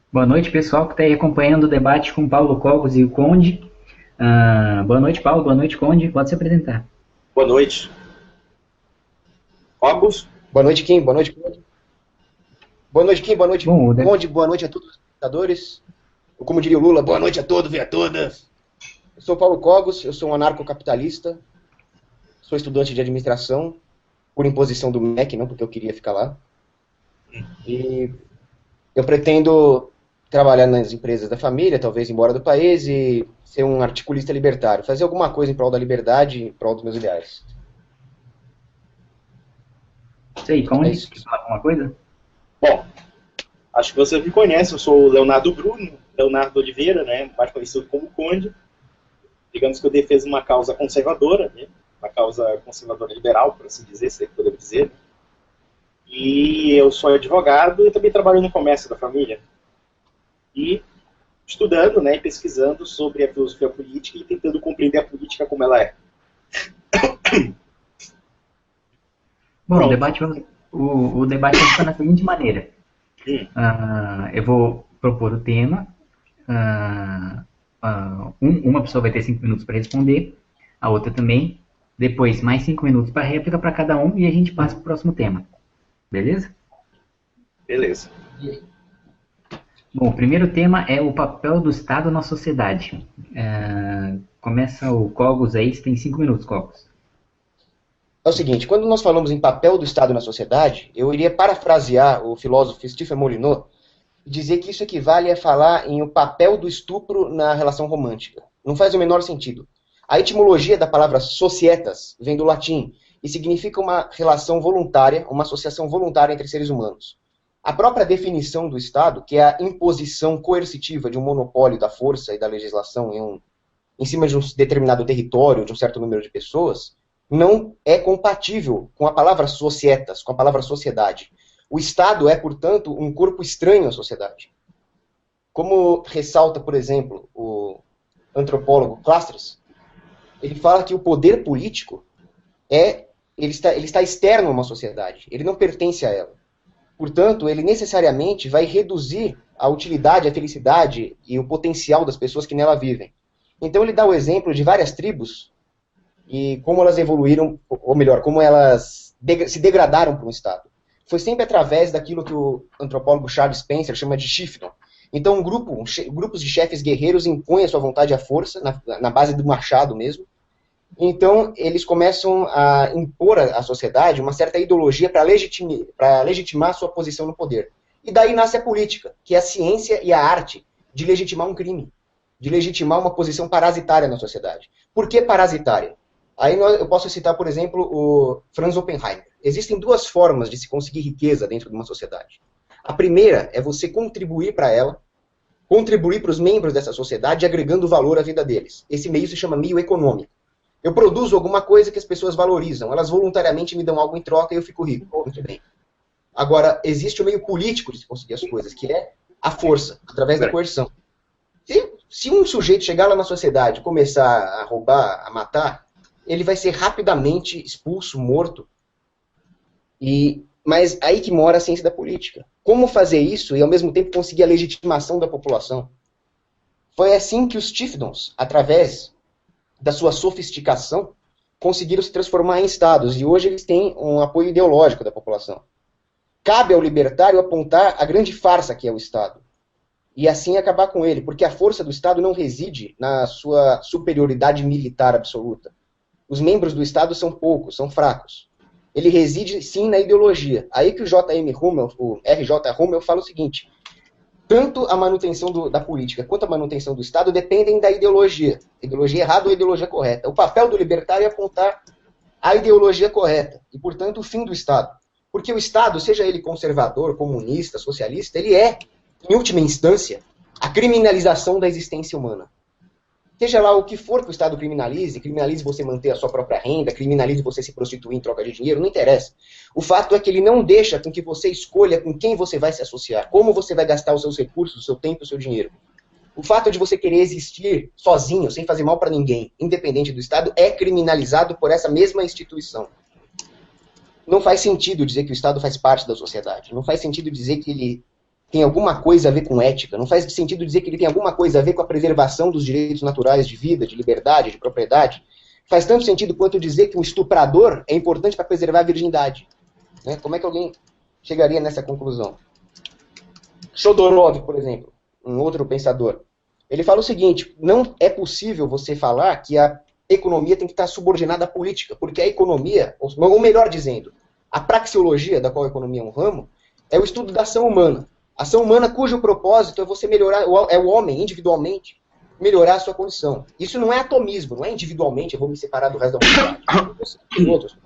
Boa noite, pessoal que está aí acompanhando o debate com o Paulo Cogos e o Conde. Boa noite, Paulo. Boa noite, Conde. Pode se apresentar. Boa noite. Cobos? Boa noite, Kim. Boa noite, Conde. Boa noite, Kim. Boa noite, Bom, Conde. Boa noite a todos os espectadores. Ou como diria o Lula, boa noite a todos e a todas. Eu sou Paulo Cogos, eu sou um anarcocapitalista, sou estudante de administração, por imposição do MEC, não porque eu queria ficar lá. E eu pretendo trabalhar nas empresas da família, talvez embora do país, e ser um articulista libertário. Fazer alguma coisa em prol da liberdade, em prol dos meus ideais. isso aí, É Conde. isso. Quer falar alguma coisa? Bom, acho que você me conhece, eu sou o Leonardo Bruno, Leonardo Oliveira, né, mais conhecido como Conde. Digamos que eu defeso uma causa conservadora, né, uma causa conservadora liberal, por assim dizer, se podemos dizer. E eu sou advogado e também trabalho no comércio da família. E estudando, né, e pesquisando sobre a filosofia política e tentando compreender a política como ela é. Bom, o Pronto. debate, o debate vai ficar da seguinte maneira. Hum. Eu vou propor o tema. Uma pessoa vai ter 5 minutos para responder, a outra também. Depois, mais 5 minutos para réplica para cada um e a gente passa para o próximo tema. Beleza? Beleza. Bom, o primeiro tema é o papel do Estado na sociedade. Começa o Cogos aí, você tem 5 minutos, Cogos. É o seguinte, quando nós falamos em papel do Estado na sociedade, eu iria parafrasear o filósofo Stephen Molyneux e dizer que isso equivale a falar em o papel do estupro na relação romântica. Não faz o menor sentido. A etimologia da palavra societas vem do latim e significa uma relação voluntária, uma associação voluntária entre seres humanos. A própria definição do Estado, que é a imposição coercitiva de um monopólio da força e da legislação em cima de um determinado território, de um certo número de pessoas, não é compatível com a palavra societas, com a palavra sociedade. O Estado é, portanto, um corpo estranho à sociedade. Como ressalta, por exemplo, o antropólogo Clastres, ele fala que o poder político ele está externo a uma sociedade, ele não pertence a ela. Portanto, ele necessariamente vai reduzir a utilidade, a felicidade e o potencial das pessoas que nela vivem. Então ele dá o exemplo de várias tribos e como elas evoluíram, ou melhor, como elas se degradaram para um Estado. Foi sempre através daquilo que o antropólogo Charles Spencer chama de chieftain. Então, grupos de chefes guerreiros impõem a sua vontade à força, na base do machado mesmo. Então, eles começam a impor à sociedade uma certa ideologia para legitimar a sua posição no poder. E daí nasce a política, que é a ciência e a arte de legitimar um crime, de legitimar uma posição parasitária na sociedade. Por que parasitária? Aí eu posso citar, por exemplo, o Franz Oppenheimer. Existem duas formas de se conseguir riqueza dentro de uma sociedade. A primeira é você contribuir para ela, contribuir para os membros dessa sociedade, agregando valor à vida deles. Esse meio se chama meio econômico. Eu produzo alguma coisa que as pessoas valorizam, elas voluntariamente me dão algo em troca e eu fico rico. Muito bem. Agora, existe o meio político de se conseguir as coisas, que é a força, através da coerção. Se um sujeito chegar lá na sociedade e começar a roubar, a matar, ele vai ser rapidamente expulso, morto. Mas aí que mora a ciência da política. Como fazer isso e, ao mesmo tempo, conseguir a legitimação da população? Foi assim que os chieftains, através da sua sofisticação, conseguiram se transformar em estados. E hoje eles têm um apoio ideológico da população. Cabe ao libertário apontar a grande farsa que é o Estado. E assim acabar com ele. Porque a força do Estado não reside na sua superioridade militar absoluta. Os membros do Estado são poucos, são fracos. Ele reside, sim, na ideologia. Aí que o J.M. Hummel, o R.J. Hummel, fala o seguinte: tanto a manutenção da política quanto a manutenção do Estado dependem da ideologia. Ideologia errada ou ideologia correta. O papel do libertário é apontar a ideologia correta e, portanto, o fim do Estado. Porque o Estado, seja ele conservador, comunista, socialista, ele é, em última instância, a criminalização da existência humana. Seja lá o que for que o Estado criminalize você manter a sua própria renda, criminalize você se prostituir em troca de dinheiro, não interessa. O fato é que ele não deixa com que você escolha com quem você vai se associar, como você vai gastar os seus recursos, o seu tempo e o seu dinheiro. O fato de você querer existir sozinho, sem fazer mal para ninguém, independente do Estado, é criminalizado por essa mesma instituição. Não faz sentido dizer que o Estado faz parte da sociedade. Não faz sentido dizer que ele tem alguma coisa a ver com ética, não faz sentido dizer que ele tem alguma coisa a ver com a preservação dos direitos naturais de vida, de liberdade, de propriedade. Faz tanto sentido quanto dizer que um estuprador é importante para preservar a virgindade. Né? Como é que alguém chegaria nessa conclusão? Chodorov, por exemplo, um outro pensador, ele fala o seguinte: não é possível você falar que a economia tem que estar subordinada à política, porque a economia, ou melhor dizendo, a praxeologia, da qual a economia é um ramo, é o estudo da ação humana. Ação humana cujo propósito é você melhorar, é o homem, individualmente, melhorar a sua condição. Isso não é atomismo, não é individualmente, eu vou me separar do resto da humanidade.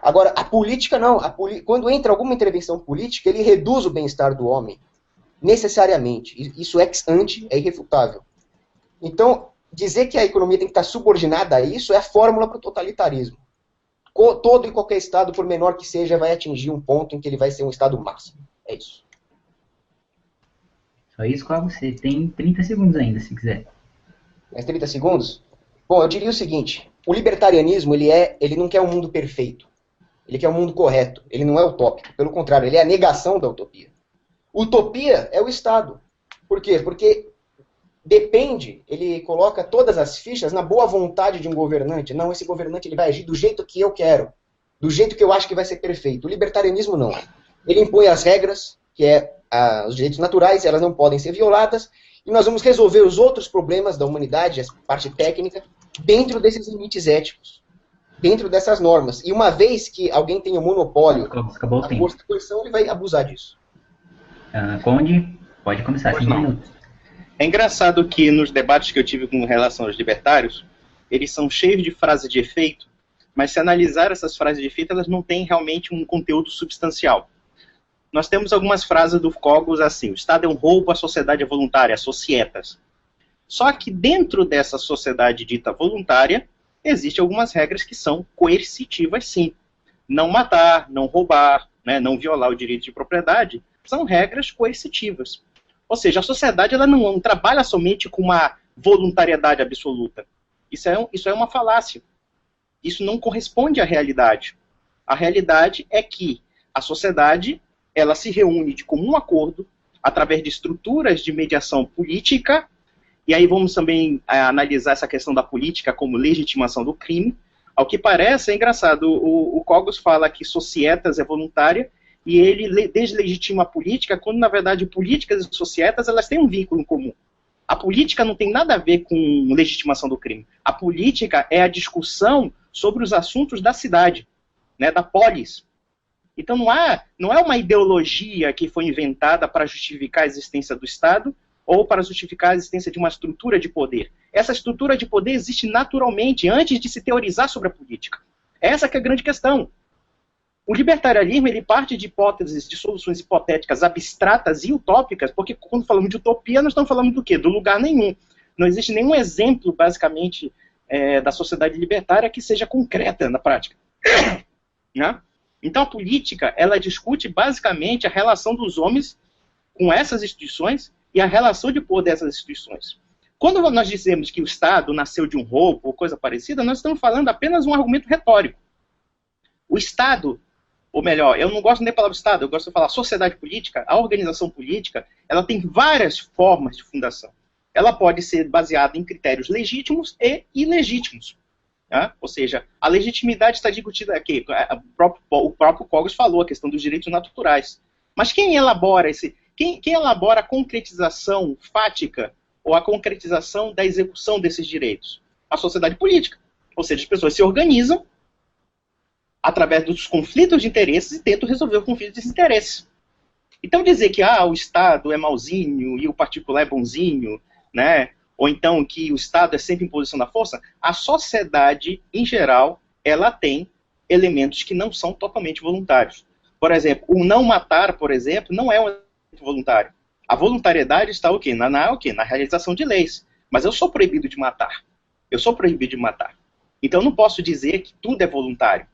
Agora, a política não. Quando entra alguma intervenção política, ele reduz o bem-estar do homem, necessariamente. Isso ex ante é irrefutável. Então, dizer que a economia tem que estar subordinada a isso é a fórmula para o totalitarismo. Todo e qualquer Estado, por menor que seja, vai atingir um ponto em que ele vai ser um Estado máximo. É isso. Só isso, Cláudio. Você tem 30 segundos ainda, se quiser. Mais 30 segundos? Bom, eu diria o seguinte. O libertarianismo, ele não quer um mundo perfeito. Ele quer um mundo correto. Ele não é utópico. Pelo contrário, ele é a negação da utopia. Utopia é o Estado. Por quê? Porque depende, ele coloca todas as fichas na boa vontade de um governante. Não, esse governante ele vai agir do jeito que eu quero. Do jeito que eu acho que vai ser perfeito. O libertarianismo não. Ele impõe as regras, que é os direitos naturais, elas não podem ser violadas, e nós vamos resolver os outros problemas da humanidade, a parte técnica, dentro desses limites éticos, dentro dessas normas. E uma vez que alguém tem o monopólio da força da coerção, ele vai abusar disso. Conde, pode começar, 5 minutos. É engraçado que nos debates que eu tive com relação aos libertários, eles são cheios de frases de efeito, mas se analisar essas frases de efeito, elas não têm realmente um conteúdo substancial. Nós temos algumas frases do Cogos assim: o Estado é um roubo, a sociedade é voluntária, a societas. Só que dentro dessa sociedade dita voluntária, existem algumas regras que são coercitivas, sim. Não matar, não roubar, né, não violar o direito de propriedade, são regras coercitivas. Ou seja, a sociedade ela não trabalha somente com uma voluntariedade absoluta. Isso é uma falácia. Isso não corresponde à realidade. A realidade é que a sociedade ela se reúne de comum acordo através de estruturas de mediação política, e aí vamos também analisar essa questão da política como legitimação do crime. Ao que parece, é engraçado, o Cogos fala que societas é voluntária, e ele deslegitima a política, quando na verdade políticas e societas elas têm um vínculo em comum. A política não tem nada a ver com legitimação do crime. A política é a discussão sobre os assuntos da cidade, né, da polis. Então não é uma ideologia que foi inventada para justificar a existência do Estado ou para justificar a existência de uma estrutura de poder. Essa estrutura de poder existe naturalmente antes de se teorizar sobre a política. Essa que é a grande questão. O libertarianismo ele parte de hipóteses, de soluções hipotéticas abstratas e utópicas, porque quando falamos de utopia, nós estamos falando do quê? Do lugar nenhum. Não existe nenhum exemplo, basicamente, da sociedade libertária que seja concreta na prática. Né? Então a política, ela discute basicamente a relação dos homens com essas instituições e a relação de poder dessas instituições. Quando nós dizemos que o Estado nasceu de um roubo ou coisa parecida, nós estamos falando apenas um argumento retórico. O Estado, ou melhor, eu não gosto nem da palavra Estado, eu gosto de falar sociedade política, a organização política, ela tem várias formas de fundação. Ela pode ser baseada em critérios legítimos e ilegítimos. Né? Ou seja, a legitimidade está discutida aqui. O próprio Cogos falou a questão dos direitos naturais. Mas quem elabora quem elabora a concretização fática ou a concretização da execução desses direitos? A sociedade política. Ou seja, as pessoas se organizam através dos conflitos de interesses e tentam resolver o conflito de interesses. Então dizer que o Estado é mauzinho e o particular é bonzinho, né? Ou então que o Estado é sempre em posição da força, a sociedade, em geral, ela tem elementos que não são totalmente voluntários. Por exemplo, o não matar, por exemplo, não é um elemento voluntário. A voluntariedade está o quê? Na realização de leis. Mas eu sou proibido de matar. Eu sou proibido de matar. Então eu não posso dizer que tudo é voluntário.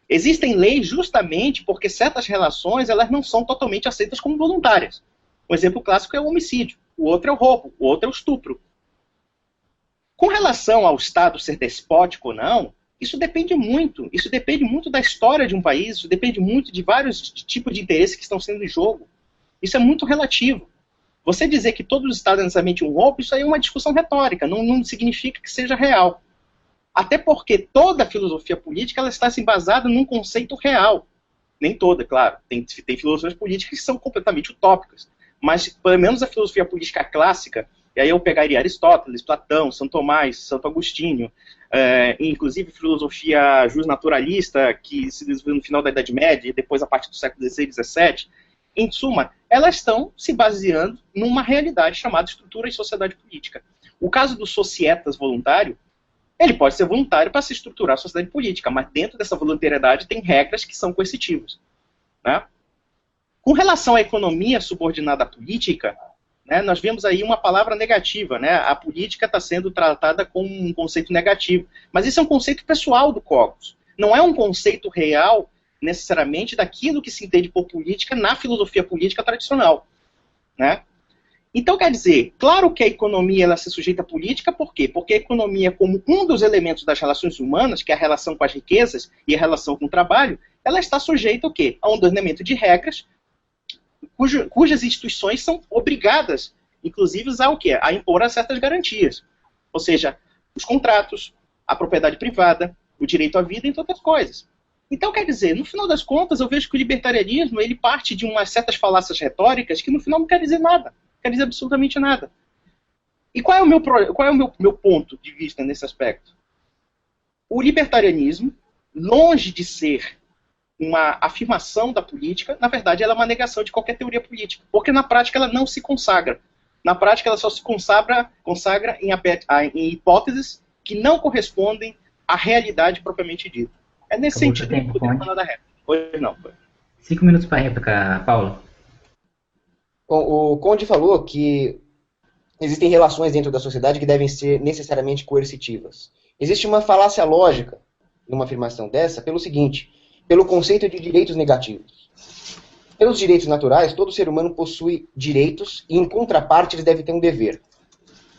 Existem leis justamente porque certas relações elas não são totalmente aceitas como voluntárias. Um exemplo clássico é o homicídio. O outro é o roubo. O outro é o estupro. Com relação ao Estado ser despótico ou não, isso depende muito. Isso depende muito da história de um país, isso depende muito de vários tipos de interesses que estão sendo em jogo. Isso é muito relativo. Você dizer que todos os estados é necessariamente um golpe, isso aí é uma discussão retórica, não significa que seja real. Até porque toda a filosofia política ela está se embasada num conceito real. Nem toda, claro. Tem filosofias políticas que são completamente utópicas. Mas, pelo menos a filosofia política clássica, e aí eu pegaria Aristóteles, Platão, São Tomás, Santo Agostinho, inclusive filosofia justnaturalista, que se desenvolveu no final da Idade Média e depois a partir do século XVI e XVII. Em suma, elas estão se baseando numa realidade chamada estrutura e sociedade política. O caso do societas voluntário, ele pode ser voluntário para se estruturar a sociedade política, mas dentro dessa voluntariedade tem regras que são coercitivas. Né? Com relação à economia subordinada à política, né, nós vemos aí uma palavra negativa. Né? A política está sendo tratada como um conceito negativo. Mas isso é um conceito pessoal do Cogos. Não é um conceito real, necessariamente, daquilo que se entende por política na filosofia política tradicional. Né? Então, quer dizer, claro que a economia ela se sujeita à política, por quê? Porque a economia, como um dos elementos das relações humanas, que é a relação com as riquezas e a relação com o trabalho, ela está sujeita ao quê? A um ordenamento de regras, cujas instituições são obrigadas, inclusive, a o quê? A impor certas garantias. Ou seja, os contratos, a propriedade privada, o direito à vida, entre outras coisas. Então, quer dizer, no final das contas, eu vejo que o libertarianismo ele parte de umas certas falácias retóricas que no final não quer dizer nada. Não quer dizer absolutamente nada. E qual é o meu ponto de vista nesse aspecto? O libertarianismo, longe de ser uma afirmação da política, na verdade ela é uma negação de qualquer teoria política. Porque na prática ela não se consagra. Na prática ela só se consagra em hipóteses que não correspondem à realidade propriamente dita. É nesse sentido que eu poderia falar da réplica. Pois não. 5 minutos para a réplica, Paulo. Bom, o Conde falou que existem relações dentro da sociedade que devem ser necessariamente coercitivas. Existe uma falácia lógica numa afirmação dessa pelo seguinte, pelo conceito de direitos negativos. Pelos direitos naturais, todo ser humano possui direitos e, em contraparte, eles devem ter um dever.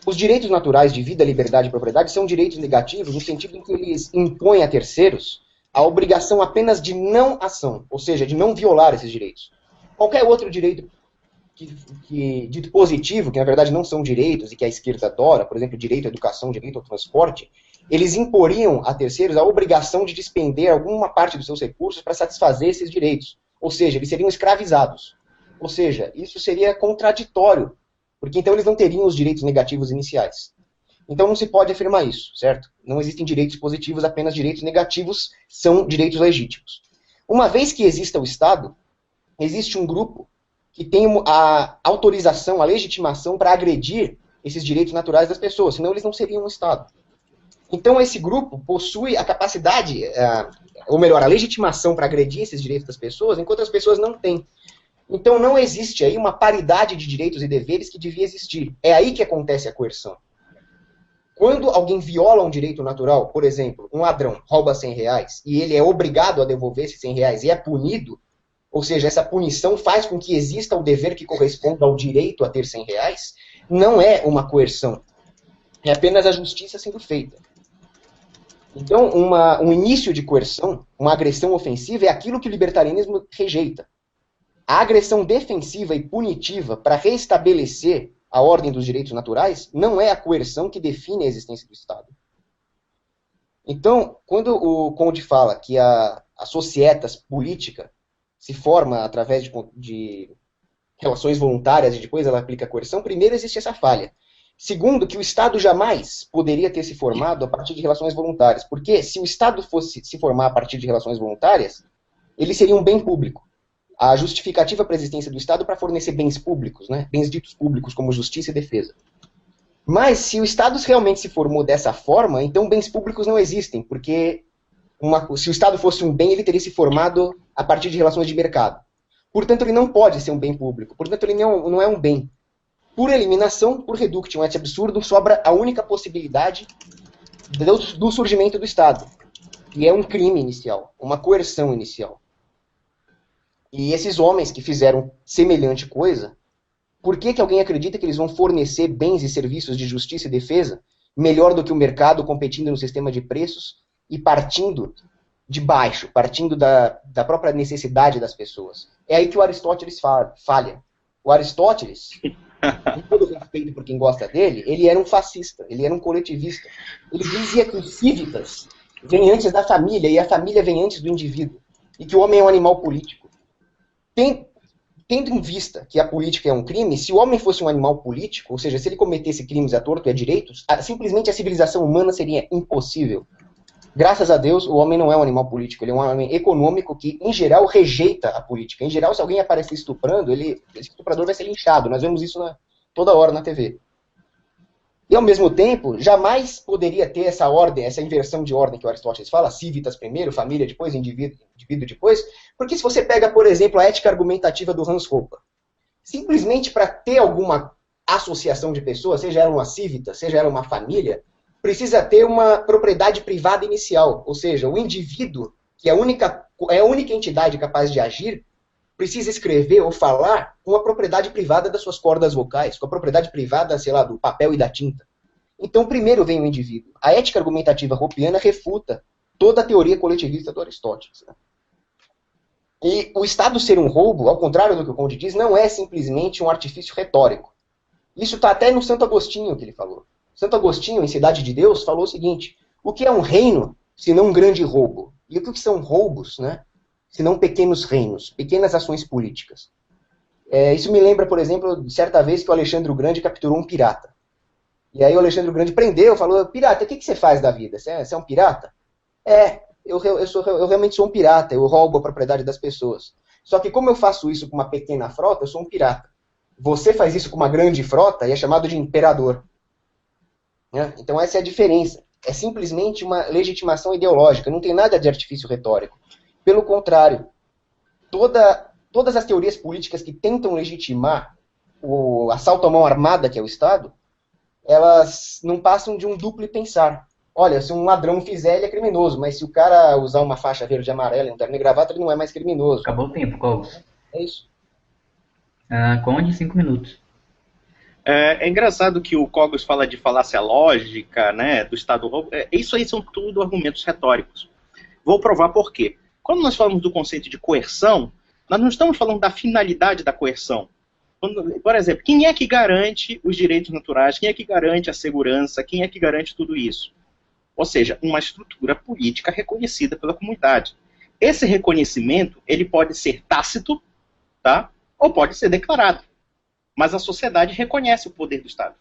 Os direitos naturais de vida, liberdade e propriedade são direitos negativos no sentido em que eles impõem a terceiros a obrigação apenas de não ação, ou seja, de não violar esses direitos. Qualquer outro direito dito positivo, que na verdade não são direitos e que a esquerda adora, por exemplo, direito à educação, direito ao transporte, eles imporiam a terceiros a obrigação de despender alguma parte dos seus recursos para satisfazer esses direitos. Ou seja, eles seriam escravizados. Ou seja, isso seria contraditório, porque então eles não teriam os direitos negativos iniciais. Então não se pode afirmar isso, certo? Não existem direitos positivos, apenas direitos negativos são direitos legítimos. Uma vez que exista o Estado, existe um grupo que tem a autorização, a legitimação para agredir esses direitos naturais das pessoas, senão eles não seriam um Estado. Então esse grupo possui a capacidade, ou melhor, a legitimação para agredir esses direitos das pessoas, enquanto as pessoas não têm. Então não existe aí uma paridade de direitos e deveres que devia existir. É aí que acontece a coerção. Quando alguém viola um direito natural, por exemplo, um ladrão rouba R$100 e ele é obrigado a devolver esses R$100 e é punido, ou seja, essa punição faz com que exista o dever que corresponda ao direito a ter R$100, não é uma coerção. É apenas a justiça sendo feita. Então, um início de coerção, uma agressão ofensiva, é aquilo que o libertarianismo rejeita. A agressão defensiva e punitiva para restabelecer a ordem dos direitos naturais não é a coerção que define a existência do Estado. Então, quando o Conde fala que a societas política se forma através de relações voluntárias e depois ela aplica a coerção, primeiro existe essa falha. Segundo, que o Estado jamais poderia ter se formado a partir de relações voluntárias, porque se o Estado fosse se formar a partir de relações voluntárias, ele seria um bem público. A justificativa para a existência do Estado para fornecer bens públicos, né? Bens ditos públicos, como justiça e defesa. Mas se o Estado realmente se formou dessa forma, então bens públicos não existem, porque se o Estado fosse um bem, ele teria se formado a partir de relações de mercado. Portanto, ele não pode ser um bem público. Portanto, ele não é um bem. Por eliminação, por reduction, esse absurdo, sobra a única possibilidade do surgimento do Estado, que é um crime inicial, uma coerção inicial. E esses homens que fizeram semelhante coisa, por que alguém acredita que eles vão fornecer bens e serviços de justiça e defesa melhor do que o mercado, competindo no sistema de preços e partindo de baixo, partindo da própria necessidade das pessoas? É aí que o Aristóteles falha. O Aristóteles, com todo respeito por quem gosta dele, ele era um fascista, ele era um coletivista. Ele dizia que os cívitas vêm antes da família e a família vem antes do indivíduo. E que o homem é um animal político. Tendo em vista que a política é um crime, se o homem fosse um animal político, ou seja, se ele cometesse crimes à torto e a direitos, simplesmente a civilização humana seria impossível. Graças a Deus, o homem não é um animal político, ele é um homem econômico que, em geral, rejeita a política. Em geral, se alguém aparecer estuprando, esse estuprador vai ser linchado. Nós vemos isso toda hora na TV. E, ao mesmo tempo, jamais poderia ter essa ordem, essa inversão de ordem que o Aristóteles fala, civitas primeiro, família depois, indivíduo depois, porque se você pega, por exemplo, a ética argumentativa do Hans Hoppe, simplesmente para ter alguma associação de pessoas, seja ela uma cívita, seja ela uma família, precisa ter uma propriedade privada inicial, ou seja, o indivíduo, que é a única entidade capaz de agir, precisa escrever ou falar com a propriedade privada das suas cordas vocais, com a propriedade privada, sei lá, do papel e da tinta. Então, primeiro vem o indivíduo. A ética argumentativa hoppiana refuta toda a teoria coletivista do Aristóteles. Né? E o Estado ser um roubo, ao contrário do que o Conde diz, não é simplesmente um artifício retórico. Isso está até no Santo Agostinho que ele falou. Santo Agostinho, em Cidade de Deus, falou o seguinte: o que é um reino, se não um grande roubo? E o que são roubos, né? Se não pequenos reinos, pequenas ações políticas. Isso me lembra, por exemplo, de certa vez que o Alexandre o Grande capturou um pirata. E aí o Alexandre o Grande prendeu, falou: pirata, o que você faz da vida? Você é um pirata? Eu realmente sou um pirata, eu roubo a propriedade das pessoas. Só que como eu faço isso com uma pequena frota, eu sou um pirata. Você faz isso com uma grande frota e é chamado de imperador. Né? Então essa é a diferença. É simplesmente uma legitimação ideológica, não tem nada de artifício retórico. Pelo contrário, todas as teorias políticas que tentam legitimar o assalto à mão armada, que é o Estado, elas não passam de um duplo pensar. Olha, se um ladrão fizer, ele é criminoso, mas se o cara usar uma faixa verde e amarela e um terno e gravata, ele não é mais criminoso. Acabou o tempo, Cogos. É isso. Conde, 5 minutos. É engraçado que o Cogos fala de falácia lógica, né, do Estado roubo. Isso aí são tudo argumentos retóricos. Vou provar por quê. Quando nós falamos do conceito de coerção, nós não estamos falando da finalidade da coerção. Por exemplo, quem é que garante os direitos naturais? Quem é que garante a segurança? Quem é que garante tudo isso? Ou seja, uma estrutura política reconhecida pela comunidade. Esse reconhecimento, ele pode ser tácito, tá? Ou pode ser declarado. Mas a sociedade reconhece o poder do Estado.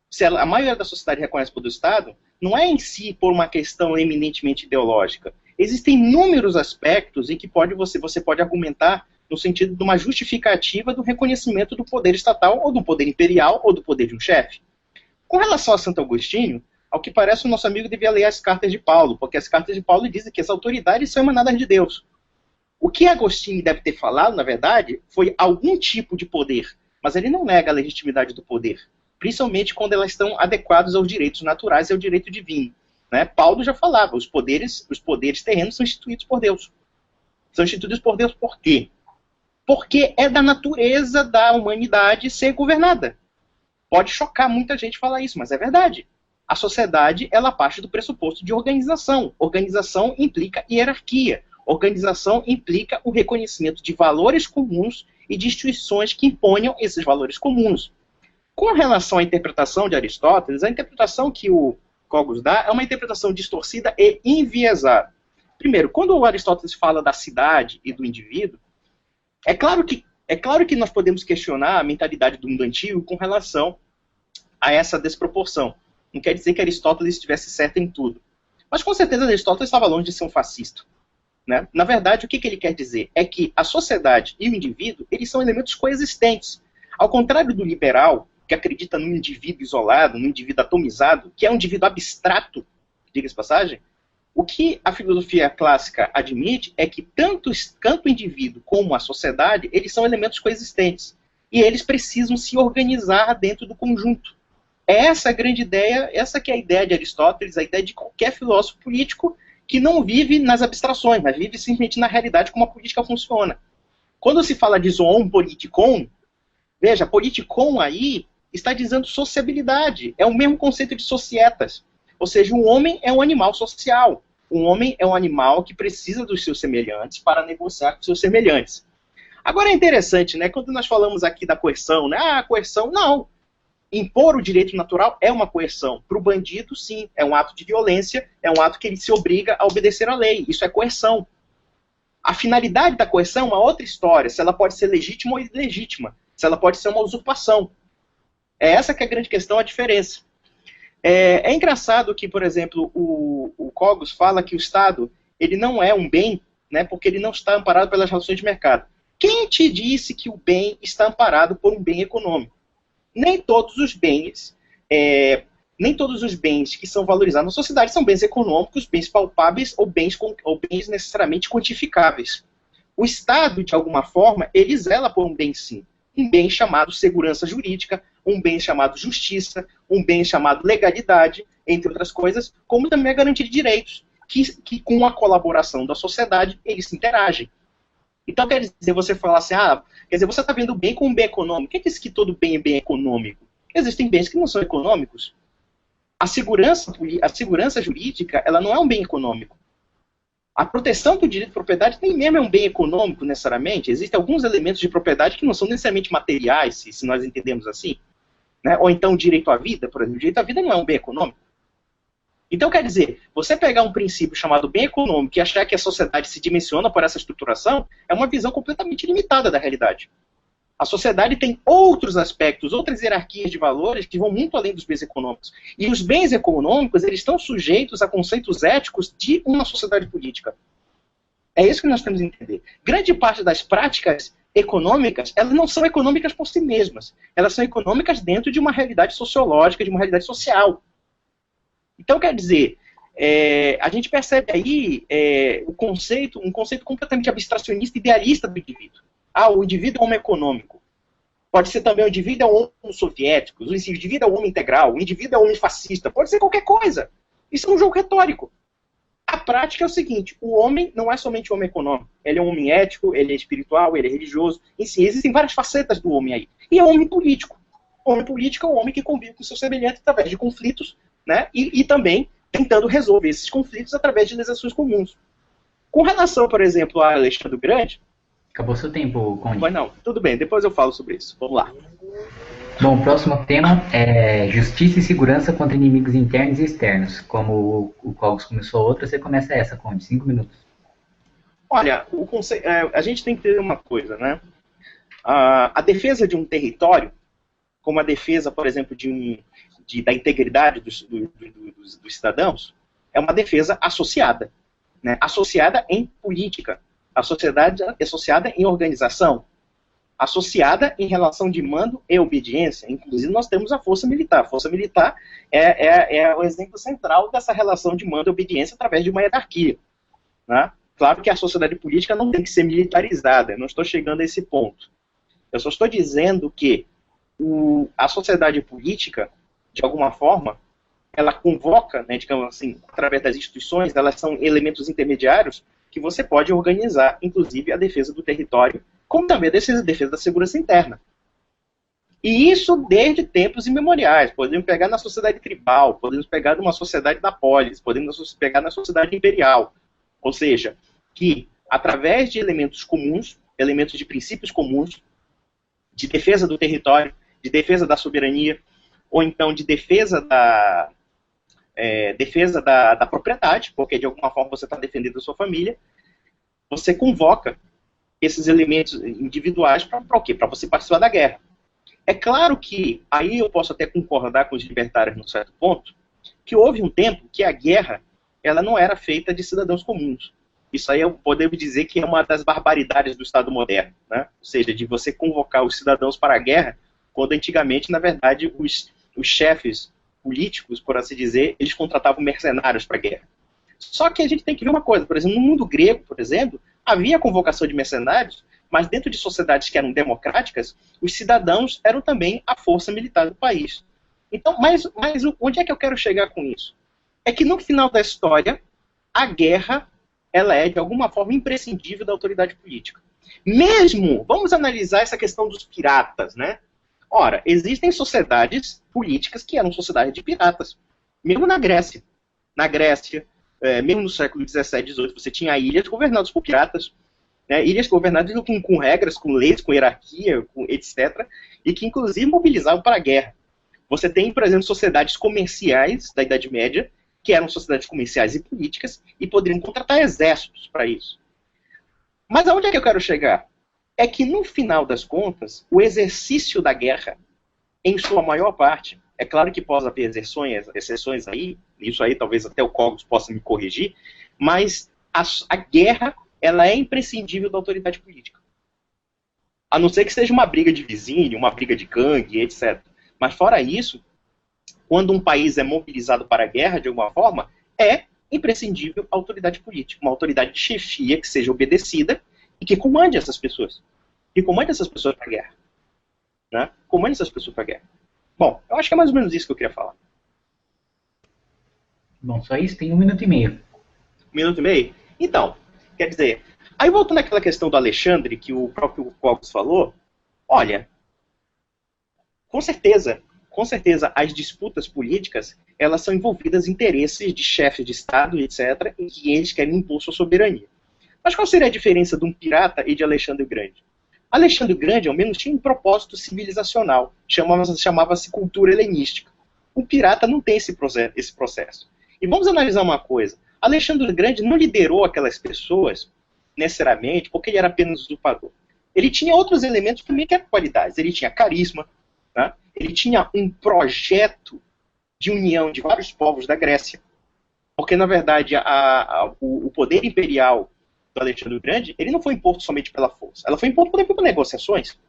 Se a maioria da sociedade reconhece o poder do Estado, não é em si por uma questão eminentemente ideológica. Existem inúmeros aspectos em que você pode argumentar no sentido de uma justificativa do reconhecimento do poder estatal, ou do poder imperial, ou do poder de um chefe. Com relação a Santo Agostinho, ao que parece, o nosso amigo devia ler as cartas de Paulo, porque as cartas de Paulo dizem que as autoridades são emanadas de Deus. O que Agostinho deve ter falado, na verdade, foi algum tipo de poder, mas ele não nega a legitimidade do poder, principalmente quando elas estão adequadas aos direitos naturais e ao direito divino. Né? Paulo já falava, os poderes terrenos são instituídos por Deus. São instituídos por Deus por quê? Porque é da natureza da humanidade ser governada. Pode chocar muita gente falar isso, mas é verdade. A sociedade, ela parte do pressuposto de organização. Organização implica hierarquia. Organização implica o reconhecimento de valores comuns e de instituições que imponham esses valores comuns. Com relação à interpretação de Aristóteles, a interpretação que o Cogos dá é uma interpretação distorcida e enviesada. Primeiro, quando o Aristóteles fala da cidade e do indivíduo, é claro que nós podemos questionar a mentalidade do mundo antigo com relação a essa desproporção. Não quer dizer que Aristóteles estivesse certo em tudo. Mas com certeza Aristóteles estava longe de ser um fascista. Né? Na verdade, o que ele quer dizer é que a sociedade e o indivíduo, eles são elementos coexistentes. Ao contrário do liberal, que acredita num indivíduo isolado, num indivíduo atomizado, que é um indivíduo abstrato, diga-se passagem, o que a filosofia clássica admite é que tanto o indivíduo como a sociedade, eles são elementos coexistentes. E eles precisam se organizar dentro do conjunto. Essa é a grande ideia, essa que é a ideia de Aristóteles, a ideia de qualquer filósofo político que não vive nas abstrações, mas vive simplesmente na realidade como a política funciona. Quando se fala de zoon politikon, veja, politikon aí está dizendo sociabilidade, é o mesmo conceito de societas. Ou seja, o homem é um animal social. O homem é um animal que precisa dos seus semelhantes para negociar com seus semelhantes. Agora é interessante, né? Quando nós falamos aqui da coerção, né? Ah, coerção, não. Impor o direito natural é uma coerção. Para o bandido, sim, é um ato de violência, é um ato que ele se obriga a obedecer à lei. Isso é coerção. A finalidade da coerção é uma outra história, se ela pode ser legítima ou ilegítima, se ela pode ser uma usurpação. É essa que é a grande questão, a diferença. É engraçado que, por exemplo, o Cogos fala que o Estado ele não é um bem, né, porque ele não está amparado pelas relações de mercado. Quem te disse que o bem está amparado por um bem econômico? Nem todos os bens que são valorizados na sociedade são bens econômicos, bens palpáveis ou bens necessariamente quantificáveis. O Estado, de alguma forma, ele zela por um bem sim. Um bem chamado segurança jurídica, um bem chamado justiça, um bem chamado legalidade, entre outras coisas, como também a garantia de direitos, que com a colaboração da sociedade, eles se interagem. Então, quer dizer, você falar assim, quer dizer, você está vendo bem como um bem econômico. Quem disse que todo bem é bem econômico? Existem bens que não são econômicos. A segurança jurídica, ela não é um bem econômico. A proteção do direito de propriedade nem mesmo é um bem econômico, necessariamente. Existem alguns elementos de propriedade que não são necessariamente materiais, se nós entendemos assim. Né? Ou então o direito à vida, por exemplo. O direito à vida não é um bem econômico. Então, quer dizer, você pegar um princípio chamado bem econômico e achar que a sociedade se dimensiona por essa estruturação, é uma visão completamente limitada da realidade. A sociedade tem outros aspectos, outras hierarquias de valores que vão muito além dos bens econômicos. E os bens econômicos, eles estão sujeitos a conceitos éticos de uma sociedade política. É isso que nós temos que entender. Grande parte das práticas econômicas, elas não são econômicas por si mesmas. Elas são econômicas dentro de uma realidade sociológica, de uma realidade social. Então, quer dizer, a gente percebe aí um conceito completamente abstracionista e idealista do indivíduo. O indivíduo é um homem econômico. Pode ser também o indivíduo é um homem soviético, o indivíduo é um homem integral, o indivíduo é um homem fascista, pode ser qualquer coisa. Isso é um jogo retórico. A prática é o seguinte, o homem não é somente um homem econômico, ele é um homem ético, ele é espiritual, ele é religioso, em si, existem várias facetas do homem aí. E é um homem político. O homem político é um homem que convive com seus semelhantes através de conflitos, né? E também tentando resolver esses conflitos através de legislações comuns. Com relação, por exemplo, a Alexandre o Grande... Acabou seu tempo, Conde. Mas não, tudo bem, depois eu falo sobre isso. Vamos lá. Bom, o próximo tema é justiça e segurança contra inimigos internos e externos. Como o Cogos começou outra, você começa essa, Conde, 5 minutos. Olha, a gente tem que ter uma coisa, né? A defesa de um território, como a defesa, por exemplo, da integridade dos cidadãos, é uma defesa associada, né? Associada em política. A sociedade é associada em organização, associada em relação de mando e obediência. Inclusive, nós temos a força militar. A força militar é o exemplo central dessa relação de mando e obediência através de uma hierarquia. Né? Claro que a sociedade política não tem que ser militarizada, eu não estou chegando a esse ponto. Eu só estou dizendo que a sociedade política, de alguma forma, ela convoca, né, digamos assim, através das instituições, elas são elementos intermediários que você pode organizar, inclusive, a defesa do território, como também a defesa da segurança interna. E isso desde tempos imemoriais. Podemos pegar na sociedade tribal, podemos pegar numa sociedade da polis, podemos pegar na sociedade imperial. Ou seja, que através de elementos comuns, elementos de princípios comuns, de defesa do território, de defesa da soberania, ou então de defesa da propriedade, porque de alguma forma você está defendendo a sua família, você convoca esses elementos individuais para o quê? Para você participar da guerra. É claro que, aí eu posso até concordar com os libertários num certo ponto, que houve um tempo que a guerra ela não era feita de cidadãos comuns. Isso aí podemos dizer que é uma das barbaridades do Estado moderno, né? Ou seja, de você convocar os cidadãos para a guerra, quando antigamente, na verdade, os chefes políticos, por assim dizer, eles contratavam mercenários para a guerra. Só que a gente tem que ver uma coisa, por exemplo, no mundo grego, por exemplo, havia convocação de mercenários, mas dentro de sociedades que eram democráticas, os cidadãos eram também a força militar do país. Então, mas onde é que eu quero chegar com isso? É que no final da história, a guerra, ela é de alguma forma imprescindível da autoridade política. Mesmo, vamos analisar essa questão dos piratas, né? Ora, existem sociedades políticas que eram sociedades de piratas. Mesmo na Grécia. Na Grécia, mesmo no século XVII, XVIII, você tinha ilhas governadas por piratas. né, ilhas governadas com regras, com leis, com hierarquia, com etc., e que inclusive mobilizavam para a guerra. Você tem, por exemplo, sociedades comerciais da Idade Média, que eram sociedades comerciais e políticas, e poderiam contratar exércitos para isso. Mas aonde é que eu quero chegar? É que, no final das contas, o exercício da guerra, em sua maior parte, é claro que pode haver exceções aí, isso aí talvez até o Cogos possa me corrigir, mas a guerra, ela é imprescindível da autoridade política. A não ser que seja uma briga de vizinho, uma briga de gangue, etc. Mas fora isso, quando um país é mobilizado para a guerra, de alguma forma, é imprescindível a autoridade política, uma autoridade de chefia que seja obedecida e que comande essas pessoas. Que comande essas pessoas para a guerra. Né? Comande essas pessoas para a guerra. Bom, eu acho que é mais ou menos isso que eu queria falar. Bom, só isso, tem 1 minuto e meio. 1 minuto e meio? Então, quer dizer, aí voltando àquela questão do Alexandre, que o próprio Cogos falou, olha, com certeza, as disputas políticas, elas são envolvidas em interesses de chefes de Estado, etc., em que eles querem impor sua soberania. Mas qual seria a diferença de um pirata e de Alexandre o Grande? Alexandre o Grande, ao menos, tinha um propósito civilizacional, chamava-se cultura helenística. O pirata não tem esse processo. E vamos analisar uma coisa. Alexandre o Grande não liderou aquelas pessoas, necessariamente, porque ele era apenas usurpador. Ele tinha outros elementos também que eram qualidades. Ele tinha carisma, né? Ele tinha um projeto de união de vários povos da Grécia. Porque, na verdade, o poder imperial do Alexandre o Grande, ele não foi imposto somente pela força. Ela foi imposto, por exemplo, por negociações.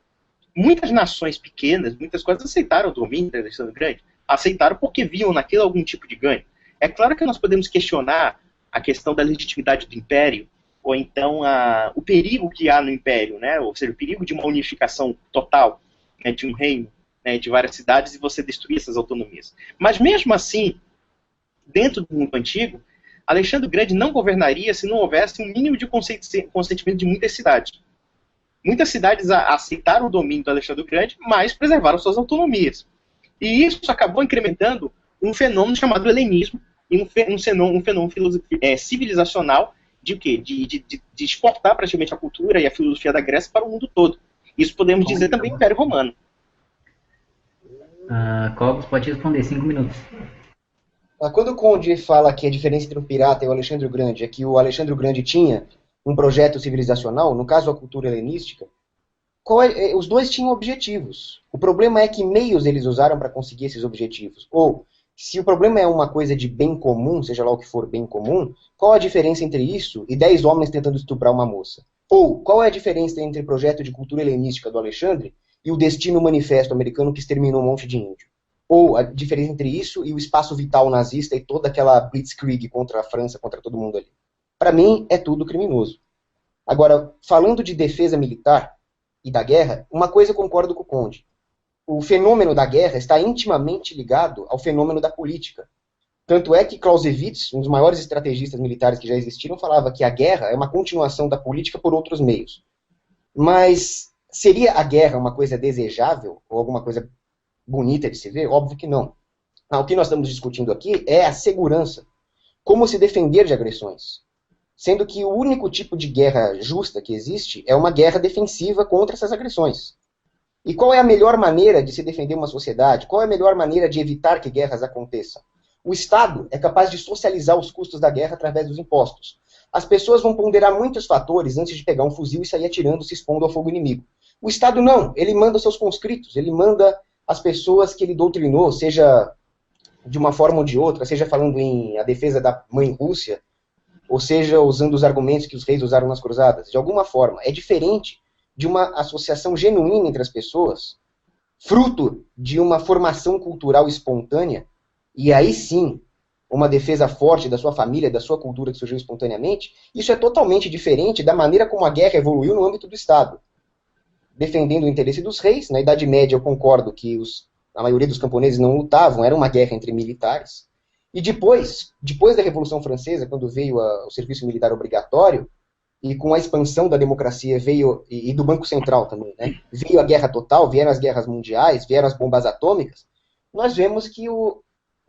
Muitas nações pequenas, muitas coisas aceitaram o domínio do Alexandre o Grande. Aceitaram porque viam naquilo algum tipo de ganho. É claro que nós podemos questionar a questão da legitimidade do império, ou então o perigo que há no império, né? Ou seja, o perigo de uma unificação total, né, de um reino, né, de várias cidades, e você destruir essas autonomias. Mas mesmo assim, dentro do mundo antigo, Alexandre o Grande não governaria se não houvesse um mínimo de consentimento de muitas cidades. Muitas cidades aceitaram o domínio do Alexandre o Grande, mas preservaram suas autonomias. E isso acabou incrementando um fenômeno chamado helenismo, e um fenômeno civilizacional de o quê? De exportar praticamente a cultura e a filosofia da Grécia para o mundo todo. Isso podemos dizer também Império Romano. Cogos pode responder, 5 minutos. Quando o Conde fala que a diferença entre o pirata e o Alexandre o Grande é que o Alexandre o Grande tinha um projeto civilizacional, no caso a cultura helenística, os dois tinham objetivos. O problema é que meios eles usaram para conseguir esses objetivos. Ou, se o problema é uma coisa de bem comum, seja lá o que for bem comum, qual a diferença entre isso e 10 homens tentando estuprar uma moça? Ou, qual é a diferença entre o projeto de cultura helenística do Alexandre e o Destino Manifesto americano que exterminou um monte de índio? Ou a diferença entre isso e o espaço vital nazista e toda aquela blitzkrieg contra a França, contra todo mundo ali? Para mim, é tudo criminoso. Agora, falando de defesa militar e da guerra, uma coisa eu concordo com o Conde. O fenômeno da guerra está intimamente ligado ao fenômeno da política. Tanto é que Clausewitz, um dos maiores estrategistas militares que já existiram, falava que a guerra é uma continuação da política por outros meios. Mas seria a guerra uma coisa desejável? Ou alguma coisa bonita de se ver? Óbvio que não. O que nós estamos discutindo aqui é a segurança. Como se defender de agressões. Sendo que o único tipo de guerra justa que existe é uma guerra defensiva contra essas agressões. E qual é a melhor maneira de se defender uma sociedade? Qual é a melhor maneira de evitar que guerras aconteçam? O Estado é capaz de socializar os custos da guerra através dos impostos. As pessoas vão ponderar muitos fatores antes de pegar um fuzil e sair atirando, se expondo ao fogo inimigo. O Estado não, ele manda seus conscritos, ele manda as pessoas que ele doutrinou, seja de uma forma ou de outra, seja falando em a defesa da mãe Rússia, ou seja usando os argumentos que os reis usaram nas cruzadas. De alguma forma, é diferente de uma associação genuína entre as pessoas, fruto de uma formação cultural espontânea, e aí sim, uma defesa forte da sua família, da sua cultura que surgiu espontaneamente. Isso é totalmente diferente da maneira como a guerra evoluiu no âmbito do Estado. Defendendo o interesse dos reis, na Idade Média eu concordo que a maioria dos camponeses não lutavam, era uma guerra entre militares. E depois da Revolução Francesa, quando veio o serviço militar obrigatório, e com a expansão da democracia veio, e do Banco Central também, né? Veio a guerra total, vieram as guerras mundiais, vieram as bombas atômicas, nós vemos que o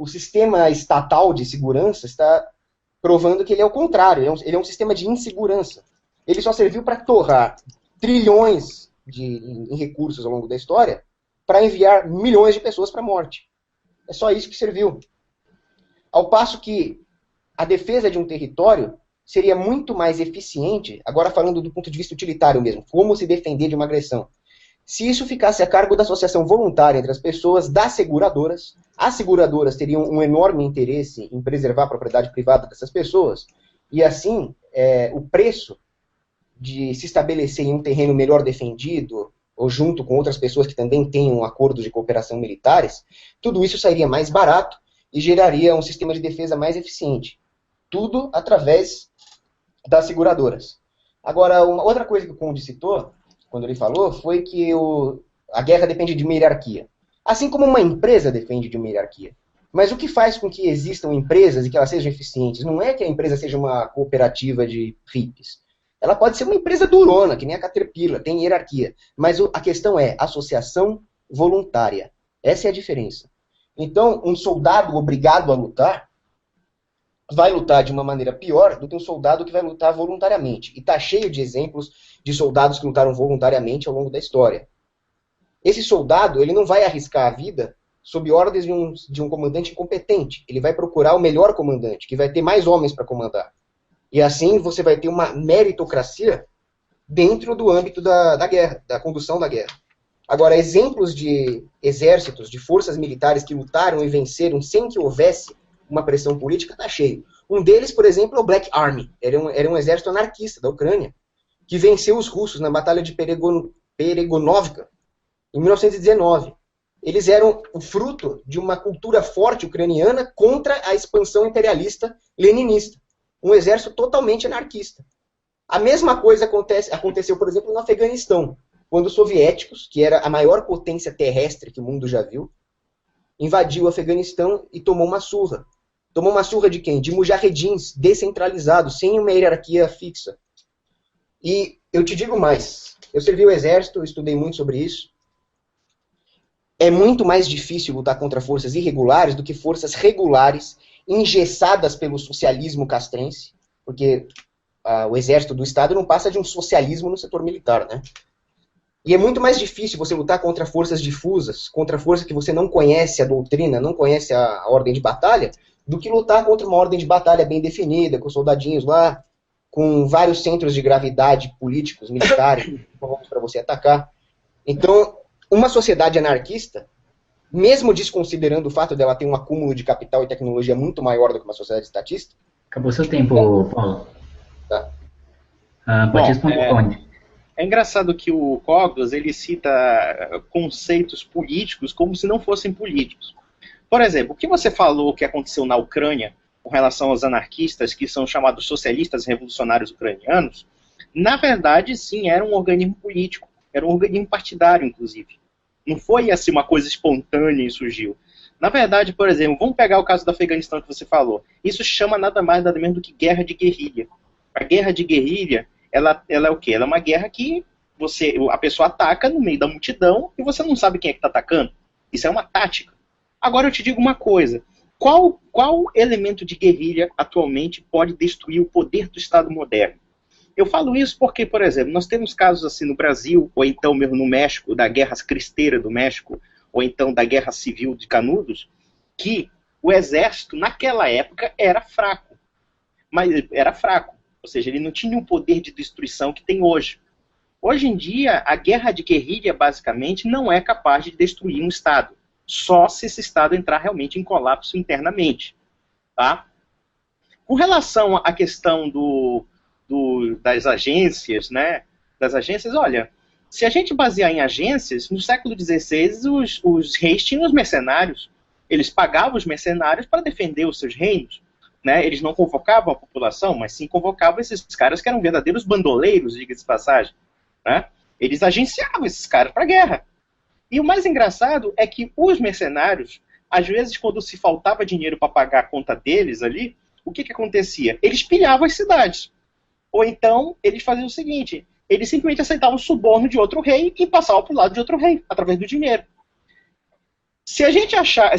sistema estatal de segurança está provando que ele é o contrário, ele é um sistema de insegurança. Ele só serviu para torrar trilhões em recursos ao longo da história para enviar milhões de pessoas para a morte. É só isso que serviu. Ao passo que a defesa de um território seria muito mais eficiente, agora falando do ponto de vista utilitário mesmo, como se defender de uma agressão. Se isso ficasse a cargo da associação voluntária entre as pessoas das seguradoras, as seguradoras teriam um enorme interesse em preservar a propriedade privada dessas pessoas, e assim, o preço de se estabelecer em um terreno melhor defendido, ou junto com outras pessoas que também tenham acordos de cooperação militares, tudo isso sairia mais barato e geraria um sistema de defesa mais eficiente. Tudo através das seguradoras. Agora, uma outra coisa que o Conde citou, quando ele falou, foi que a guerra depende de uma hierarquia. Assim como uma empresa depende de uma hierarquia. Mas o que faz com que existam empresas e que elas sejam eficientes não é que a empresa seja uma cooperativa de hippies. Ela pode ser uma empresa durona, que nem a Caterpillar, tem hierarquia. Mas a questão é associação voluntária. Essa é a diferença. Então, um soldado obrigado a lutar vai lutar de uma maneira pior do que um soldado que vai lutar voluntariamente. E está cheio de exemplos de soldados que lutaram voluntariamente ao longo da história. Esse soldado, ele não vai arriscar a vida sob ordens de um comandante incompetente. Ele vai procurar o melhor comandante, que vai ter mais homens para comandar. E assim você vai ter uma meritocracia dentro do âmbito da guerra, da condução da guerra. Agora, exemplos de exércitos, de forças militares que lutaram e venceram sem que houvesse uma pressão política, está cheio. Um deles, por exemplo, é o Black Army. Era um exército anarquista da Ucrânia, que venceu os russos na Batalha de Peregonovka, em 1919. Eles eram o fruto de uma cultura forte ucraniana contra a expansão imperialista leninista. Um exército totalmente anarquista. A mesma coisa aconteceu, por exemplo, no Afeganistão, quando os soviéticos, que era a maior potência terrestre que o mundo já viu, invadiu o Afeganistão e tomou uma surra. Tomou uma surra de quem? De mujahedins descentralizados, sem uma hierarquia fixa. E eu te digo mais, eu servi o exército, eu estudei muito sobre isso. É muito mais difícil lutar contra forças irregulares do que forças regulares, engessadas pelo socialismo castrense, porque o exército do Estado não passa de um socialismo no setor militar, né? E é muito mais difícil você lutar contra forças difusas, contra forças que você não conhece a doutrina, não conhece a ordem de batalha, do que lutar contra uma ordem de batalha bem definida, com soldadinhos lá, com vários centros de gravidade políticos, militares, para você atacar. Então, uma sociedade anarquista, mesmo desconsiderando o fato dela ter um acúmulo de capital e tecnologia muito maior do que uma sociedade estatista... Acabou seu tempo, Paulo. Tá. Pode responder, onde? É engraçado que o Cogos, ele cita conceitos políticos como se não fossem políticos. Por exemplo, o que você falou que aconteceu na Ucrânia com relação aos anarquistas, que são chamados socialistas revolucionários ucranianos, na verdade, sim, era um organismo político, era um organismo partidário, inclusive. Não foi assim uma coisa espontânea e surgiu. Na verdade, por exemplo, vamos pegar o caso do Afeganistão que você falou. Isso chama nada mais, nada menos do que guerra de guerrilha. A guerra de guerrilha, ela é o quê? Ela é uma guerra que a pessoa ataca no meio da multidão e você não sabe quem é que está atacando. Isso é uma tática. Agora eu te digo uma coisa. Qual elemento de guerrilha atualmente pode destruir o poder do Estado moderno? Eu falo isso porque, por exemplo, nós temos casos assim no Brasil, ou então mesmo no México, da Guerra Cristera do México, ou então da Guerra Civil de Canudos, que o exército, naquela época, era fraco. Mas era fraco. Ou seja, ele não tinha o poder de destruição que tem hoje. Hoje em dia, a guerra de guerrilha, basicamente, não é capaz de destruir um Estado. Só se esse Estado entrar realmente em colapso internamente. Tá? Com relação à questão das agências, né? Das agências, olha, se a gente basear em agências, no século XVI, os reis tinham os mercenários. Eles pagavam os mercenários para defender os seus reinos. Né? Eles não convocavam a população, mas sim convocavam esses caras que eram verdadeiros bandoleiros, diga-se de passagem. Né? Eles agenciavam esses caras para a guerra. E o mais engraçado é que os mercenários, às vezes, quando se faltava dinheiro para pagar a conta deles ali, o que acontecia? Eles pilhavam as cidades. Ou então, eles faziam o seguinte, eles simplesmente aceitavam o suborno de outro rei e passavam para o lado de outro rei, através do dinheiro. Se a gente achar, a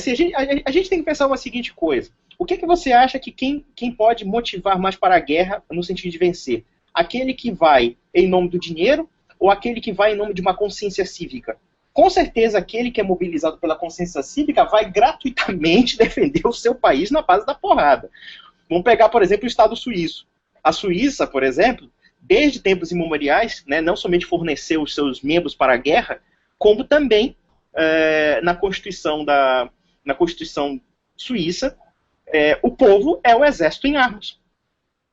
gente tem que pensar uma seguinte coisa. O que você acha que quem pode motivar mais para a guerra no sentido de vencer? Aquele que vai em nome do dinheiro ou aquele que vai em nome de uma consciência cívica? Com certeza, aquele que é mobilizado pela consciência cívica vai gratuitamente defender o seu país na base da porrada. Vamos pegar, por exemplo, o Estado suíço. A Suíça, por exemplo, desde tempos imemoriais, né, não somente forneceu os seus membros para a guerra, como também na Constituição suíça, o povo é o exército em armas.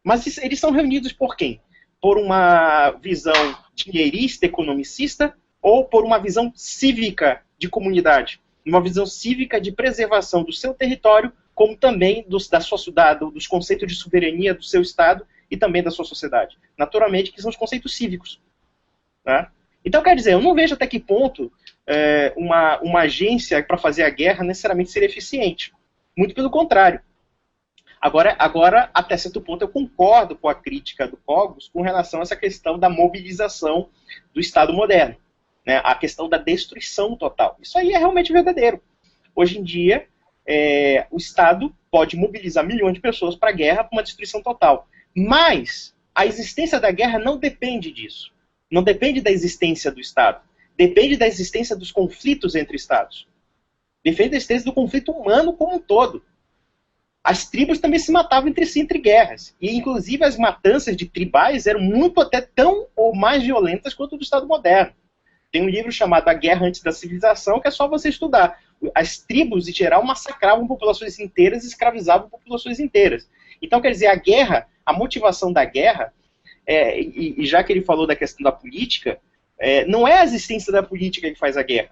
Mas eles são reunidos por quem? Por uma visão dinheirista, economicista, ou por uma visão cívica de comunidade? Uma visão cívica de preservação do seu território, como também dos conceitos de soberania do seu Estado e também da sua sociedade. Naturalmente, que são os conceitos cívicos. Né? Então, quer dizer, eu não vejo até que ponto uma agência para fazer a guerra necessariamente seria eficiente. Muito pelo contrário. Agora, até certo ponto, eu concordo com a crítica do Cogos com relação a essa questão da mobilização do Estado moderno. Né? A questão da destruição total. Isso aí é realmente verdadeiro. Hoje em dia, o Estado pode mobilizar milhões de pessoas para a guerra, para uma destruição total. Mas a existência da guerra não depende disso. Não depende da existência do Estado. Depende da existência dos conflitos entre Estados. Depende da existência do conflito humano como um todo. As tribos também se matavam entre si, entre guerras. E, inclusive, as matanças de tribais eram muito até tão ou mais violentas quanto o do Estado moderno. Tem um livro chamado A Guerra Antes da Civilização, que é só você estudar. As tribos, em geral, massacravam populações inteiras e escravizavam populações inteiras. Então, quer dizer, a guerra, a motivação da guerra, e já que ele falou da questão da política, não é a existência da política que faz a guerra.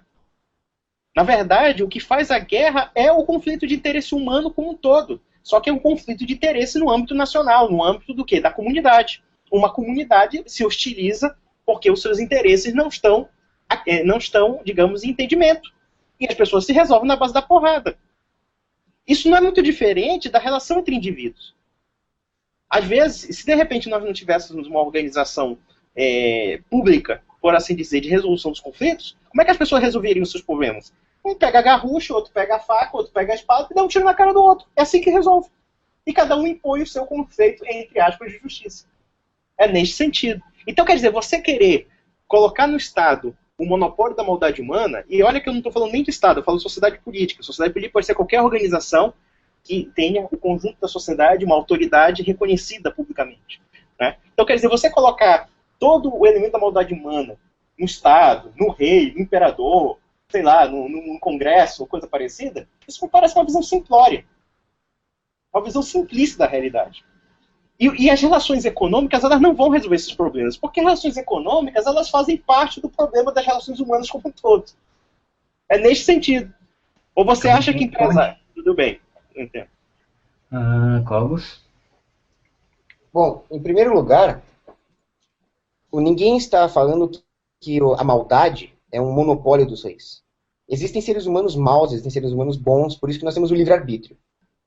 Na verdade, o que faz a guerra é o conflito de interesse humano como um todo. Só que é um conflito de interesse no âmbito nacional, no âmbito do quê? Da comunidade. Uma comunidade se hostiliza porque os seus interesses não estão, digamos, em entendimento. E as pessoas se resolvem na base da porrada. Isso não é muito diferente da relação entre indivíduos. Às vezes, se de repente nós não tivéssemos uma organização pública, por assim dizer, de resolução dos conflitos, como é que as pessoas resolveriam os seus problemas? Um pega a garrucha, outro pega a faca, outro pega a espada e dá um tiro na cara do outro. É assim que resolve. E cada um impõe o seu conceito, entre aspas, de justiça. É neste sentido. Então, quer dizer, você querer colocar no Estado o monopólio da maldade humana, e olha que eu não estou falando nem do Estado, eu falo sociedade política. Sociedade política pode ser qualquer organização que tenha o conjunto da sociedade, uma autoridade reconhecida publicamente. Né? Então, quer dizer, você colocar todo o elemento da maldade humana no Estado, no rei, no imperador, sei lá, no Congresso, ou coisa parecida, isso me parece uma visão simplória. Uma visão simplista da realidade. E as relações econômicas, elas não vão resolver esses problemas, porque as relações econômicas, elas fazem parte do problema das relações humanas como um todo. É neste sentido. Ou você acha que empresário... Tudo bem, eu entendo. Cogos? Bom, em primeiro lugar, ninguém está falando que a maldade é um monopólio dos reis. Existem seres humanos maus, existem seres humanos bons, por isso que nós temos o livre-arbítrio.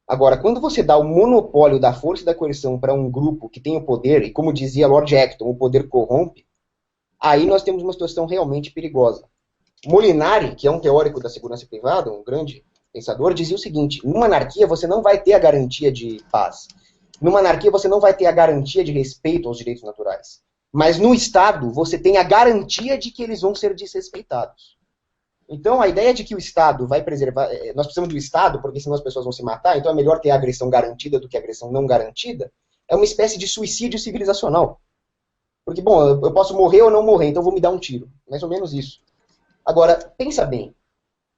Agora, quando você dá o monopólio da força e da coerção para um grupo que tem o poder, e como dizia Lord Acton, o poder corrompe, aí nós temos uma situação realmente perigosa. Molinari, que é um teórico da segurança privada, um grande pensador, dizia o seguinte: numa anarquia você não vai ter a garantia de paz. Numa anarquia você não vai ter a garantia de respeito aos direitos naturais. Mas no Estado você tem a garantia de que eles vão ser desrespeitados. Então, a ideia de que o Estado vai preservar... Nós precisamos do Estado, porque senão as pessoas vão se matar, então é melhor ter a agressão garantida do que a agressão não garantida, é uma espécie de suicídio civilizacional. Porque, bom, eu posso morrer ou não morrer, então vou me dar um tiro. Mais ou menos isso. Agora, pensa bem.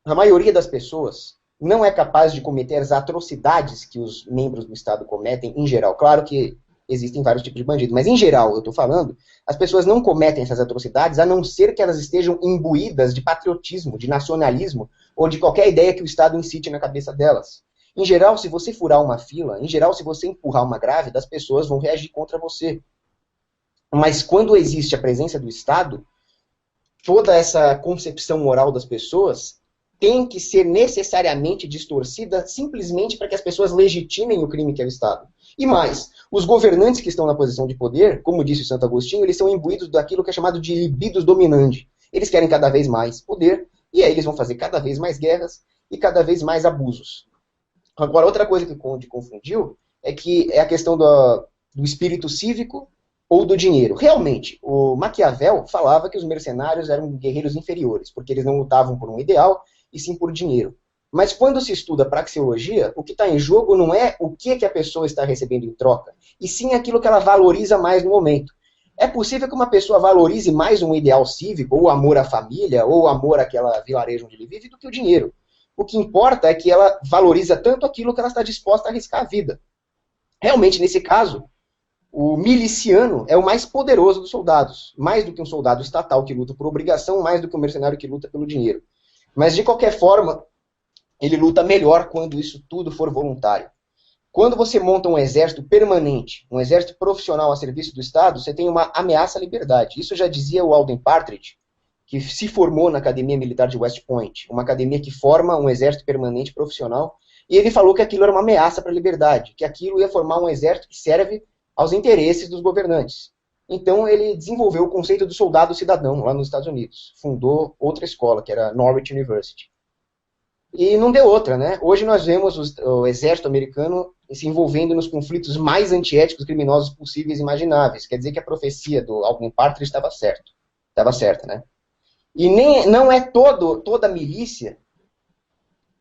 A maioria das pessoas não é capaz de cometer as atrocidades que os membros do Estado cometem em geral. Claro que existem vários tipos de bandido, mas em geral, eu estou falando, as pessoas não cometem essas atrocidades a não ser que elas estejam imbuídas de patriotismo, de nacionalismo, ou de qualquer ideia que o Estado incite na cabeça delas. Em geral, se você furar uma fila, em geral, se você empurrar uma grávida, as pessoas vão reagir contra você. Mas quando existe a presença do Estado, toda essa concepção moral das pessoas tem que ser necessariamente distorcida simplesmente para que as pessoas legitimem o crime que é o Estado. E mais, os governantes que estão na posição de poder, como disse o Santo Agostinho, eles são imbuídos daquilo que é chamado de libidos dominandi. Eles querem cada vez mais poder, e aí eles vão fazer cada vez mais guerras e cada vez mais abusos. Agora, outra coisa que o Conde confundiu é que é a questão do espírito cívico ou do dinheiro? Realmente, o Maquiavel falava que os mercenários eram guerreiros inferiores, porque eles não lutavam por um ideal, e sim por dinheiro. Mas quando se estuda praxeologia, o que está em jogo não é o que a pessoa está recebendo em troca, e sim aquilo que ela valoriza mais no momento. É possível que uma pessoa valorize mais um ideal cívico, ou amor à família, ou amor àquela vilarejo onde ele vive, do que o dinheiro. O que importa é que ela valoriza tanto aquilo que ela está disposta a arriscar a vida. Realmente, nesse caso, o miliciano é o mais poderoso dos soldados. Mais do que um soldado estatal que luta por obrigação, mais do que um mercenário que luta pelo dinheiro. Mas, de qualquer forma, ele luta melhor quando isso tudo for voluntário. Quando você monta um exército permanente, um exército profissional a serviço do Estado, você tem uma ameaça à liberdade. Isso já dizia o Alden Partridge, que se formou na Academia Militar de West Point, uma academia que forma um exército permanente profissional, e ele falou que aquilo era uma ameaça para a liberdade, que aquilo ia formar um exército que serve aos interesses dos governantes. Então ele desenvolveu o conceito do soldado cidadão lá nos Estados Unidos. Fundou outra escola, que era Norwich University. E não deu outra, né? Hoje nós vemos o exército americano se envolvendo nos conflitos mais antiéticos e criminosos possíveis e imagináveis. Quer dizer que a profecia do Alden Partridge estava certa, né? E não é toda milícia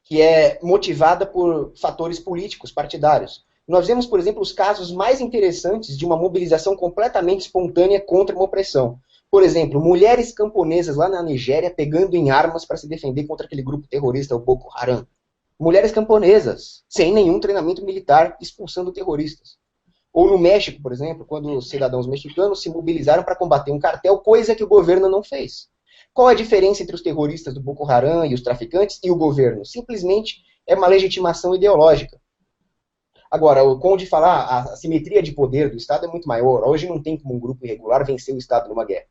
que é motivada por fatores políticos, partidários. Nós vemos, por exemplo, os casos mais interessantes de uma mobilização completamente espontânea contra uma opressão. Por exemplo, mulheres camponesas lá na Nigéria pegando em armas para se defender contra aquele grupo terrorista, o Boko Haram. Mulheres camponesas, sem nenhum treinamento militar, expulsando terroristas. Ou no México, por exemplo, quando os cidadãos mexicanos se mobilizaram para combater um cartel, coisa que o governo não fez. Qual a diferença entre os terroristas do Boko Haram e os traficantes e o governo? Simplesmente é uma legitimação ideológica. Agora, o Conde falar a simetria de poder do Estado é muito maior. Hoje não tem como um grupo irregular vencer o Estado numa guerra.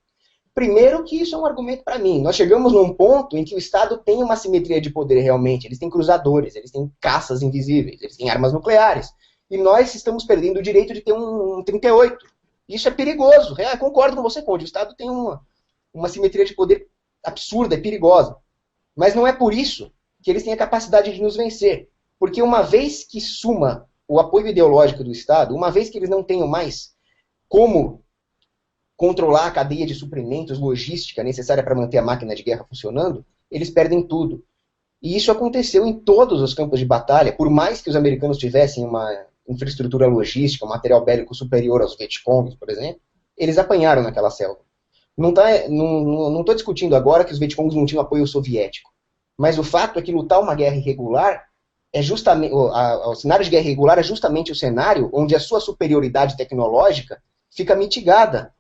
Primeiro que isso é um argumento para mim. Nós chegamos num ponto em que o Estado tem uma simetria de poder realmente. Eles têm cruzadores, eles têm caças invisíveis, eles têm armas nucleares. E nós estamos perdendo o direito de ter um 38. Isso é perigoso. Concordo com você, Conde. O Estado tem uma simetria de poder absurda e perigosa. Mas não é por isso que eles têm a capacidade de nos vencer. Porque uma vez que suma o apoio ideológico do Estado, uma vez que eles não tenham mais como controlar a cadeia de suprimentos, logística necessária para manter a máquina de guerra funcionando, eles perdem tudo. E isso aconteceu em todos os campos de batalha, por mais que os americanos tivessem uma infraestrutura logística, um material bélico superior aos Vietcongs, por exemplo, eles apanharam naquela selva. Não estou discutindo agora que os Vietcongs não tinham apoio soviético, mas o fato é que lutar uma guerra irregular é justamente, o cenário de guerra irregular é justamente o cenário onde a sua superioridade tecnológica fica mitigada.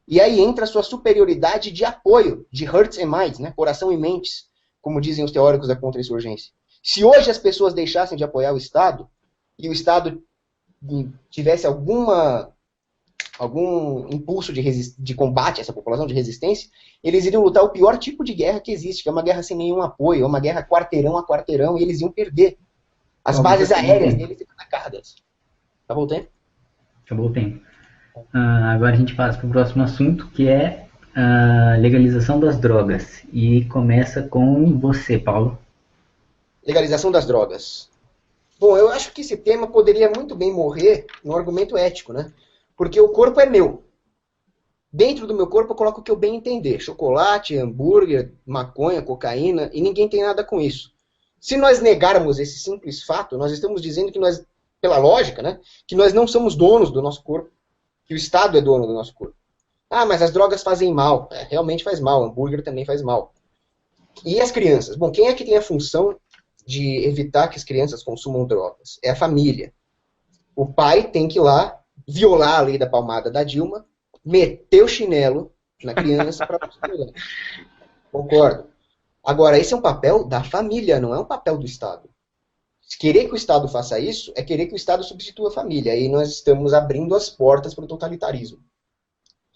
E aí entra a sua superioridade de apoio, de hearts and minds, né? Coração e mentes, como dizem os teóricos da contra-insurgência. Se hoje as pessoas deixassem de apoiar o Estado, e o Estado tivesse algum impulso de combate a essa população, de resistência, eles iriam lutar o pior tipo de guerra que existe, que é uma guerra sem nenhum apoio, é uma guerra quarteirão a quarteirão, e eles iam perder. As bases aéreas deles ficam atacadas. Acabou o tempo? Acabou o tempo. Agora a gente passa para o próximo assunto, que é a legalização das drogas. E começa com você, Paulo. Legalização das drogas. Bom, eu acho que esse tema poderia muito bem morrer no argumento ético, né? Porque o corpo é meu. Dentro do meu corpo eu coloco o que eu bem entender. Chocolate, hambúrguer, maconha, cocaína, e ninguém tem nada com isso. Se nós negarmos esse simples fato, nós estamos dizendo que nós, pela lógica, né, que nós não somos donos do nosso corpo, que o Estado é dono do nosso corpo. Ah, mas as drogas fazem mal. Realmente faz mal, o hambúrguer também faz mal. E as crianças? Bom, quem é que tem a função de evitar que as crianças consumam drogas? É a família. O pai tem que ir lá, violar a lei da palmada da Dilma, meter o chinelo na criança para... Concordo. Agora, esse é um papel da família, não é um papel do Estado. Querer que o Estado faça isso é querer que o Estado substitua a família. Aí nós estamos abrindo as portas para o totalitarismo.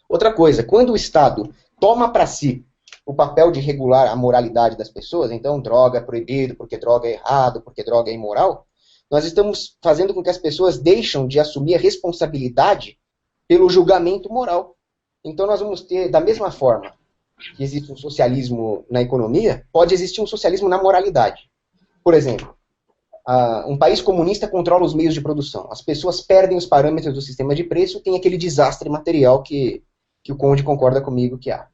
Outra coisa, quando o Estado toma para si o papel de regular a moralidade das pessoas, então droga é proibido, porque droga é errado, porque droga é imoral, nós estamos fazendo com que as pessoas deixem de assumir a responsabilidade pelo julgamento moral. Então nós vamos ter, da mesma forma que existe um socialismo na economia, pode existir um socialismo na moralidade. Por exemplo, Um país comunista controla os meios de produção. As pessoas perdem os parâmetros do sistema de preço, tem aquele desastre material que o Conde concorda comigo que há.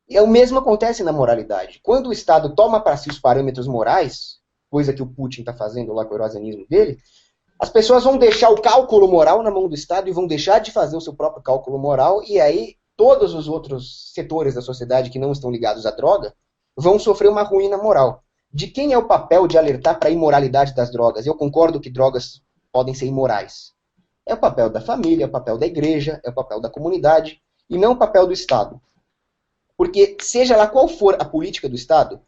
E o mesmo acontece na moralidade. Quando o Estado toma para si os parâmetros morais, coisa que o Putin está fazendo lá com o eurasianismo dele, as pessoas vão deixar o cálculo moral na mão do Estado e vão deixar de fazer o seu próprio cálculo moral, e aí todos os outros setores da sociedade que não estão ligados à droga vão sofrer uma ruína moral. De quem é o papel de alertar para a imoralidade das drogas? Eu concordo que drogas podem ser imorais. É o papel da família, é o papel da igreja, é o papel da comunidade, e não o papel do Estado. Porque seja lá qual for a política do Estado,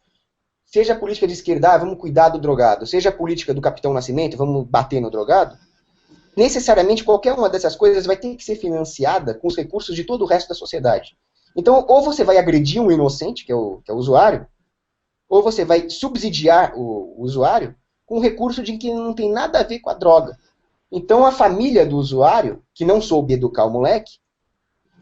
seja a política de esquerda, vamos cuidar do drogado, seja a política do Capitão Nascimento, vamos bater no drogado, necessariamente qualquer uma dessas coisas vai ter que ser financiada com os recursos de todo o resto da sociedade. Então, ou você vai agredir um inocente, que é o usuário, ou você vai subsidiar o usuário com recurso de que não tem nada a ver com a droga. Então, a família do usuário, que não soube educar o moleque,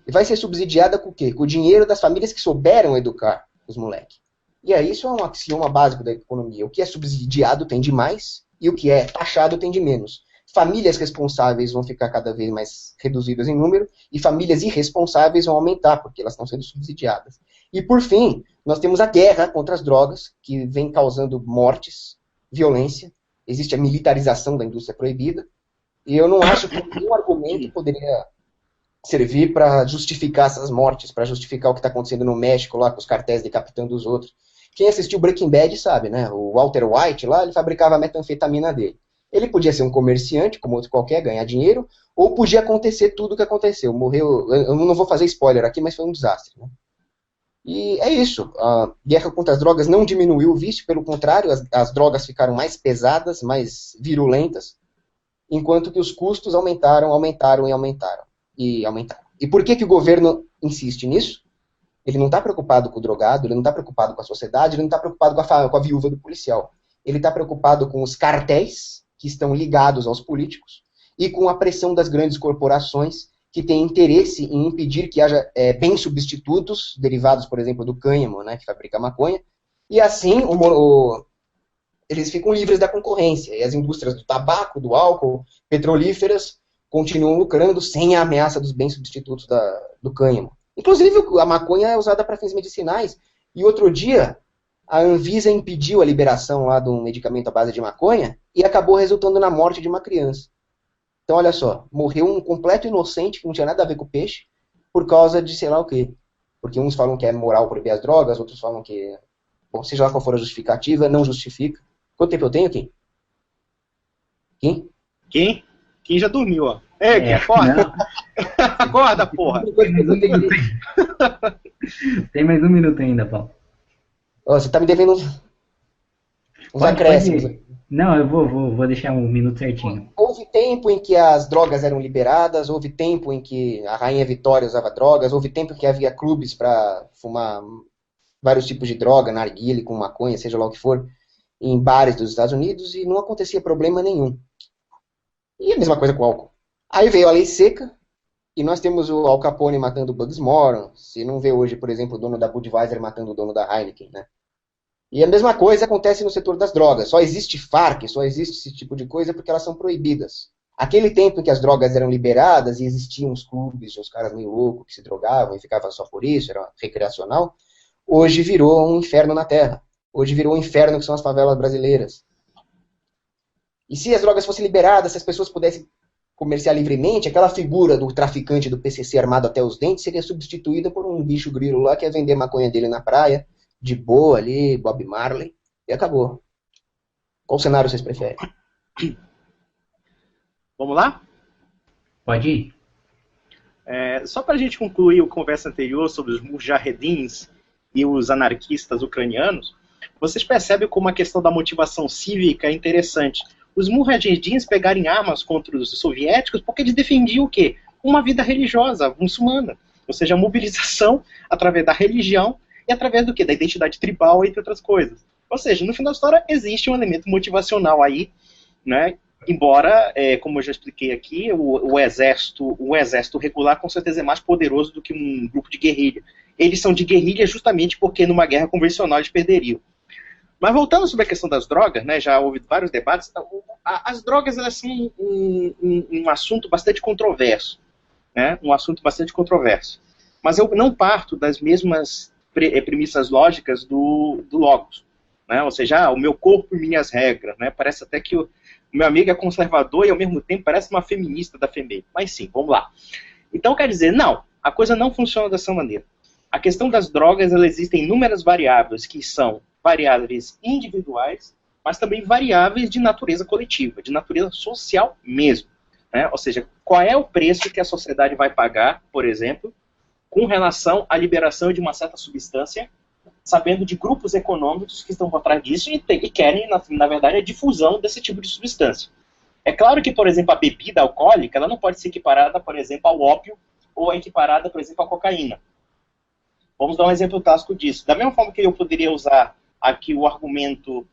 vai ser subsidiada com o quê? Com o dinheiro das famílias que souberam educar os moleques. E aí isso é um axioma básico da economia. O que é subsidiado tem de mais e o que é taxado tem de menos. Famílias responsáveis vão ficar cada vez mais reduzidas em número e famílias irresponsáveis vão aumentar, porque elas estão sendo subsidiadas. E, por fim, nós temos a guerra contra as drogas, que vem causando mortes, violência. Existe a militarização da indústria proibida. E eu não acho que nenhum argumento poderia servir para justificar essas mortes, para justificar o que está acontecendo no México, lá com os cartéis decapitando os outros. Quem assistiu Breaking Bad sabe, né? O Walter White lá, ele fabricava a metanfetamina dele. Ele podia ser um comerciante, como outro qualquer, ganhar dinheiro, ou podia acontecer tudo o que aconteceu. Morreu, eu não vou fazer spoiler aqui, mas foi um desastre, né? E é isso. A guerra contra as drogas não diminuiu o vício, pelo contrário, as drogas ficaram mais pesadas, mais virulentas, enquanto que os custos aumentaram. E por que o governo insiste nisso? Ele não está preocupado com o drogado, ele não está preocupado com a sociedade, ele não está preocupado com a viúva do policial. Ele está preocupado com os cartéis que estão ligados aos políticos e com a pressão das grandes corporações que têm interesse em impedir que haja bens substitutos, derivados, por exemplo, do cânhamo, né, que fabrica maconha, e assim eles ficam livres da concorrência. E as indústrias do tabaco, do álcool, petrolíferas, continuam lucrando sem a ameaça dos bens substitutos do cânhamo. Inclusive, a maconha é usada para fins medicinais. E outro dia, a Anvisa impediu a liberação lá de um medicamento à base de maconha e acabou resultando na morte de uma criança. Então, olha só, morreu um completo inocente que não tinha nada a ver com o peixe por causa de sei lá o quê. Porque uns falam que é moral proibir as drogas, outros falam que, bom, seja lá qual for a justificativa, não justifica. Quanto tempo eu tenho, Kim? Kim? Kim já dormiu, ó. Kim, acorda. Acorda, porra. Tem mais um minuto ainda, Paulo. Você tá me devendo uns acréscimos. Não, eu vou deixar um minuto certinho. Houve tempo em que as drogas eram liberadas, houve tempo em que a Rainha Vitória usava drogas, houve tempo em que havia clubes para fumar vários tipos de droga, narguilé, com maconha, seja lá o que for, em bares dos Estados Unidos, e não acontecia problema nenhum. E a mesma coisa com o álcool. Aí veio a lei seca, e nós temos o Al Capone matando o Bugs Moran. Se não vê hoje, por exemplo, o dono da Budweiser matando o dono da Heineken, né? E a mesma coisa acontece no setor das drogas. Só existe Farc, só existe esse tipo de coisa porque elas são proibidas. Aquele tempo em que as drogas eram liberadas e existiam os clubes, os caras meio loucos que se drogavam e ficavam só por isso, era recreacional, hoje virou um inferno na Terra. Hoje virou um inferno que são as favelas brasileiras. E se as drogas fossem liberadas, se as pessoas pudessem comerciar livremente, aquela figura do traficante do PCC armado até os dentes seria substituída por um bicho grilo lá que ia vender maconha dele na praia, de boa ali, Bob Marley, e acabou. Qual cenário vocês preferem? Vamos lá? Pode ir. Só para a gente concluir a conversa anterior sobre os mujahedins e os anarquistas ucranianos, vocês percebem como a questão da motivação cívica é interessante. Os mujahedins pegarem armas contra os soviéticos porque eles defendiam o quê? Uma vida religiosa, muçulmana. Ou seja, a mobilização através da religião e através do quê? Da identidade tribal, entre outras coisas. Ou seja, no final da história, existe um elemento motivacional aí, né? Embora, como eu já expliquei aqui, o exército regular com certeza é mais poderoso do que um grupo de guerrilha. Eles são de guerrilha justamente porque numa guerra convencional eles perderiam. Mas voltando sobre a questão das drogas, né, já houve vários debates, as drogas elas são um assunto bastante controverso, né, um assunto bastante controverso. Mas eu não parto das mesmas premissas lógicas do Logos, né, ou seja, o meu corpo e minhas regras, né, parece até que o meu amigo é conservador e ao mesmo tempo parece uma feminista da FEMEI, mas sim, vamos lá. Então quer dizer, não, a coisa não funciona dessa maneira. A questão das drogas, ela existem inúmeras variáveis que são variáveis individuais, mas também variáveis de natureza coletiva, de natureza social mesmo, né? Ou seja, qual é o preço que a sociedade vai pagar, por exemplo, com relação à liberação de uma certa substância, sabendo de grupos econômicos que estão por trás disso e querem, na verdade, a difusão desse tipo de substância. É claro que, por exemplo, a bebida alcoólica ela não pode ser equiparada, por exemplo, ao ópio ou equiparada, por exemplo, à cocaína. Vamos dar um exemplo clássico disso. Da mesma forma que eu poderia usar aqui o argumento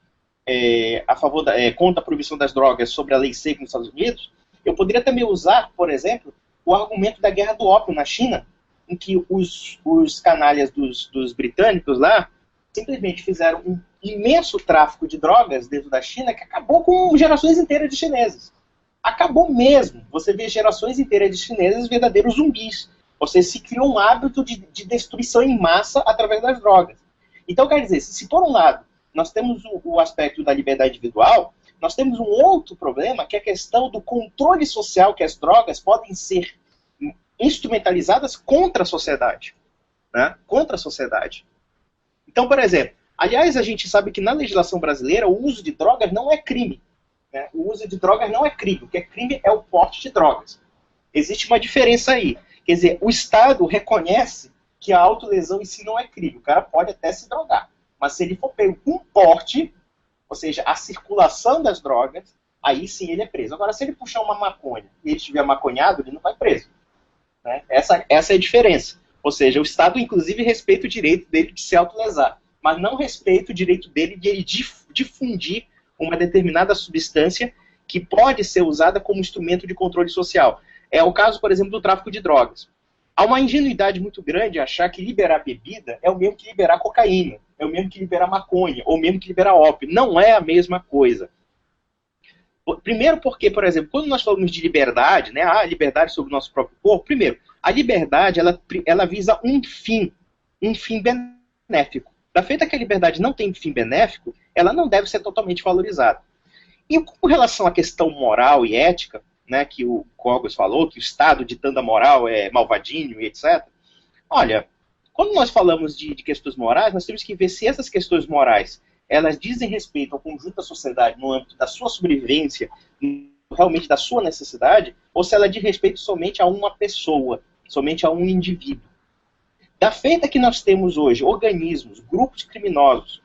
a favor contra a proibição das drogas sobre a lei seca nos Estados Unidos, eu poderia também usar, por exemplo, o argumento da guerra do ópio na China, em que os canalhas dos britânicos lá simplesmente fizeram um imenso tráfico de drogas dentro da China que acabou com gerações inteiras de chineses. Acabou mesmo. Você vê gerações inteiras de chineses verdadeiros zumbis. Você se criou um hábito de destruição em massa através das drogas. Então, quer dizer, se por um lado nós temos o aspecto da liberdade individual, nós temos um outro problema, que é a questão do controle social que as drogas podem ser instrumentalizadas contra a sociedade. Né? Contra a sociedade. Então, por exemplo, aliás, a gente sabe que na legislação brasileira o uso de drogas não é crime. Né? O uso de drogas não é crime. O que é crime é o porte de drogas. Existe uma diferença aí. Quer dizer, o Estado reconhece que a autolesão em si não é crime. O cara pode até se drogar. Mas se ele for pego com porte, ou seja, a circulação das drogas, aí sim ele é preso. Agora, se ele puxar uma maconha e ele estiver maconhado, ele não vai preso. Né? Essa é a diferença. Ou seja, o Estado, inclusive, respeita o direito dele de se autolesar, mas não respeita o direito dele de ele difundir uma determinada substância que pode ser usada como instrumento de controle social. É o caso, por exemplo, do tráfico de drogas. Há uma ingenuidade muito grande achar que liberar bebida é o mesmo que liberar cocaína, é o mesmo que liberar maconha, ou mesmo que liberar ópio. Não é a mesma coisa. Primeiro porque, por exemplo, quando nós falamos de liberdade, né, a liberdade sobre o nosso próprio corpo, primeiro, a liberdade ela visa um fim benéfico. Da feita que a liberdade não tem fim benéfico, ela não deve ser totalmente valorizada. E com relação à questão moral e ética, né, que o Cogos falou, que o Estado ditando a moral é malvadinho e etc. Olha, quando nós falamos de questões morais, nós temos que ver se essas questões morais elas dizem respeito ao conjunto da sociedade no âmbito da sua sobrevivência, realmente da sua necessidade, ou se ela diz respeito somente a uma pessoa, somente a um indivíduo. Da feita que nós temos hoje organismos, grupos criminosos,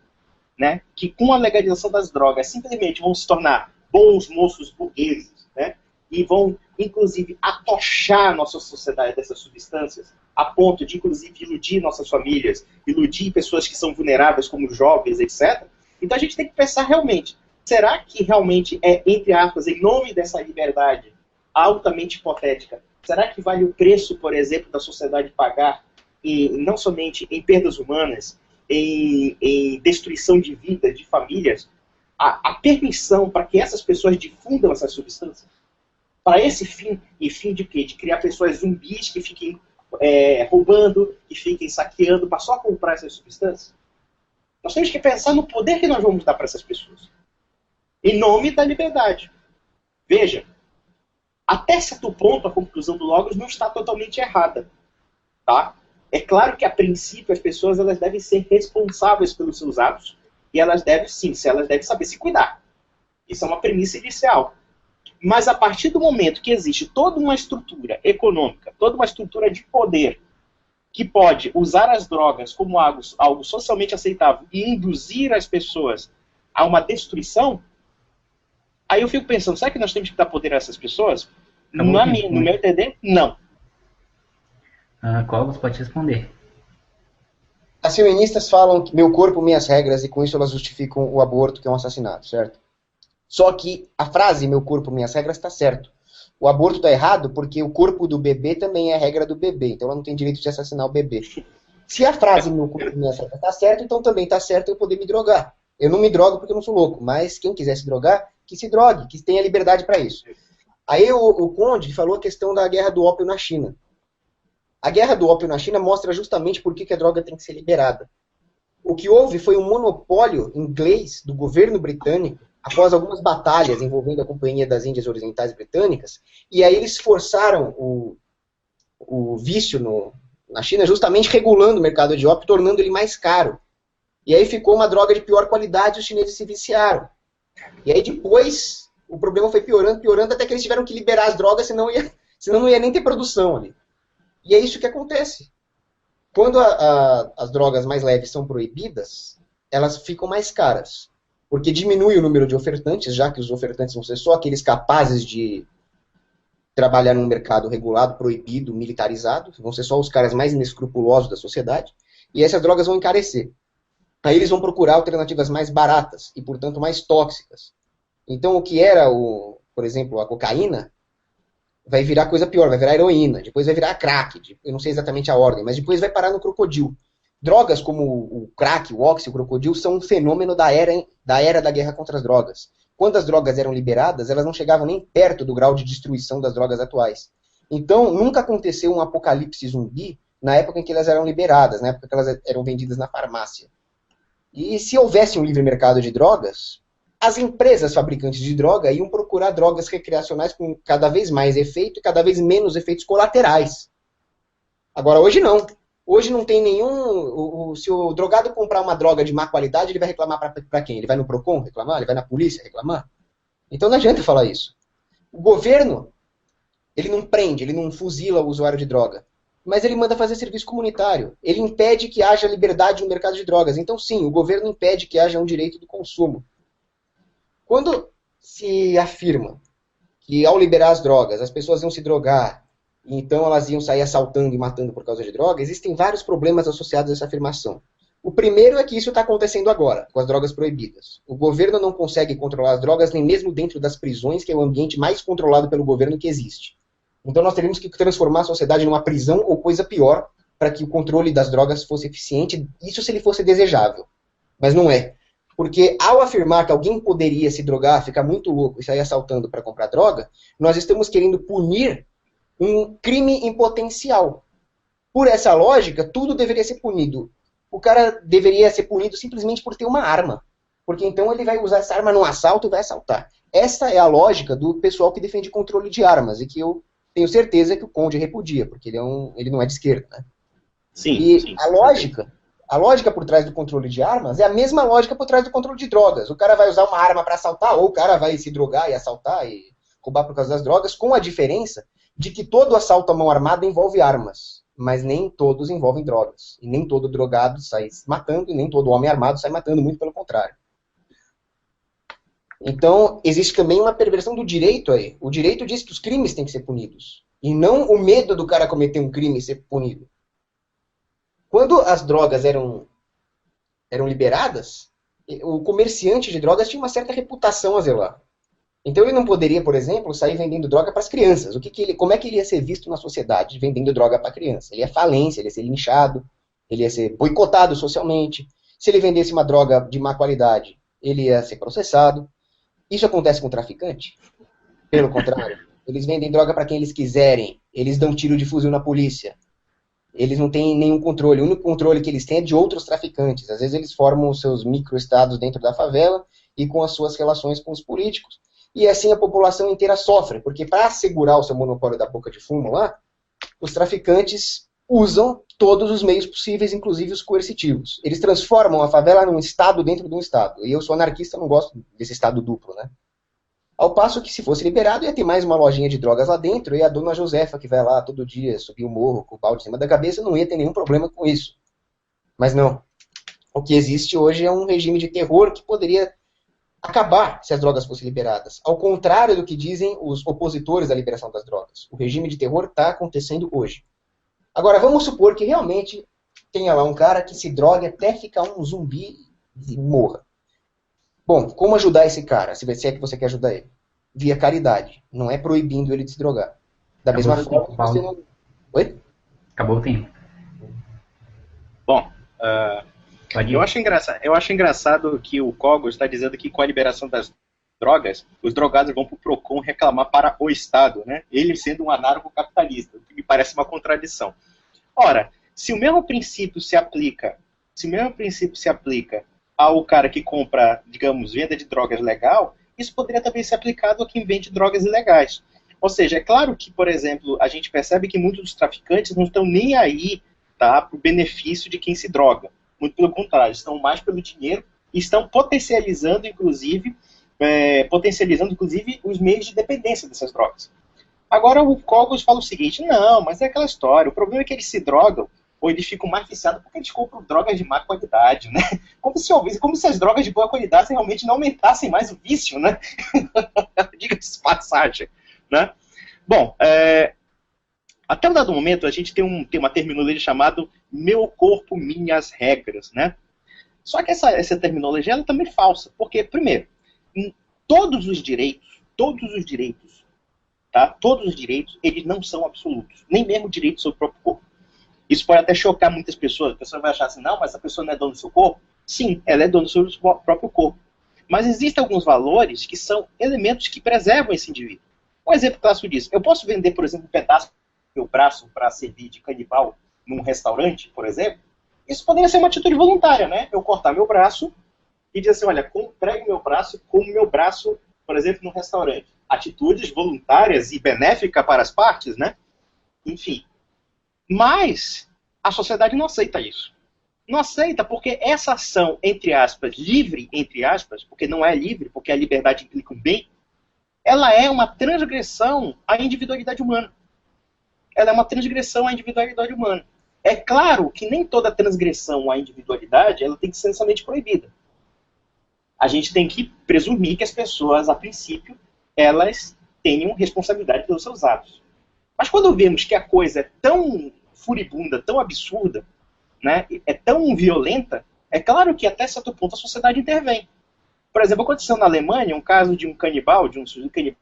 né, que com a legalização das drogas simplesmente vão se tornar bons moços burgueses, né, e vão, inclusive, atochar a nossa sociedade dessas substâncias, a ponto de, inclusive, iludir nossas famílias, iludir pessoas que são vulneráveis, como jovens, etc. Então a gente tem que pensar realmente, será que realmente é, entre aspas, em nome dessa liberdade altamente hipotética, será que vale o preço, por exemplo, da sociedade pagar, não somente em perdas humanas, em destruição de vida, de famílias, a permissão para que essas pessoas difundam essas substâncias? Para esse fim, e fim de quê? De criar pessoas zumbis que fiquem roubando, que fiquem saqueando para só comprar essas substâncias? Nós temos que pensar no poder que nós vamos dar para essas pessoas. Em nome da liberdade. Veja, até certo ponto a conclusão do Logos não está totalmente errada. Tá? É claro que a princípio as pessoas elas devem ser responsáveis pelos seus atos e elas devem sim, elas devem saber se cuidar. Isso é uma premissa inicial. Mas a partir do momento que existe toda uma estrutura econômica, toda uma estrutura de poder que pode usar as drogas como algo socialmente aceitável e induzir as pessoas a uma destruição, aí eu fico pensando, será que nós temos que dar poder a essas pessoas? No meu entender, não. Qual você pode responder? As feministas falam que meu corpo, minhas regras, e com isso elas justificam o aborto, que é um assassinato, certo? Só que a frase meu corpo, minhas regras está certo. O aborto está errado porque o corpo do bebê também é a regra do bebê. Então ela não tem direito de assassinar o bebê. Se a frase meu corpo, minhas regras está certo, então também está certo eu poder me drogar. Eu não me drogo porque eu não sou louco, mas quem quiser se drogar, que se drogue, que tenha liberdade para isso. Aí o Conde falou a questão da guerra do ópio na China. A guerra do ópio na China mostra justamente por que a droga tem que ser liberada. O que houve foi um monopólio inglês do governo britânico, após algumas batalhas envolvendo a Companhia das Índias Orientais Britânicas, e aí eles forçaram o vício na China, justamente regulando o mercado de ópio, tornando ele mais caro. E aí ficou uma droga de pior qualidade e os chineses se viciaram. E aí depois o problema foi piorando, piorando, até que eles tiveram que liberar as drogas, senão não ia nem ter produção ali. E é isso que acontece. Quando as drogas mais leves são proibidas, elas ficam mais caras. Porque diminui o número de ofertantes, já que os ofertantes vão ser só aqueles capazes de trabalhar num mercado regulado, proibido, militarizado. Vão ser só os caras mais inescrupulosos da sociedade. E essas drogas vão encarecer. Aí eles vão procurar alternativas mais baratas e, portanto, mais tóxicas. Então, o que era, por exemplo, a cocaína, vai virar coisa pior, vai virar heroína, depois vai virar crack, eu não sei exatamente a ordem, mas depois vai parar no crocodilo. Drogas como o crack, o oxi, o crocodilo são um fenômeno da era da guerra contra as drogas. Quando as drogas eram liberadas, elas não chegavam nem perto do grau de destruição das drogas atuais. Então, nunca aconteceu um apocalipse zumbi na época em que elas eram liberadas, na época que elas eram vendidas na farmácia. E se houvesse um livre mercado de drogas, as empresas fabricantes de droga iam procurar drogas recreacionais com cada vez mais efeito e cada vez menos efeitos colaterais. Agora, hoje não. Hoje não tem nenhum... Se o drogado comprar uma droga de má qualidade, ele vai reclamar para quem? Ele vai no Procon reclamar? Ele vai na polícia reclamar? Então não adianta falar isso. O governo, ele não prende, ele não fuzila o usuário de droga, mas ele manda fazer serviço comunitário. Ele impede que haja liberdade no mercado de drogas. Então sim, o governo impede que haja um direito do consumo. Quando se afirma que ao liberar as drogas, as pessoas iam se drogar, e então elas iam sair assaltando e matando por causa de droga, existem vários problemas associados a essa afirmação. O primeiro é que isso está acontecendo agora, com as drogas proibidas. O governo não consegue controlar as drogas nem mesmo dentro das prisões, que é o ambiente mais controlado pelo governo que existe. Então nós teríamos que transformar a sociedade numa prisão ou coisa pior, para que o controle das drogas fosse eficiente, isso se ele fosse desejável. Mas não é. Porque ao afirmar que alguém poderia se drogar, ficar muito louco e sair assaltando para comprar droga, nós estamos querendo punir um crime em potencial. Por essa lógica, tudo deveria ser punido. O cara deveria ser punido simplesmente por ter uma arma. Porque então ele vai usar essa arma num assalto e vai assaltar. Essa é a lógica do pessoal que defende controle de armas, e que eu tenho certeza que o Conde repudia, porque ele não é de esquerda, né? Sim, e sim, a lógica por trás do controle de armas é a mesma lógica por trás do controle de drogas. O cara vai usar uma arma para assaltar, ou o cara vai se drogar e assaltar e roubar por causa das drogas, com a diferença de que todo assalto à mão armada envolve armas, mas nem todos envolvem drogas. E nem todo drogado sai matando, e nem todo homem armado sai matando, muito pelo contrário. Então, existe também uma perversão do direito aí. O direito diz que os crimes têm que ser punidos, e não o medo do cara cometer um crime e ser punido. Quando as drogas eram liberadas, o comerciante de drogas tinha uma certa reputação a zelar. Então ele não poderia, por exemplo, sair vendendo droga para as crianças. Como é que ele ia ser visto na sociedade vendendo droga para criança? Ele ia falência, ele ia ser linchado, ele ia ser boicotado socialmente. Se ele vendesse uma droga de má qualidade, ele ia ser processado. Isso acontece com o traficante? Pelo contrário, eles vendem droga para quem eles quiserem. Eles dão tiro de fuzil na polícia. Eles não têm nenhum controle. O único controle que eles têm é de outros traficantes. Às vezes eles formam os seus microestados dentro da favela e com as suas relações com os políticos. E assim a população inteira sofre, porque para assegurar o seu monopólio da boca de fumo lá, os traficantes usam todos os meios possíveis, inclusive os coercitivos. Eles transformam a favela num estado dentro de um estado. E eu sou anarquista, não gosto desse estado duplo, né? Ao passo que, se fosse liberado, ia ter mais uma lojinha de drogas lá dentro, e a dona Josefa, que vai lá todo dia subir o morro com o balde em cima da cabeça, não ia ter nenhum problema com isso. Mas não. O que existe hoje é um regime de terror que poderia acabar se as drogas fossem liberadas. Ao contrário do que dizem os opositores à liberação das drogas. O regime de terror está acontecendo hoje. Agora, vamos supor que realmente tenha lá um cara que se drogue até ficar um zumbi e morra. Bom, como ajudar esse cara, se é que você quer ajudar ele? Via caridade. Não é proibindo ele de se drogar. Da mesma forma que você não... Oi? Acabou o tempo. Bom, Pode Eu ir. acho engraçado que o Cogos está dizendo que com a liberação das drogas, os drogados vão para o PROCON reclamar para o Estado, né? Ele sendo um anarcocapitalista, o que me parece uma contradição. Ora, se o mesmo princípio se aplica, ao cara que compra, digamos, venda de drogas legal, isso poderia também ser aplicado a quem vende drogas ilegais. Ou seja, é claro que, por exemplo, a gente percebe que muitos dos traficantes não estão nem aí, tá, para o benefício de quem se droga. Muito pelo contrário, estão mais pelo dinheiro e estão potencializando, inclusive, os meios de dependência dessas drogas. Agora o Cogos fala o seguinte, não, mas é aquela história, o problema é que eles se drogam, ou eles ficam mais viciados porque eles compram drogas de má qualidade, né? Como se as drogas de boa qualidade realmente não aumentassem mais o vício, né? Diga-se de passagem, né? Bom, até um dado momento a gente tem uma terminologia chamada meu corpo, minhas regras, né? Só que essa terminologia ela também é falsa, porque, primeiro, todos os direitos, tá? Todos os direitos, eles não são absolutos, nem mesmo direitos sobre o próprio corpo. Isso pode até chocar muitas pessoas. A pessoa vai achar assim, não, mas a pessoa não é dona do seu corpo? Sim, ela é dona do seu próprio corpo. Mas existem alguns valores que são elementos que preservam esse indivíduo. Um exemplo clássico disso. Eu posso vender, por exemplo, um pedaço do meu braço para servir de canibal num restaurante, por exemplo? Isso poderia ser uma atitude voluntária, né? Eu cortar meu braço e dizer assim, olha, entregue meu braço como meu braço, por exemplo, num restaurante. Atitudes voluntárias e benéficas para as partes, né? Enfim. Mas a sociedade não aceita isso. Não aceita porque essa ação, entre aspas, livre, entre aspas, porque não é livre, porque a liberdade implica um bem, ela é uma transgressão à individualidade humana. Ela é uma transgressão à individualidade humana. É claro que nem toda transgressão à individualidade ela tem que ser necessariamente proibida. A gente tem que presumir que as pessoas, a princípio, elas tenham responsabilidade pelos seus atos. Mas quando vemos que a coisa é tão furibunda, tão absurda, né, é tão violenta, é claro que até certo ponto a sociedade intervém. Por exemplo, aconteceu na Alemanha um caso de um canibal, de um sujeito canibal,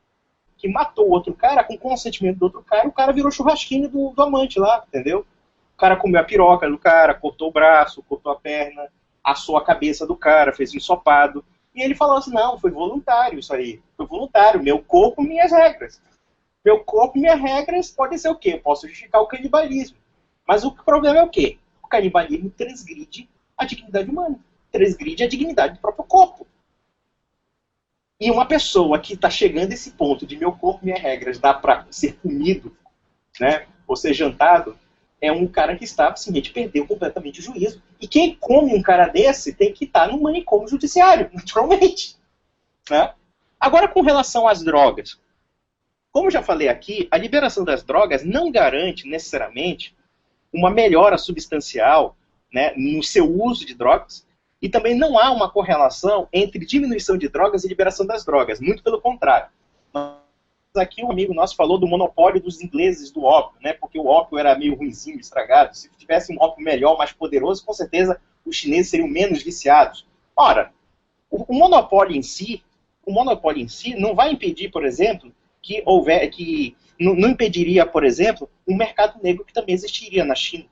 que matou o outro cara com consentimento do outro cara, e o cara virou churrasquinho do amante lá, entendeu? O cara comeu a piroca do cara, cortou o braço, cortou a perna, assou a cabeça do cara, fez um ensopado. E ele falou assim, não, foi voluntário isso aí. Foi voluntário, meu corpo, minhas regras. Meu corpo, minhas regras podem ser o quê? Eu posso justificar o canibalismo. Mas o problema é o quê? O canibalismo transgride a dignidade humana. Transgride a dignidade do próprio corpo. E uma pessoa que está chegando a esse ponto de meu corpo, minhas regras, dá para ser comido, né, ou ser jantado, é um cara que está, simplesmente, perdeu completamente o juízo. E quem come um cara desse tem que estar no manicômio judiciário, naturalmente. Né? Agora, com relação às drogas. Como já falei aqui, a liberação das drogas não garante, necessariamente, uma melhora substancial, né, no seu uso de drogas, e também não há uma correlação entre diminuição de drogas e liberação das drogas, muito pelo contrário. Aqui um amigo nosso falou do monopólio dos ingleses do ópio, né, porque o ópio era meio ruinzinho, estragado. Se tivesse um ópio melhor, mais poderoso, com certeza os chineses seriam menos viciados. Ora, o monopólio em si não vai impedir, por exemplo, não impediria, por exemplo, um mercado negro que também existiria na China.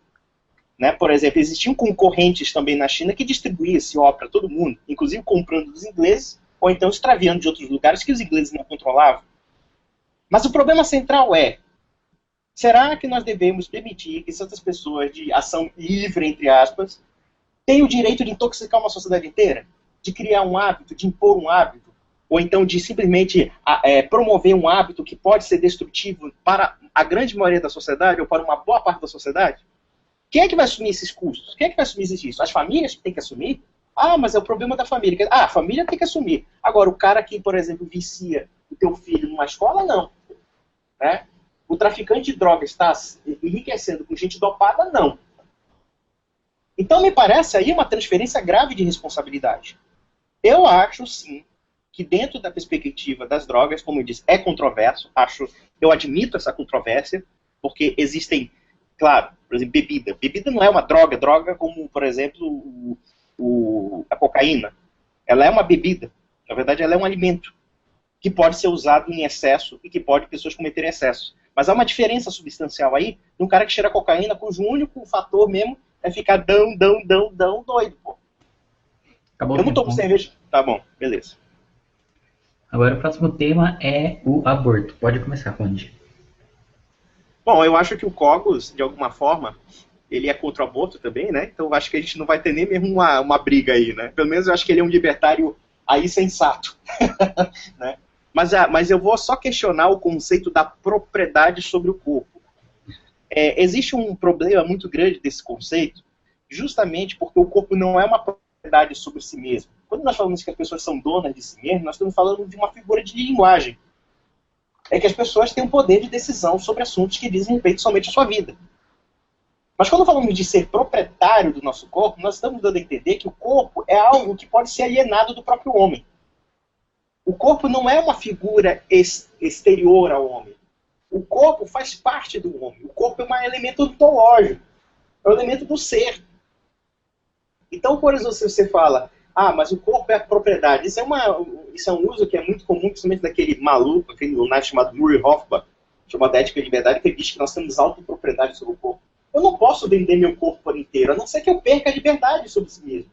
Né? Por exemplo, existiam concorrentes também na China que distribuíam esse ópio para todo mundo, inclusive comprando dos ingleses, ou então extraviando de outros lugares que os ingleses não controlavam. Mas o problema central é, será que nós devemos permitir que certas pessoas de ação livre, entre aspas, tenham o direito de intoxicar uma sociedade inteira? De criar um hábito, de impor um hábito? Ou então de simplesmente promover um hábito que pode ser destrutivo para a grande maioria da sociedade, ou para uma boa parte da sociedade? Quem é que vai assumir esses custos? Quem é que vai assumir isso? As famílias que têm que assumir? Ah, mas é o problema da família. Ah, a família tem que assumir. Agora, o cara que, por exemplo, vicia o teu filho numa escola, não. Né? O traficante de drogas está enriquecendo com gente dopada, não. Então, me parece aí uma transferência grave de responsabilidade. Eu acho, sim, que dentro da perspectiva das drogas, como eu disse, é controverso. Eu admito essa controvérsia, porque existem, claro, por exemplo, bebida. Bebida não é uma droga. Droga como, por exemplo, a cocaína. Ela é uma bebida. Na verdade, ela é um alimento que pode ser usado em excesso e que pode pessoas cometerem excesso. Mas há uma diferença substancial aí de um cara que cheira cocaína cujo único fator mesmo é ficar doido, pô. Acabou o Eu não tempo. tomo cerveja. Tá bom, beleza. Agora o próximo tema é o aborto. Pode começar, Conde. Bom, eu acho que o Cogos, de alguma forma, ele é contra o aborto também, né? Então eu acho que a gente não vai ter nem mesmo uma briga aí, né? Pelo menos eu acho que ele é um libertário aí sensato. Né? Mas eu vou só questionar o conceito da propriedade sobre o corpo. Existe um problema muito grande desse conceito, justamente porque o corpo não é uma propriedade sobre si mesmo. Quando nós falamos que as pessoas são donas de si mesmas, nós estamos falando de uma figura de linguagem. É que as pessoas têm um poder de decisão sobre assuntos que dizem respeito somente à sua vida. Mas quando falamos de ser proprietário do nosso corpo, nós estamos dando a entender que o corpo é algo que pode ser alienado do próprio homem. O corpo não é uma figura exterior ao homem. O corpo faz parte do homem. O corpo é um elemento ontológico. É um elemento do ser. Então, por exemplo, se você fala, mas o corpo é a propriedade. Isso é um uso que é muito comum, principalmente daquele maluco, aquele lunático chamado Murray Rothbard, chamado Ética e Liberdade, que ele diz que nós temos autopropriedade sobre o corpo. Eu não posso vender meu corpo por inteiro, a não ser que eu perca a liberdade sobre si mesmo.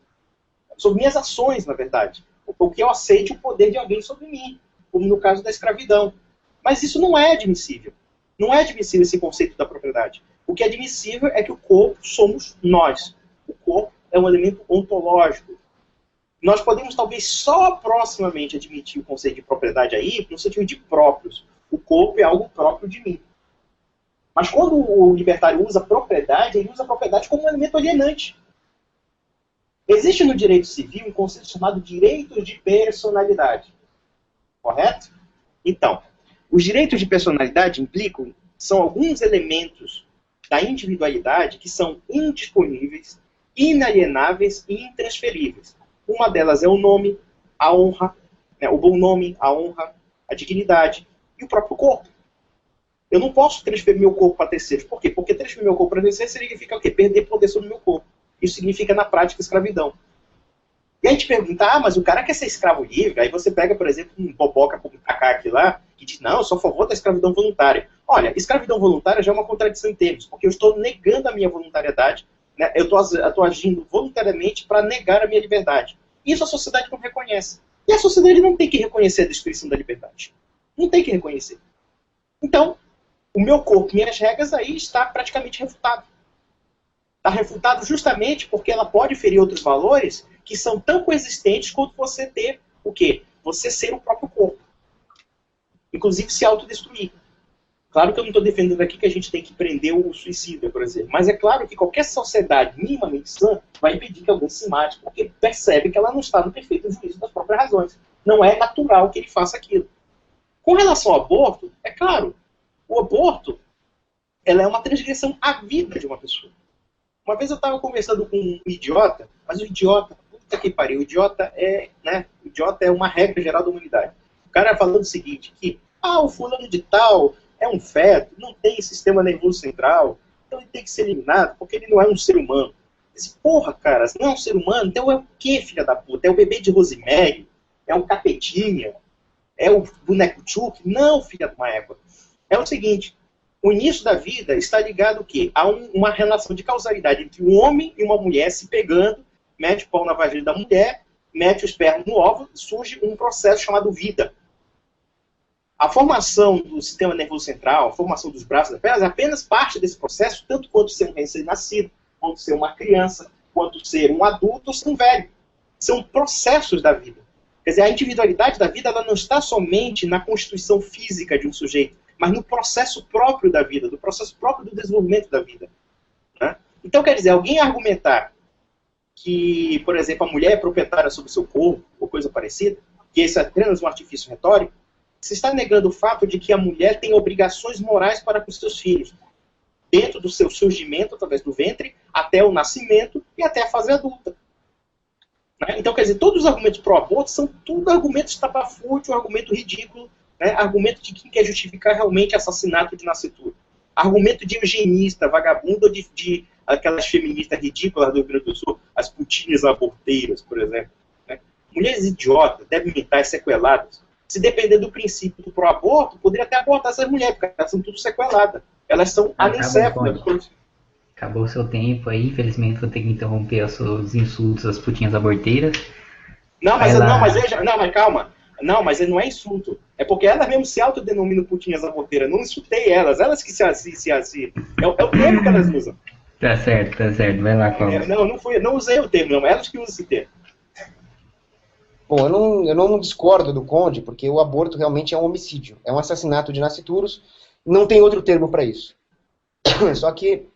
Sobre minhas ações, na verdade. Porque eu aceite o poder de alguém sobre mim, como no caso da escravidão. Mas isso não é admissível. Não é admissível esse conceito da propriedade. O que é admissível é que o corpo somos nós. O corpo é um elemento ontológico. Nós podemos talvez só proximamente admitir o conceito de propriedade aí, no sentido de próprios. O corpo é algo próprio de mim. Mas quando o libertário usa propriedade, ele usa a propriedade como um elemento alienante. Existe no direito civil um conceito chamado direito de personalidade. Correto? Então, os direitos de personalidade são alguns elementos da individualidade que são indisponíveis, inalienáveis e intransferíveis. Uma delas é o nome, a honra, né, o bom nome, a honra, a dignidade e o próprio corpo. Eu não posso transferir meu corpo para terceiros. Por quê? Porque transferir meu corpo para terceiros significa o quê? Perder poder sobre o meu corpo. Isso significa, na prática, escravidão. E a gente pergunta, mas o cara quer ser escravo livre? Aí você pega, por exemplo, um boboca como Takaki lá, que diz, não, eu sou a favor da escravidão voluntária. Olha, escravidão voluntária já é uma contradição em termos, porque eu estou negando a minha voluntariedade, né? Eu estou agindo voluntariamente para negar a minha liberdade. Isso a sociedade não reconhece. E a sociedade não tem que reconhecer a destruição da liberdade. Não tem que reconhecer. Então, o meu corpo, minhas regras, aí está praticamente refutado. Está refutado justamente porque ela pode ferir outros valores que são tão coexistentes quanto você ter o quê? Você ser o próprio corpo. Inclusive se autodestruir. Claro que eu não estou defendendo aqui que a gente tem que prender o suicídio, por exemplo. Mas é claro que qualquer sociedade minimamente sã vai impedir que alguém se mate, porque percebe que ela não está no perfeito juízo das próprias razões. Não é natural que ele faça aquilo. Com relação ao aborto, é claro, o aborto ela é uma transgressão à vida de uma pessoa. Uma vez eu estava conversando com um idiota, mas o idiota, puta que pariu, o idiota é uma regra geral da humanidade. O cara falando o seguinte, que o fulano de tal é um feto, não tem sistema nervoso central, então ele tem que ser eliminado porque ele não é um ser humano. Esse porra, cara, se não é um ser humano, então é o quê, filha da puta? É o bebê de Rosemary? É um capetinha? É o boneco Chuck? Não, filha de uma égua. É o seguinte, o início da vida está ligado o quê? A uma relação de causalidade entre um homem e uma mulher se pegando, mete o pau na vagina da mulher, mete o esperma no óvulo, surge um processo chamado vida. A formação do sistema nervoso central, a formação dos braços e das pernas é apenas parte desse processo, tanto quanto ser um recém-nascido, quanto ser uma criança, quanto ser um adulto ou ser um velho. São processos da vida. Quer dizer, a individualidade da vida ela não está somente na constituição física de um sujeito, mas no processo próprio da vida, no processo próprio do desenvolvimento da vida. Né? Então, quer dizer, alguém argumentar que, por exemplo, a mulher é proprietária sobre o seu corpo, ou coisa parecida, que isso é apenas um artifício retórico, você está negando o fato de que a mulher tem obrigações morais para com seus filhos, dentro do seu surgimento, através do ventre, até o nascimento e até a fase adulta. Né? Então, quer dizer, todos os argumentos pró-aborto são tudo argumentos estapafúrdio, argumento ridículo, né? Argumento de quem quer justificar realmente assassinato de nascituro. Argumento de eugenista, vagabundo, ou de aquelas feministas ridículas do Rio Grande do Sul, as putinhas aborteiras, por exemplo. Né? Mulheres idiotas, débeis mentais, sequeladas. Se depender do princípio do pró-aborto, poderia até abortar essas mulheres, porque elas são tudo sequeladas. Elas são anencéfalas. Acabou o seu tempo aí, infelizmente vou ter que interromper os seus insultos às putinhas aborteiras. Não, Vai mas, não, lá. mas calma. Não, mas não é insulto. É porque elas mesmo se autodenominam putinhas aborteiras. Não insultei elas. Elas que é o termo que elas usam. Tá certo. Vai lá, Cláudio. Não usei o termo, não. Elas que usam esse termo. Bom, eu não discordo do Conde, porque o aborto realmente é um homicídio. É um assassinato de nascituros. Não tem outro termo para isso. Só que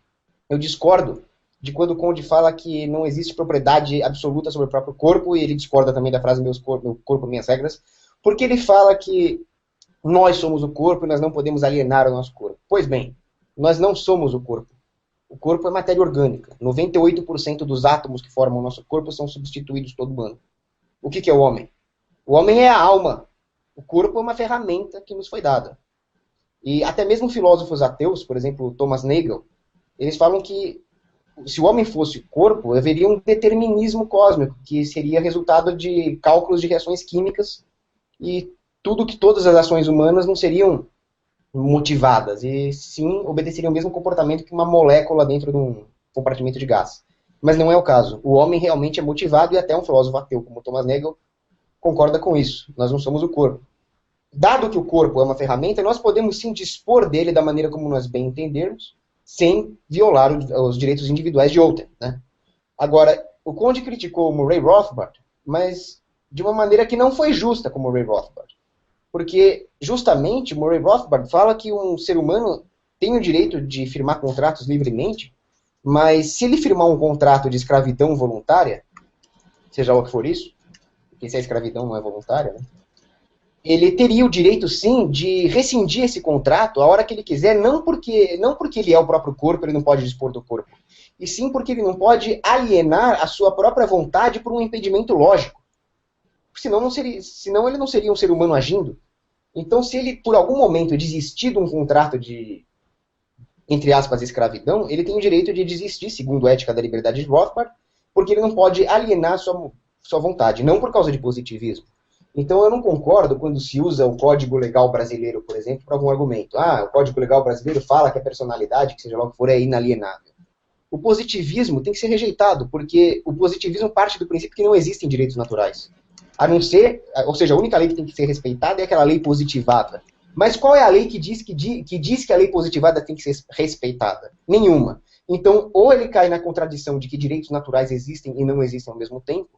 eu discordo de quando o Conde fala que não existe propriedade absoluta sobre o próprio corpo, e ele discorda também da frase meu corpo, minhas regras, porque ele fala que nós somos o corpo e nós não podemos alienar o nosso corpo. Pois bem, nós não somos o corpo. O corpo é matéria orgânica. 98% dos átomos que formam o nosso corpo são substituídos todo ano. O que é o homem? O homem é a alma. O corpo é uma ferramenta que nos foi dada. E até mesmo filósofos ateus, por exemplo, Thomas Nagel, eles falam que se o homem fosse o corpo, haveria um determinismo cósmico, que seria resultado de cálculos de reações químicas, e todas as ações humanas não seriam motivadas, e sim obedeceriam o mesmo comportamento que uma molécula dentro de um compartimento de gás. Mas não é o caso. O homem realmente é motivado, e até um filósofo ateu como Thomas Nagel concorda com isso. Nós não somos o corpo. Dado que o corpo é uma ferramenta, nós podemos sim dispor dele da maneira como nós bem entendermos, sem violar os direitos individuais de outrem, né? Agora, o Conde criticou o Murray Rothbard, mas de uma maneira que não foi justa com o Murray Rothbard. Porque, justamente, o Murray Rothbard fala que um ser humano tem o direito de firmar contratos livremente, mas se ele firmar um contrato de escravidão voluntária, seja lá o que for isso, porque se a escravidão não é voluntária, né? Ele teria o direito, sim, de rescindir esse contrato a hora que ele quiser, não porque ele é o próprio corpo, ele não pode dispor do corpo, e sim porque ele não pode alienar a sua própria vontade por um impedimento lógico. Senão ele não seria um ser humano agindo. Então, se ele, por algum momento, desistir de um contrato de, entre aspas, escravidão, ele tem o direito de desistir, segundo a ética da liberdade de Rothbard, porque ele não pode alienar sua vontade, não por causa de positivismo. Então eu não concordo quando se usa o Código Legal Brasileiro, por exemplo, para algum argumento. O Código Legal Brasileiro fala que a personalidade, que seja lá o que for, é inalienável. O positivismo tem que ser rejeitado, porque o positivismo parte do princípio que não existem direitos naturais. A não ser, ou seja, a única lei que tem que ser respeitada é aquela lei positivada. Mas qual é a lei que diz que a lei positivada tem que ser respeitada? Nenhuma. Então, ou ele cai na contradição de que direitos naturais existem e não existem ao mesmo tempo,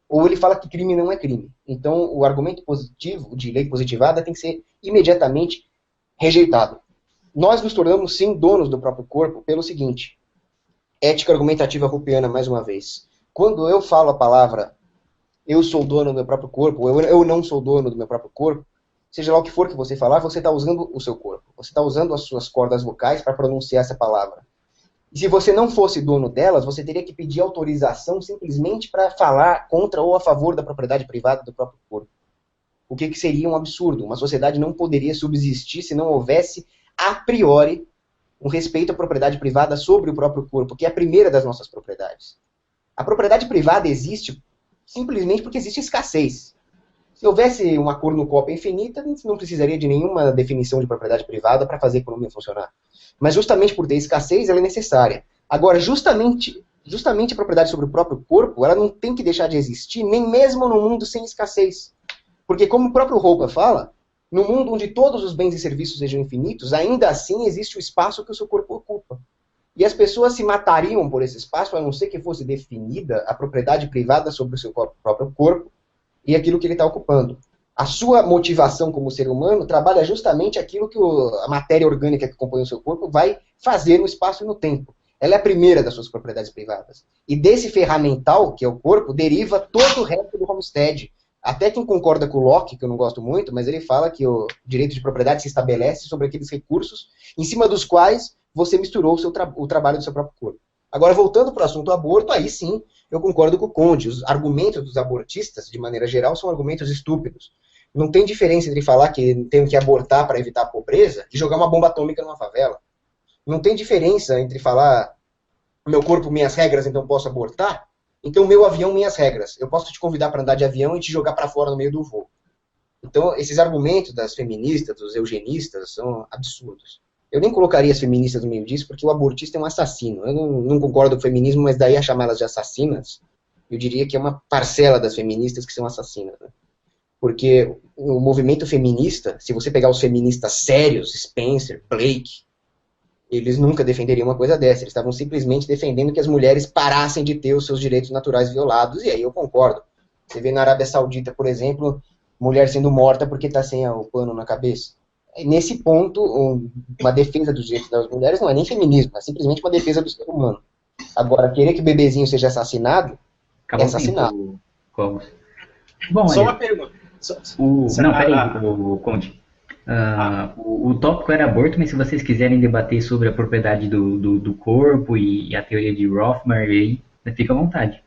ou ele fala que crime não é crime. Então, o argumento positivo, de lei positivada, tem que ser imediatamente rejeitado. Nós nos tornamos, sim, donos do próprio corpo pelo seguinte: ética argumentativa rupiana, mais uma vez. Quando eu falo a palavra eu sou dono do meu próprio corpo, ou eu não sou dono do meu próprio corpo, seja lá o que for que você falar, você está usando o seu corpo. Você está usando as suas cordas vocais para pronunciar essa palavra. E se você não fosse dono delas, você teria que pedir autorização simplesmente para falar contra ou a favor da propriedade privada do próprio corpo. O que seria um absurdo. Uma sociedade não poderia subsistir se não houvesse, a priori, um respeito à propriedade privada sobre o próprio corpo, que é a primeira das nossas propriedades. A propriedade privada existe simplesmente porque existe escassez. Se houvesse uma cornucópia infinita, não precisaria de nenhuma definição de propriedade privada para fazer a economia funcionar. Mas justamente por ter escassez, ela é necessária. Agora, justamente a propriedade sobre o próprio corpo, ela não tem que deixar de existir, nem mesmo no mundo sem escassez. Porque, como o próprio Roper fala, no mundo onde todos os bens e serviços sejam infinitos, ainda assim existe o espaço que o seu corpo ocupa. E as pessoas se matariam por esse espaço, a não ser que fosse definida a propriedade privada sobre o seu próprio corpo e aquilo que ele está ocupando. A sua motivação como ser humano trabalha justamente aquilo que a matéria orgânica que compõe o seu corpo vai fazer no espaço e no tempo. Ela é a primeira das suas propriedades privadas. E desse ferramental, que é o corpo, deriva todo o resto do homestead. Até quem concorda com o Locke, que eu não gosto muito, mas ele fala que o direito de propriedade se estabelece sobre aqueles recursos em cima dos quais você misturou o trabalho do seu próprio corpo. Agora, voltando para o assunto aborto, aí sim, eu concordo com o Conde. Os argumentos dos abortistas, de maneira geral, são argumentos estúpidos. Não tem diferença entre falar que tem que abortar para evitar a pobreza e jogar uma bomba atômica numa favela. Não tem diferença entre falar meu corpo, minhas regras, então posso abortar. Então, meu avião, minhas regras. Eu posso te convidar para andar de avião e te jogar para fora no meio do voo. Então, esses argumentos das feministas, dos eugenistas, são absurdos. Eu nem colocaria as feministas no meio disso, porque o abortista é um assassino. Eu não concordo com o feminismo, mas daí a chamá-las de assassinas Eu diria que é uma parcela das feministas que são assassinas, né? Porque o movimento feminista, se você pegar os feministas sérios, Spencer, Blake, eles nunca defenderiam uma coisa dessa. Eles estavam simplesmente defendendo que as mulheres parassem de ter os seus direitos naturais violados, e aí eu concordo. Você vê na Arábia Saudita, por exemplo, mulher sendo morta porque está sem o pano na cabeça. Nesse ponto, uma defesa dos direitos das mulheres não é nem feminismo, é simplesmente uma defesa do ser humano. Agora, querer que o bebezinho seja assassinado, Acabou é assassinado. Cogos. Bom, Só olha, uma pergunta. não, peraí, o Conde. O tópico era aborto, mas se vocês quiserem debater sobre a propriedade do corpo e a teoria de Rothman, aí, fica à vontade.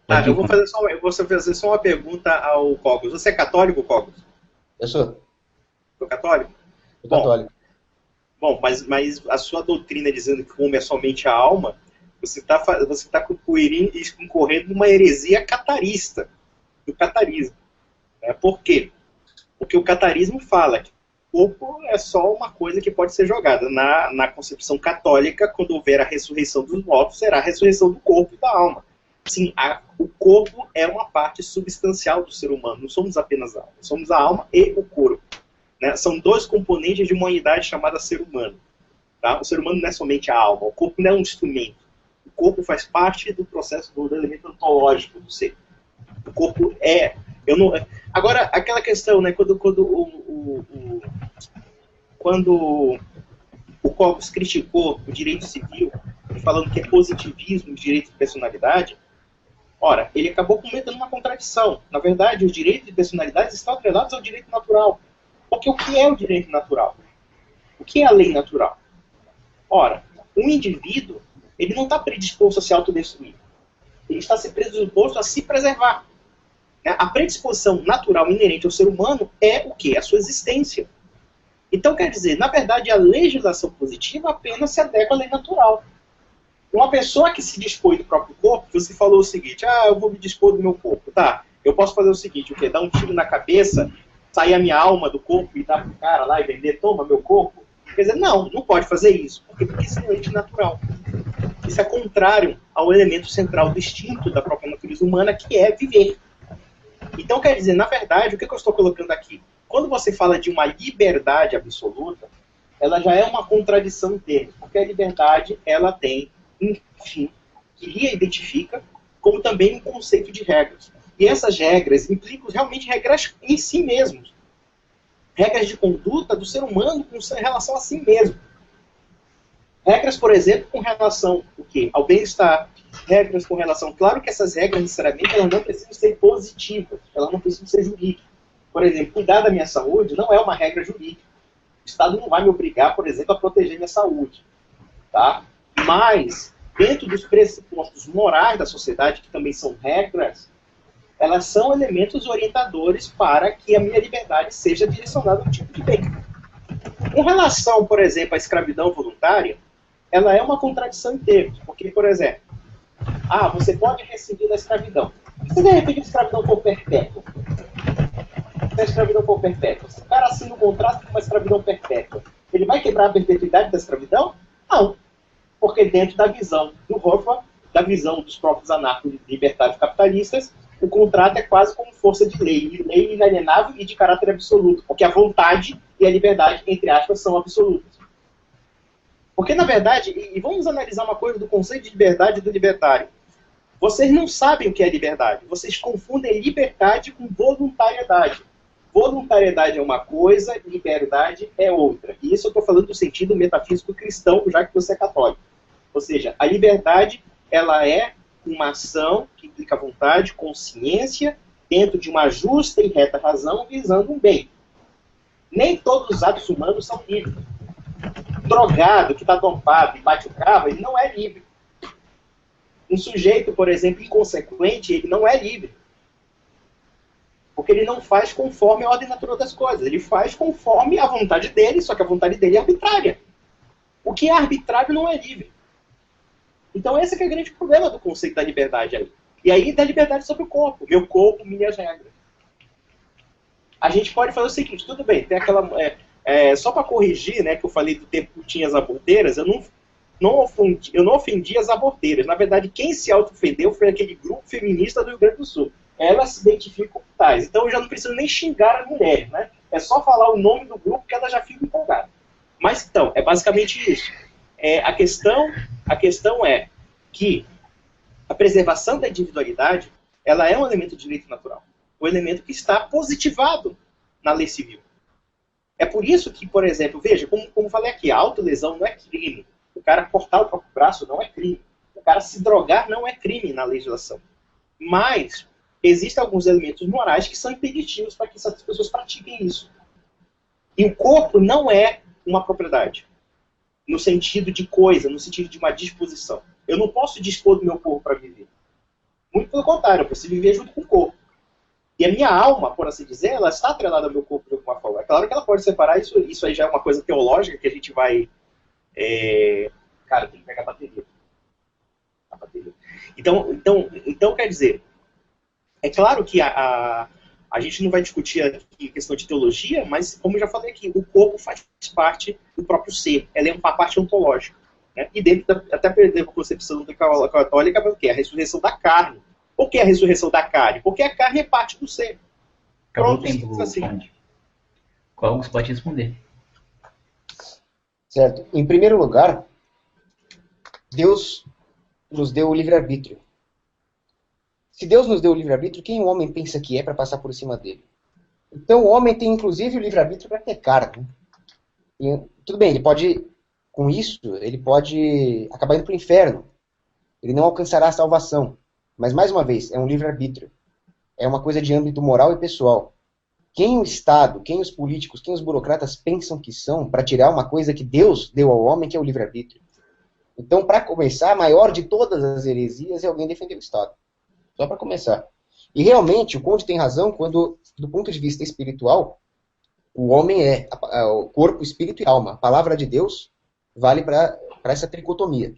Pode eu ir, vou fazer só uma pergunta ao Cogos. Você é católico, Cogos? Eu sou Católico? católico. Bom, mas a sua doutrina dizendo que o homem é somente a alma, você tá concorrendo numa heresia catarista, do catarismo. Por quê? Porque o catarismo fala que o corpo é só uma coisa que pode ser jogada. Na concepção católica, quando houver a ressurreição dos mortos, será a ressurreição do corpo e da alma. Sim, o corpo é uma parte substancial do ser humano, não somos apenas a alma, somos a alma e o corpo. Né? São dois componentes de uma unidade chamada ser humano. Tá? O ser humano não é somente a alma, o corpo não é um instrumento. O corpo faz parte do processo do elemento ontológico do ser. O corpo é... Agora, aquela questão, né, quando o Cogos criticou o direito civil, falando que é positivismo de direito de personalidade, ora, ele acabou cometendo uma contradição. Na verdade, os direitos de personalidade estão atrelados ao direito natural. Porque o que é o direito natural? O que é a lei natural? Ora, um indivíduo, ele não está predisposto a se autodestruir. Ele está predisposto a se preservar. A predisposição natural inerente ao ser humano é o quê? A sua existência. Então, quer dizer, na verdade, a legislação positiva apenas se adequa à lei natural. Uma pessoa que se dispõe do próprio corpo, você falou o seguinte, eu vou me dispor do meu corpo. Tá, eu posso fazer o seguinte, o quê? Dar um tiro na cabeça, sair a minha alma do corpo e dar pro cara lá e vender, toma meu corpo? Quer dizer, não pode fazer isso. Porque isso é antinatural. Isso é contrário ao elemento central do instinto da própria natureza humana, que é viver. Então, quer dizer, na verdade, o que eu estou colocando aqui? Quando você fala de uma liberdade absoluta, ela já é uma contradição em termos, porque a liberdade, ela tem um fim que lhe identifica, como também um conceito de regras. E essas regras implicam realmente regras em si mesmos. Regras de conduta do ser humano com relação a si mesmo. Regras, por exemplo, com relação ao bem-estar. Regras com relação... Claro que essas regras, necessariamente, elas não precisam ser positivas. Elas não precisam ser jurídicas. Por exemplo, cuidar da minha saúde não é uma regra jurídica. O Estado não vai me obrigar, por exemplo, a proteger minha saúde. Tá? Mas, dentro dos pressupostos morais da sociedade, que também são regras, elas são elementos orientadores para que a minha liberdade seja direcionada a um tipo de bem. Com relação, por exemplo, à escravidão voluntária, ela é uma contradição em termos. Porque, por exemplo, você pode rescindir da escravidão. Se de repente a escravidão for perpétua, se a escravidão for perpétua, se o cara assina um contrato com uma escravidão perpétua, ele vai quebrar a perpetuidade da escravidão? Não. Porque dentro da visão do Hoffman, da visão dos próprios anarco-libertários capitalistas, o contrato é quase como força de lei inalienável e de caráter absoluto, porque a vontade e a liberdade, entre aspas, são absolutas. Porque, na verdade, e vamos analisar uma coisa do conceito de liberdade e do libertário. Vocês não sabem o que é liberdade. Vocês confundem liberdade com voluntariedade. Voluntariedade é uma coisa, liberdade é outra. E isso eu estou falando do sentido metafísico cristão, já que você é católico. Ou seja, a liberdade, ela é uma ação que implica vontade, consciência, dentro de uma justa e reta razão, visando um bem. Nem todos os atos humanos são livres. Drogado, que está dopado e bate o carro, ele não é livre. Um sujeito, por exemplo, inconsequente, ele não é livre. Porque ele não faz conforme a ordem natural das coisas. Ele faz conforme a vontade dele, só que a vontade dele é arbitrária. O que é arbitrário não é livre. Então esse que é o grande problema do conceito da liberdade aí. E aí da liberdade sobre o corpo. Meu corpo, minhas regras. A gente pode fazer o seguinte, tudo bem, tem aquela... só para corrigir, né, que eu falei do tempo que tinha as aborteiras, eu eu não ofendi as aborteiras. Na verdade, quem se auto-ofendeu foi aquele grupo feminista do Rio Grande do Sul. Elas se identificam como tais. Então eu já não preciso nem xingar as mulheres, né? É só falar o nome do grupo que elas já ficam empolgadas. Mas então, é basicamente isso. A questão é que a preservação da individualidade, ela é um elemento de direito natural. Um elemento que está positivado na lei civil. É por isso que, por exemplo, veja, como falei aqui, a autolesão não é crime. O cara cortar o próprio braço não é crime. O cara se drogar não é crime na legislação. Mas existem alguns elementos morais que são impeditivos para que essas pessoas pratiquem isso. E o corpo não é uma propriedade. No sentido de coisa, no sentido de uma disposição. Eu não posso dispor do meu corpo para viver. Muito pelo contrário, eu preciso viver junto com o corpo. E a minha alma, por assim dizer, ela está atrelada ao meu corpo de alguma forma. É claro que ela pode separar, isso aí já é uma coisa teológica que a gente vai... Cara, tem que pegar a bateria. Então, quer dizer, é claro que a gente não vai discutir aqui questão de teologia, mas, como eu já falei aqui, o corpo faz parte do próprio ser. Ela é uma parte ontológica. Né? E dentro até da concepção católica, o que? A ressurreição da carne. Por que a ressurreição da carne? Porque a carne é parte do ser. Acabou o tempo, assim. Qual você pode responder? Certo. Em primeiro lugar, Deus nos deu o livre-arbítrio. Se Deus nos deu o livre-arbítrio, quem o homem pensa que é para passar por cima dele? Então o homem tem inclusive o livre-arbítrio para pecar. Né? E, tudo bem, ele pode, com isso, ele pode acabar indo para o inferno. Ele não alcançará a salvação. Mas, mais uma vez, é um livre-arbítrio. É uma coisa de âmbito moral e pessoal. Quem o Estado, quem os políticos, quem os burocratas pensam que são para tirar uma coisa que Deus deu ao homem, que é o livre-arbítrio? Então, para começar, a maior de todas as heresias é alguém defender o Estado. Só para começar. E realmente, o Conde tem razão quando, do ponto de vista espiritual, o homem é o corpo, espírito e alma. A palavra de Deus vale para essa tricotomia.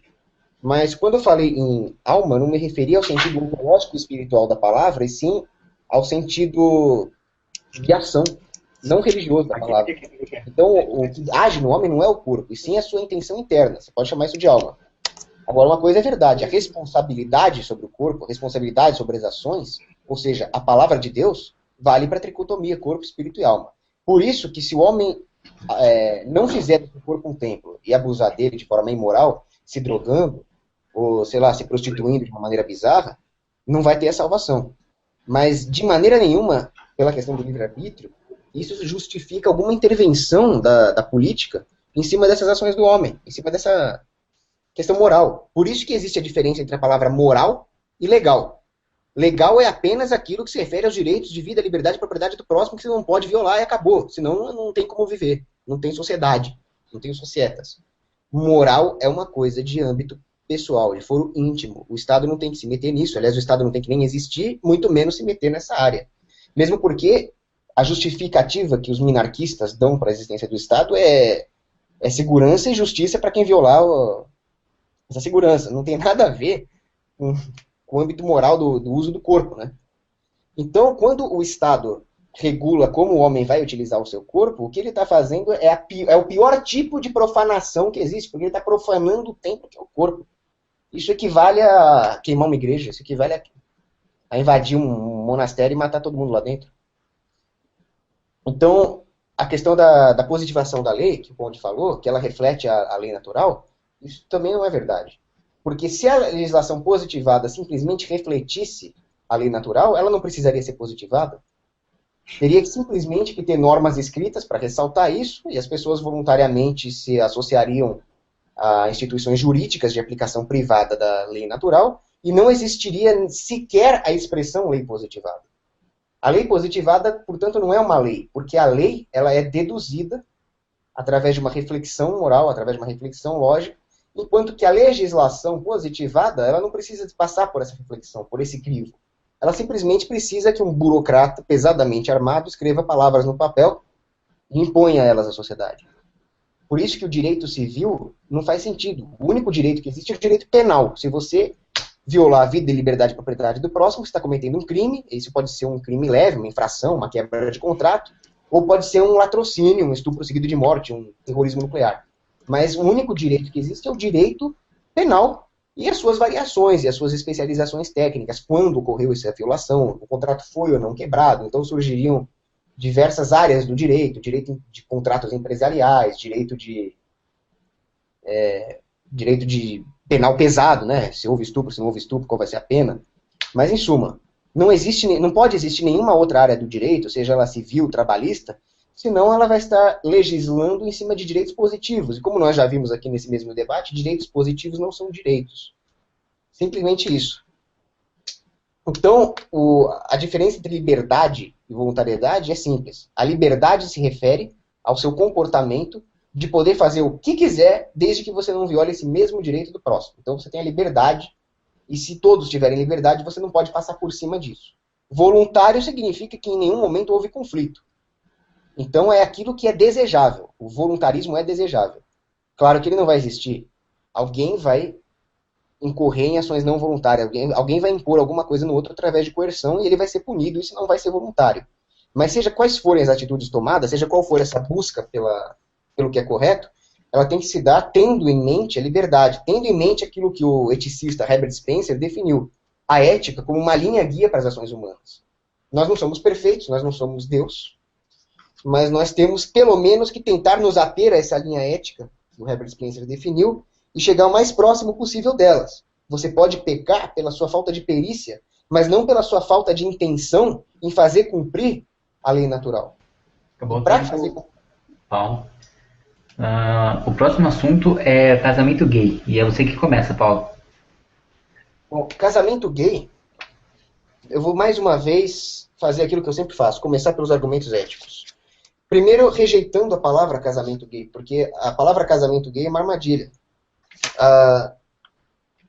Mas quando eu falei em alma, não me referia ao sentido ontológico e espiritual da palavra, e sim ao sentido de ação, não religioso da palavra. Então, o que age no homem não é o corpo, e sim a sua intenção interna. Você pode chamar isso de alma. Agora, uma coisa é verdade, a responsabilidade sobre o corpo, a responsabilidade sobre as ações, ou seja, a palavra de Deus, vale para a tricotomia, corpo, espírito e alma. Por isso que se o homem não fizer do seu corpo um templo e abusar dele de forma imoral, se drogando, ou, sei lá, se prostituindo de uma maneira bizarra, não vai ter a salvação. Mas, de maneira nenhuma, pela questão do livre-arbítrio, isso justifica alguma intervenção da política em cima dessas ações do homem, em cima dessa questão moral. Por isso que existe a diferença entre a palavra moral e legal. Legal é apenas aquilo que se refere aos direitos de vida, liberdade e propriedade do próximo que você não pode violar e acabou. Senão não tem como viver. Não tem sociedade. Não tem societas. Moral é uma coisa de âmbito pessoal, de foro íntimo. O Estado não tem que se meter nisso. Aliás, o Estado não tem que nem existir, muito menos se meter nessa área. Mesmo porque a justificativa que os minarquistas dão para a existência do Estado é segurança e justiça para quem violar essa segurança. Não tem nada a ver com o âmbito moral do uso do corpo, né? Então, quando o Estado regula como o homem vai utilizar o seu corpo, o que ele está fazendo é o pior tipo de profanação que existe, porque ele está profanando o templo que é o corpo. Isso equivale a queimar uma igreja, isso equivale a invadir um monastério e matar todo mundo lá dentro. Então, a questão da positivação da lei, que o Conde falou, que ela reflete a lei natural, isso também não é verdade. Porque se a legislação positivada simplesmente refletisse a lei natural, ela não precisaria ser positivada. Teria que simplesmente ter normas escritas para ressaltar isso, e as pessoas voluntariamente se associariam a instituições jurídicas de aplicação privada da lei natural, e não existiria sequer a expressão lei positivada. A lei positivada, portanto, não é uma lei, porque a lei ela é deduzida através de uma reflexão moral, através de uma reflexão lógica, enquanto que a legislação positivada ela não precisa passar por essa reflexão, por esse crivo. Ela simplesmente precisa que um burocrata pesadamente armado escreva palavras no papel e imponha elas à sociedade. Por isso que o direito civil não faz sentido. O único direito que existe é o direito penal. Se você violar a vida e liberdade e propriedade do próximo, você está cometendo um crime. Isso pode ser um crime leve, uma infração, uma quebra de contrato, ou pode ser um latrocínio, um estupro seguido de morte, um terrorismo nuclear. Mas o único direito que existe é o direito penal e as suas variações e as suas especializações técnicas. Quando ocorreu essa violação, o contrato foi ou não quebrado, então surgiriam diversas áreas do direito, direito de contratos empresariais, direito de penal pesado, né? Se houve estupro, se não houve estupro, qual vai ser a pena. Mas, em suma, não pode existir nenhuma outra área do direito, seja ela civil, trabalhista, senão ela vai estar legislando em cima de direitos positivos. E como nós já vimos aqui nesse mesmo debate, direitos positivos não são direitos. Simplesmente isso. Então, a diferença entre liberdade e voluntariedade é simples. A liberdade se refere ao seu comportamento de poder fazer o que quiser, desde que você não viole esse mesmo direito do próximo. Então, você tem a liberdade, e se todos tiverem liberdade, você não pode passar por cima disso. Voluntário significa que em nenhum momento houve conflito. Então, é aquilo que é desejável. O voluntarismo é desejável. Claro que ele não vai existir. Alguém vai incorrer em ações não voluntárias. Alguém vai impor alguma coisa no outro através de coerção e ele vai ser punido. Isso não vai ser voluntário. Mas seja quais forem as atitudes tomadas, seja qual for essa busca pelo que é correto, ela tem que se dar tendo em mente a liberdade, tendo em mente aquilo que o eticista Herbert Spencer definiu, a ética como uma linha guia para as ações humanas. Nós não somos perfeitos, nós não somos Deus, mas nós temos pelo menos que tentar nos ater a essa linha ética que o Herbert Spencer definiu e chegar o mais próximo possível delas. Você pode pecar pela sua falta de perícia, mas não pela sua falta de intenção em fazer cumprir a lei natural. Acabou Para fazer cumprir. Paulo. O próximo assunto é casamento gay. E é você que começa, Paulo. Bom, casamento gay, eu vou mais uma vez fazer aquilo que eu sempre faço, começar pelos argumentos éticos. Primeiro, rejeitando a palavra casamento gay, porque a palavra casamento gay é uma armadilha.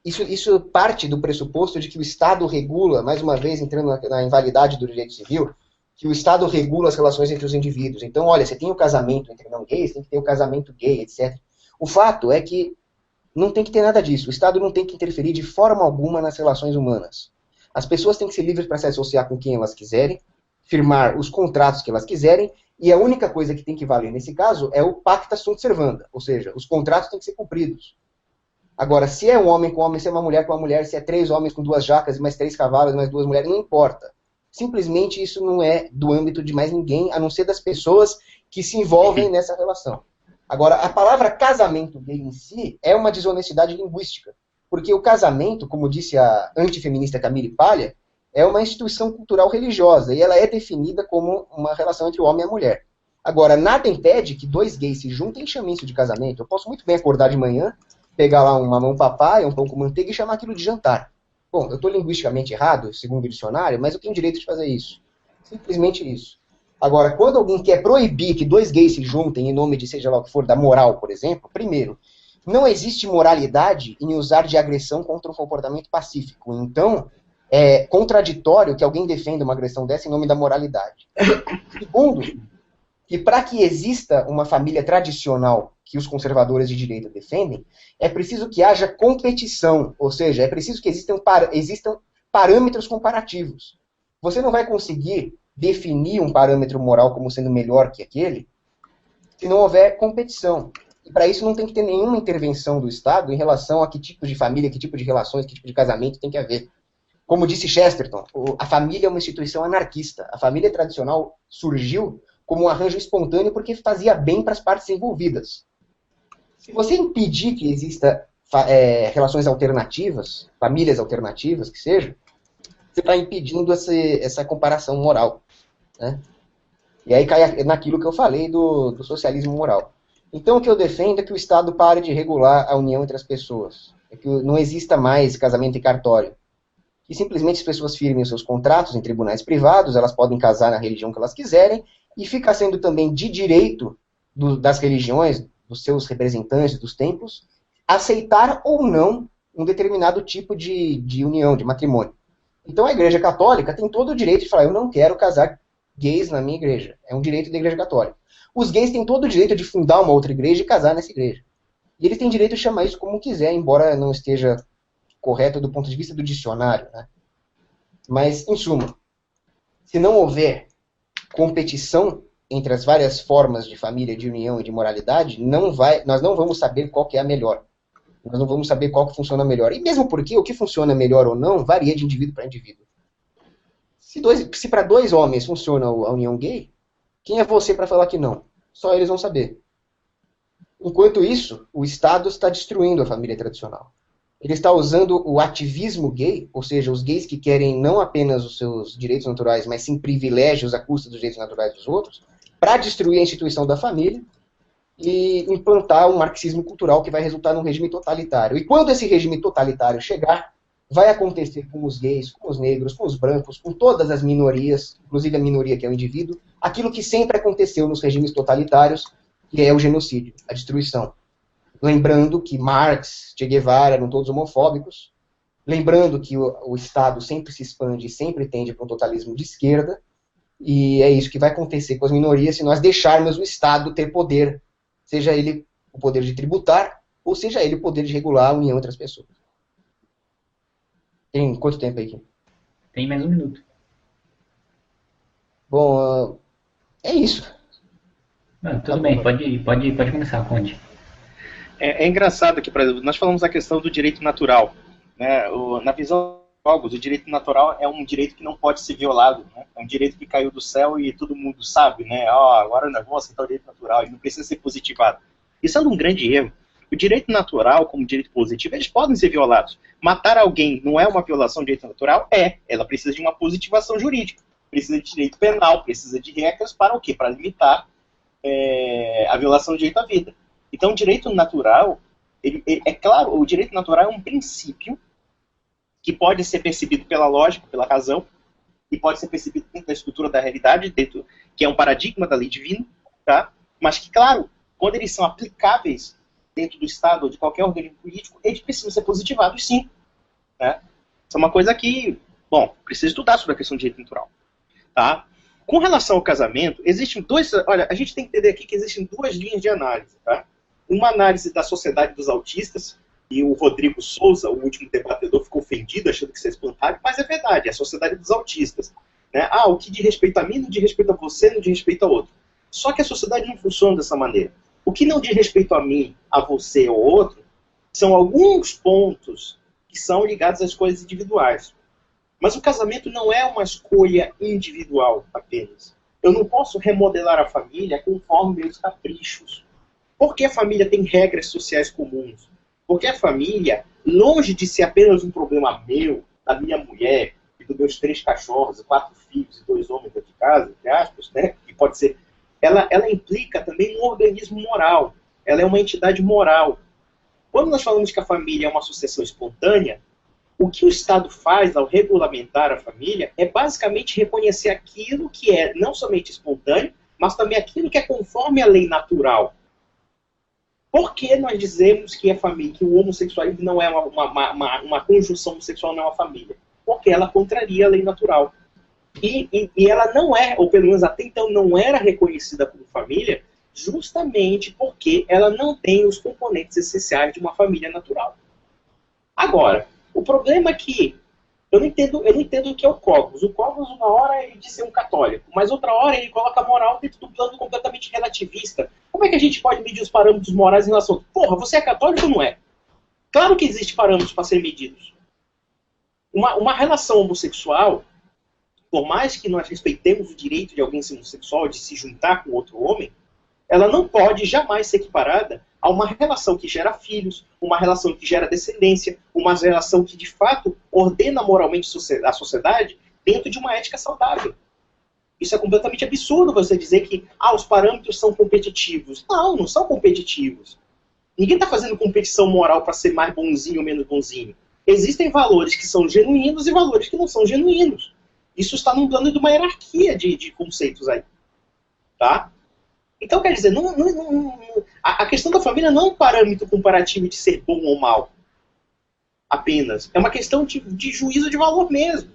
Isso parte do pressuposto de que o Estado regula, mais uma vez entrando na invalidade do direito civil, que o Estado regula as relações entre os indivíduos. Então, olha, você tem o casamento entre não gays, tem que ter o casamento gay, etc. O fato é que não tem que ter nada disso. O Estado não tem que interferir de forma alguma nas relações humanas. As pessoas têm que ser livres para se associar com quem elas quiserem, firmar os contratos que elas quiserem, e a única coisa que tem que valer nesse caso é o pacta sunt servanda, ou seja, os contratos têm que ser cumpridos. Agora, se é um homem com homem, se é uma mulher com uma mulher, se é 3 homens com 2 jacas e mais 3 cavalos, mais 2 mulheres, não importa. Simplesmente isso não é do âmbito de mais ninguém, a não ser das pessoas que se envolvem nessa relação. Agora, a palavra casamento gay em si é uma desonestidade linguística, porque o casamento, como disse a antifeminista Camille Paglia, é uma instituição cultural religiosa, e ela é definida como uma relação entre o homem e a mulher. Agora, nada impede que 2 gays se juntem e chamem isso de casamento. Eu posso muito bem acordar de manhã, pegar lá uma mão papai, um pão com manteiga e chamar aquilo de jantar. Bom, eu estou linguisticamente errado, segundo o dicionário, mas eu tenho direito de fazer isso. Simplesmente isso. Agora, quando alguém quer proibir que 2 gays se juntem em nome de seja lá o que for, da moral, por exemplo, primeiro, não existe moralidade em usar de agressão contra um comportamento pacífico. Então, é contraditório que alguém defenda uma agressão dessa em nome da moralidade. Segundo, que para que exista uma família tradicional que os conservadores de direita defendem, é preciso que haja competição, ou seja, é preciso que existam parâmetros comparativos. Você não vai conseguir definir um parâmetro moral como sendo melhor que aquele se não houver competição. E para isso não tem que ter nenhuma intervenção do Estado em relação a que tipo de família, que tipo de relações, que tipo de casamento tem que haver. Como disse Chesterton, a família é uma instituição anarquista. A família tradicional surgiu como um arranjo espontâneo porque fazia bem para as partes envolvidas. Se você impedir que exista relações alternativas, famílias alternativas, que seja, você está impedindo essa comparação moral. Né? E aí cai naquilo que eu falei do socialismo moral. Então o que eu defendo é que o Estado pare de regular a união entre as pessoas. É que não exista mais casamento em cartório. Que simplesmente as pessoas firmem os seus contratos em tribunais privados, elas podem casar na religião que elas quiserem, e fica sendo também de direito das religiões, dos seus representantes, dos templos, aceitar ou não um determinado tipo de união, de matrimônio. Então a Igreja Católica tem todo o direito de falar, eu não quero casar gays na minha igreja. É um direito da Igreja Católica. Os gays têm todo o direito de fundar uma outra igreja e casar nessa igreja. E eles têm direito de chamar isso como quiser, embora não esteja correto do ponto de vista do dicionário. Né? Mas, em suma, se não houver competição entre as várias formas de família, de união e de moralidade, nós não vamos saber qual que é a melhor. Nós não vamos saber qual que funciona melhor. E mesmo porque o que funciona melhor ou não varia de indivíduo para indivíduo. Se para 2 homens funciona a união gay, quem é você para falar que não? Só eles vão saber. Enquanto isso, o Estado está destruindo a família tradicional. Ele está usando o ativismo gay, ou seja, os gays que querem não apenas os seus direitos naturais, mas sim privilégios à custa dos direitos naturais dos outros, para destruir a instituição da família e implantar um marxismo cultural que vai resultar num regime totalitário. E quando esse regime totalitário chegar, vai acontecer com os gays, com os negros, com os brancos, com todas as minorias, inclusive a minoria que é o indivíduo, aquilo que sempre aconteceu nos regimes totalitários, que é o genocídio, a destruição. Lembrando que Marx, Che Guevara eram todos homofóbicos, lembrando que o Estado sempre se expande e sempre tende para um totalismo de esquerda, e é isso que vai acontecer com as minorias se nós deixarmos o Estado ter poder, seja ele o poder de tributar, ou seja ele o poder de regular a união entre as pessoas. Tem quanto tempo aí? Tem mais 1 minuto. Bom, é isso. Não, tudo bem, pode começar, Conde. É engraçado que, por exemplo, nós falamos a questão do direito natural. Né? Na visão dos jogos, o direito natural é um direito que não pode ser violado. Né? É um direito que caiu do céu e todo mundo sabe. Né? Agora não vou aceitar o direito natural, ele não precisa ser positivado. Isso é um grande erro. O direito natural, como direito positivo, eles podem ser violados. Matar alguém não é uma violação do direito natural? Ela precisa de uma positivação jurídica. Precisa de direito penal, precisa de regras para o quê? Para limitar a violação do direito à vida. Então, o direito natural, é claro, o direito natural é um princípio que pode ser percebido pela lógica, pela razão, e pode ser percebido dentro da estrutura da realidade, que é um paradigma da lei divina, tá? Mas que, claro, quando eles são aplicáveis dentro do Estado ou de qualquer organismo político, eles precisam ser positivados, sim. Né? Isso é uma coisa que, bom, precisa estudar sobre a questão do direito natural. Tá? Com relação ao casamento, existem a gente tem que entender aqui que existem 2 linhas de análise, tá? Uma análise da Sociedade dos Autistas, e o Rodrigo Souza, o último debatedor, ficou ofendido, achando que isso é espantalho, mas é verdade, é a Sociedade dos Autistas. Né? O que diz respeito a mim não diz respeito a você, não diz respeito a outro. Só que a sociedade não funciona dessa maneira. O que não diz respeito a mim, a você ou outro, são alguns pontos que são ligados às coisas individuais. Mas o casamento não é uma escolha individual apenas. Eu não posso remodelar a família conforme meus caprichos. Porque a família tem regras sociais comuns. Porque a família, longe de ser apenas um problema meu, da minha mulher, e dos meus 3 cachorros, 4 filhos e 2 homens dentro de casa, entre aspas, né, que pode ser, ela implica também um organismo moral. Ela é uma entidade moral. Quando nós falamos que a família é uma associação espontânea, o que o Estado faz ao regulamentar a família é basicamente reconhecer aquilo que é não somente espontâneo, mas também aquilo que é conforme a lei natural. Por que nós dizemos que a família, que o homossexualismo não é uma conjunção homossexual, não é uma família? Porque ela contraria a lei natural. E ela não é, ou pelo menos até então não era reconhecida como família, justamente porque ela não tem os componentes essenciais de uma família natural. Agora, o problema é que eu não entendo o que é o Cogos. O Cogos, uma hora, ele diz ser um católico, mas outra hora ele coloca a moral dentro do plano completamente relativista. Como é que a gente pode medir os parâmetros morais em relação... Porra, você é católico ou não é? Claro que existem parâmetros para serem medidos. Uma relação homossexual, por mais que nós respeitemos o direito de alguém ser homossexual, de se juntar com outro homem, ela não pode jamais ser equiparada a uma relação que gera filhos, uma relação que gera descendência, uma relação que, de fato, ordena moralmente a sociedade dentro de uma ética saudável. Isso é completamente absurdo você dizer que os parâmetros são competitivos. Não, não são competitivos. Ninguém está fazendo competição moral para ser mais bonzinho ou menos bonzinho. Existem valores que são genuínos e valores que não são genuínos. Isso está num plano de uma hierarquia de conceitos aí. Tá? Então, quer dizer, a questão da família não é um parâmetro comparativo de ser bom ou mal. Apenas. É uma questão de juízo de valor mesmo.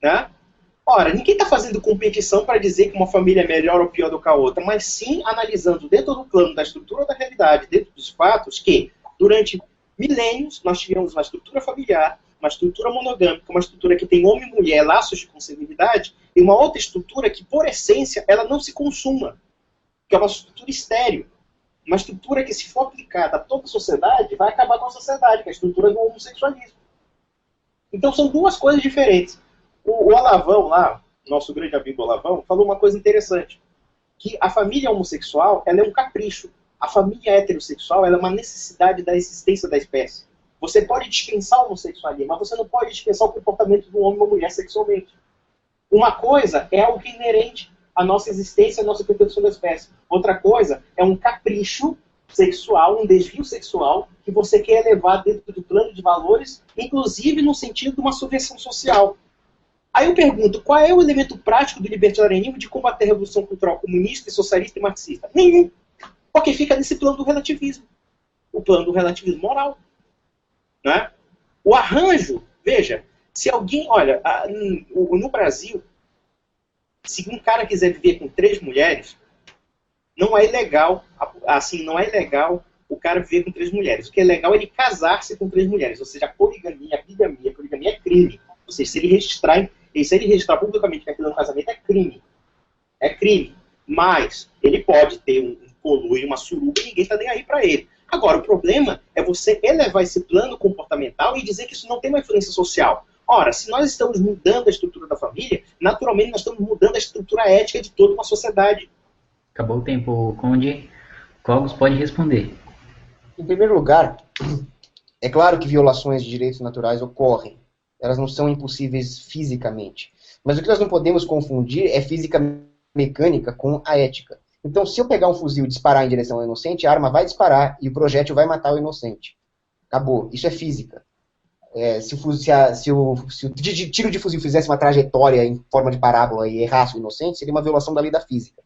Né? Ora, ninguém está fazendo competição para dizer que uma família é melhor ou pior do que a outra, mas sim analisando dentro do plano da estrutura da realidade, dentro dos fatos, que durante milênios nós tivemos uma estrutura familiar, uma estrutura monogâmica, uma estrutura que tem homem e mulher, laços de consanguinidade, e uma outra estrutura que, por essência, ela não se consuma, que é uma estrutura estéril. Uma estrutura que, se for aplicada a toda a sociedade, vai acabar com a sociedade, que é a estrutura do homossexualismo. Então são duas coisas diferentes. O Olavão lá, nosso grande amigo Olavão, falou uma coisa interessante, que a família homossexual ela é um capricho. A família heterossexual ela é uma necessidade da existência da espécie. Você pode dispensar o homossexualismo, mas você não pode dispensar o comportamento do homem ou mulher sexualmente. Uma coisa é algo que é inerente à nossa existência, à nossa percepção da espécie. Outra coisa é um capricho sexual, um desvio sexual que você quer levar dentro do plano de valores, inclusive no sentido de uma subversão social. Aí eu pergunto, qual é o elemento prático do libertarianismo de combater a revolução cultural comunista, socialista e marxista? Nenhum. Porque fica nesse plano do relativismo. O plano do relativismo moral. Né? O arranjo, veja, se alguém, olha, no Brasil, se um cara quiser viver com 3 mulheres, não é ilegal, assim, não é legal o cara viver com 3 mulheres. O que é legal é ele casar-se com 3 mulheres. Ou seja, a poligamia é crime. Ou seja, se ele registrar publicamente que aquilo é um casamento, é crime. É crime. Mas ele pode ter um conluio, uma suruba e ninguém está nem aí para ele. Agora, o problema é você elevar esse plano comportamental e dizer que isso não tem uma influência social. Ora, se nós estamos mudando a estrutura da família, naturalmente nós estamos mudando a estrutura ética de toda uma sociedade. Acabou o tempo, Conde. Cogos pode responder. Em primeiro lugar, é claro que violações de direitos naturais ocorrem. Elas não são impossíveis fisicamente. Mas o que nós não podemos confundir é física mecânica com a ética. Então, se eu pegar um fuzil e disparar em direção ao inocente, a arma vai disparar e o projétil vai matar o inocente. Acabou. Isso é física. Se o tiro de fuzil fizesse uma trajetória em forma de parábola e errasse o inocente, seria uma violação da lei da física.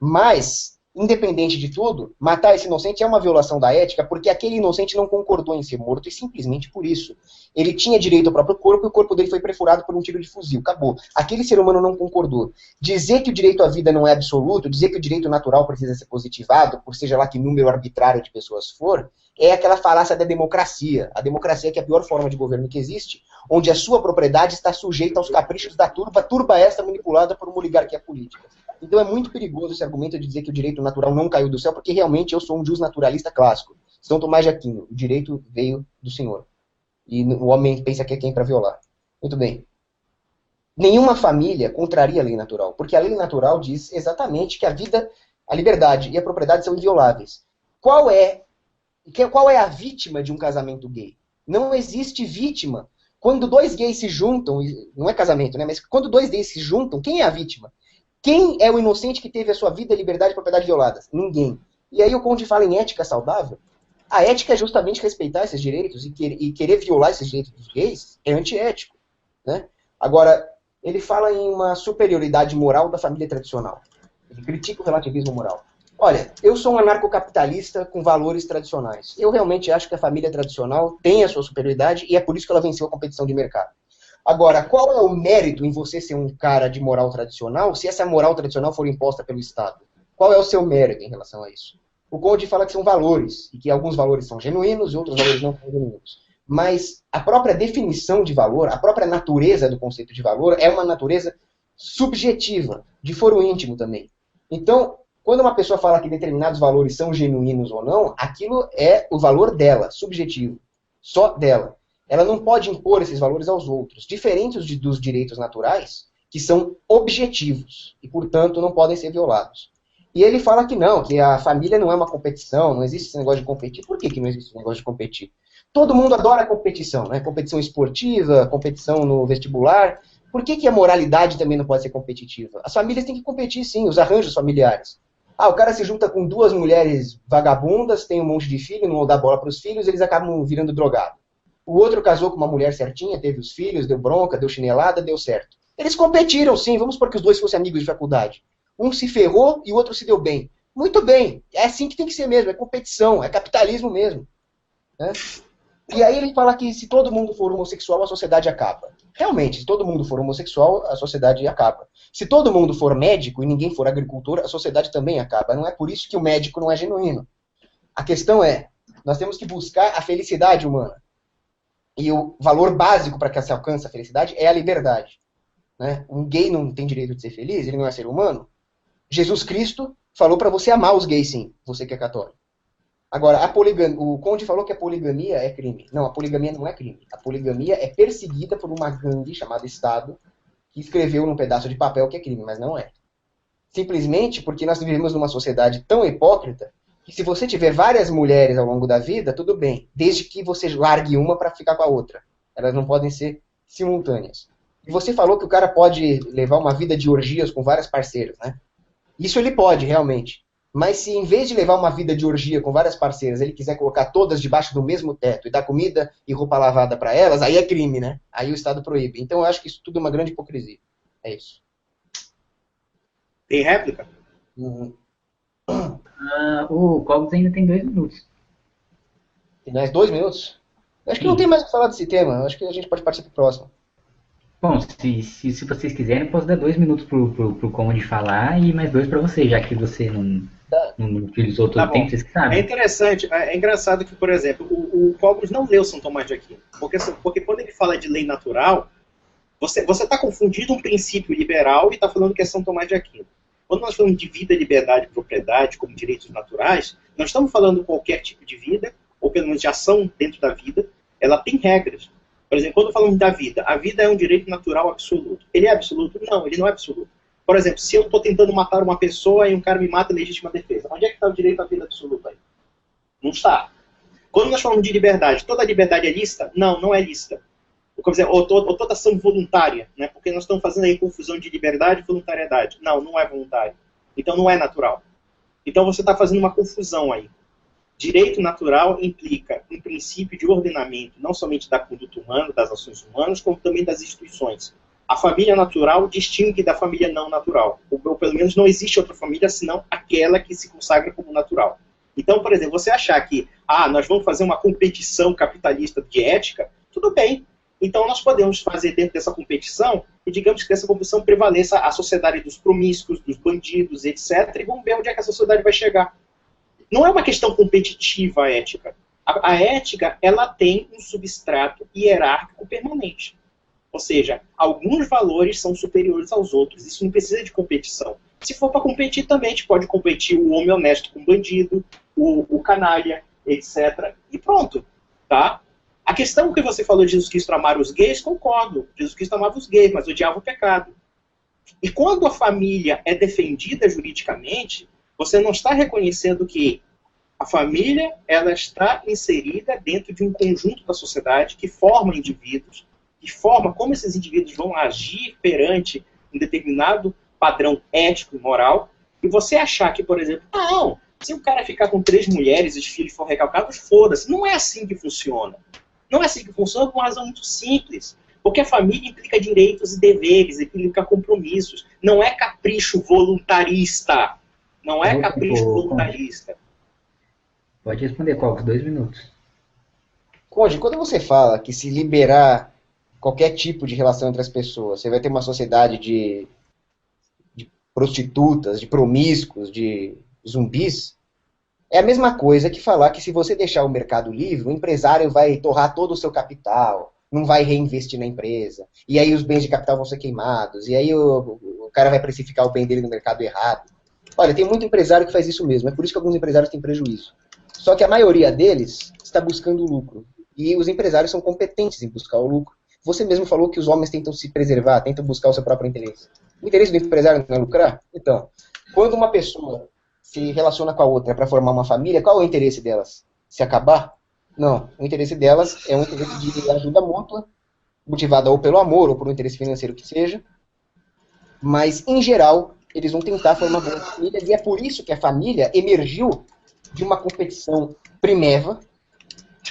Mas, independente de tudo, matar esse inocente é uma violação da ética, porque aquele inocente não concordou em ser morto, e simplesmente por isso. Ele tinha direito ao próprio corpo, e o corpo dele foi perfurado por um tiro de fuzil. Acabou. Aquele ser humano não concordou. Dizer que o direito à vida não é absoluto, dizer que o direito natural precisa ser positivado, por seja lá que número arbitrário de pessoas for, é aquela falácia da democracia. A democracia que é a pior forma de governo que existe, onde a sua propriedade está sujeita aos caprichos da turba esta manipulada por uma oligarquia política. Então é muito perigoso esse argumento de dizer que o direito natural não caiu do céu, porque realmente eu sou um justnaturalista clássico. São Tomás de Aquino, o direito veio do Senhor. E o homem pensa que é quem para violar. Muito bem. Nenhuma família contraria a lei natural, porque a lei natural diz exatamente que a vida, a liberdade e a propriedade são invioláveis. Qual é a vítima de um casamento gay? Não existe vítima. Quando 2 gays se juntam, não é casamento, né? Mas quando 2 gays se juntam, quem é a vítima? Quem é o inocente que teve a sua vida, liberdade e propriedade violadas? Ninguém. E aí o Conde fala em ética saudável. A ética é justamente respeitar esses direitos e querer violar esses direitos dos gays é antiético. Né? Agora, ele fala em uma superioridade moral da família tradicional. Ele critica o relativismo moral. Olha, eu sou um anarcocapitalista com valores tradicionais. Eu realmente acho que a família tradicional tem a sua superioridade e é por isso que ela venceu a competição de mercado. Agora, qual é o mérito em você ser um cara de moral tradicional se essa moral tradicional for imposta pelo Estado? Qual é o seu mérito em relação a isso? O Conde fala que são valores, e que alguns valores são genuínos e outros valores não são genuínos. Mas a própria definição de valor, a própria natureza do conceito de valor é uma natureza subjetiva, de foro íntimo também. Então, quando uma pessoa fala que determinados valores são genuínos ou não, aquilo é o valor dela, subjetivo, só dela. Ela não pode impor esses valores aos outros, diferentes dos direitos naturais, que são objetivos e, portanto, não podem ser violados. E ele fala que não, que a família não é uma competição, não existe esse negócio de competir. Por que não existe esse negócio de competir? Todo mundo adora a competição, né? Competição esportiva, competição no vestibular. Por que a moralidade também não pode ser competitiva? As famílias têm que competir, sim, os arranjos familiares. O cara se junta com 2 mulheres vagabundas, tem um monte de filho, não dá bola para os filhos, eles acabam virando drogado. O outro casou com uma mulher certinha, teve os filhos, deu bronca, deu chinelada, deu certo. Eles competiram, sim, vamos supor que os 2 fossem amigos de faculdade. Um se ferrou e o outro se deu bem. Muito bem, é assim que tem que ser mesmo, é competição, é capitalismo mesmo. Né? E aí ele fala que se todo mundo for homossexual, a sociedade acaba. Realmente, se todo mundo for homossexual, a sociedade acaba. Se todo mundo for médico e ninguém for agricultor, a sociedade também acaba. Não é por isso que o médico não é genuíno. A questão é, nós temos que buscar a felicidade humana. E o valor básico para que se alcance a felicidade é a liberdade. Né? Um gay não tem direito de ser feliz, ele não é ser humano. Jesus Cristo falou para você amar os gays, sim, você que é católico. Agora, o Conde falou que a poligamia é crime. Não, a poligamia não é crime. A poligamia é perseguida por uma gangue chamada Estado, que escreveu num pedaço de papel que é crime, mas não é. Simplesmente porque nós vivemos numa sociedade tão hipócrita que se você tiver várias mulheres ao longo da vida, tudo bem, desde que você largue uma para ficar com a outra. Elas não podem ser simultâneas. E você falou que o cara pode levar uma vida de orgias com várias parceiras, né? Isso ele pode, realmente. Mas se em vez de levar uma vida de orgia com várias parceiras, ele quiser colocar todas debaixo do mesmo teto e dar comida e roupa lavada para elas, aí é crime, né? Aí o Estado proíbe. Então eu acho que isso tudo é uma grande hipocrisia. É isso. Tem réplica? O Cogos ainda tem 2 minutos. Tem mais 2 minutos? Eu acho que não tem mais o que falar desse tema. Eu acho que a gente pode partir para o próximo. Bom, se vocês quiserem, eu posso dar 2 minutos pro Conde falar e mais 2 para você, já que você não utilizou todo o tempo, vocês que sabem. É interessante, é engraçado que, por exemplo, o Cogos não leu São Tomás de Aquino. Porque quando ele fala de lei natural, você está confundindo um princípio liberal e está falando que é São Tomás de Aquino. Quando nós falamos de vida, liberdade e propriedade como direitos naturais, nós estamos falando de qualquer tipo de vida, ou pelo menos de ação dentro da vida, ela tem regras. Por exemplo, quando falamos da vida, a vida é um direito natural absoluto. Ele é absoluto? Não, ele não é absoluto. Por exemplo, se eu estou tentando matar uma pessoa e um cara me mata em legítima defesa, onde é que está o direito à vida absoluta aí? Não está. Quando nós falamos de liberdade, toda liberdade é lícita? Não, não é lícita. Ou toda ação voluntária, né? Porque nós estamos fazendo aí confusão de liberdade e voluntariedade. Não, não é voluntário. Então não é natural. Então você está fazendo uma confusão aí. Direito natural implica um princípio de ordenamento, não somente da conduta humana, das ações humanas, como também das instituições. A família natural distingue da família não natural. Ou pelo menos não existe outra família senão aquela que se consagra como natural. Então, por exemplo, você achar que nós vamos fazer uma competição capitalista de ética, tudo bem. Então nós podemos fazer dentro dessa competição, e digamos que essa competição prevaleça a sociedade dos promíscuos, dos bandidos, etc. E vamos ver onde é que a sociedade vai chegar. Não é uma questão competitiva a ética. A ética, ela tem um substrato hierárquico permanente. Ou seja, alguns valores são superiores aos outros. Isso não precisa de competição. Se for para competir também, a gente pode competir o homem honesto com o bandido, o canalha, etc. E pronto, tá? A questão que você falou de Jesus Cristo amar os gays, concordo. Jesus Cristo amava os gays, mas odiava o pecado. E quando a família é defendida juridicamente, você não está reconhecendo que a família ela está inserida dentro de um conjunto da sociedade que forma indivíduos, que forma como esses indivíduos vão agir perante um determinado padrão ético e moral, e você achar que, por exemplo, não, se o cara ficar com 3 mulheres e os filhos forem recalcados, foda-se. Não é assim que funciona. Não é assim que funciona por uma razão muito simples. Porque a família implica direitos e deveres, implica compromissos. Não é capricho voluntarista. Não é capricho voluntarista. Pode responder, Cogos, 2 minutos. Conde, quando você fala que se liberar qualquer tipo de relação entre as pessoas, você vai ter uma sociedade de prostitutas, de promíscuos, de zumbis, é a mesma coisa que falar que se você deixar o mercado livre, o empresário vai torrar todo o seu capital, não vai reinvestir na empresa, e aí os bens de capital vão ser queimados, e aí o cara vai precificar o bem dele no mercado errado. Olha, tem muito empresário que faz isso mesmo, é por isso que alguns empresários têm prejuízo. Só que a maioria deles está buscando lucro, e os empresários são competentes em buscar o lucro. Você mesmo falou que os homens tentam se preservar, tentam buscar o seu próprio interesse. O interesse do empresário não é lucrar? Então, quando uma pessoa se relaciona com a outra para formar uma família, qual é o interesse delas? Se acabar? Não. O interesse delas é um interesse de ajuda mútua, motivada ou pelo amor, ou por um interesse financeiro que seja. Mas, em geral, eles vão tentar formar boas famílias, e é por isso que a família emergiu de uma competição primeva,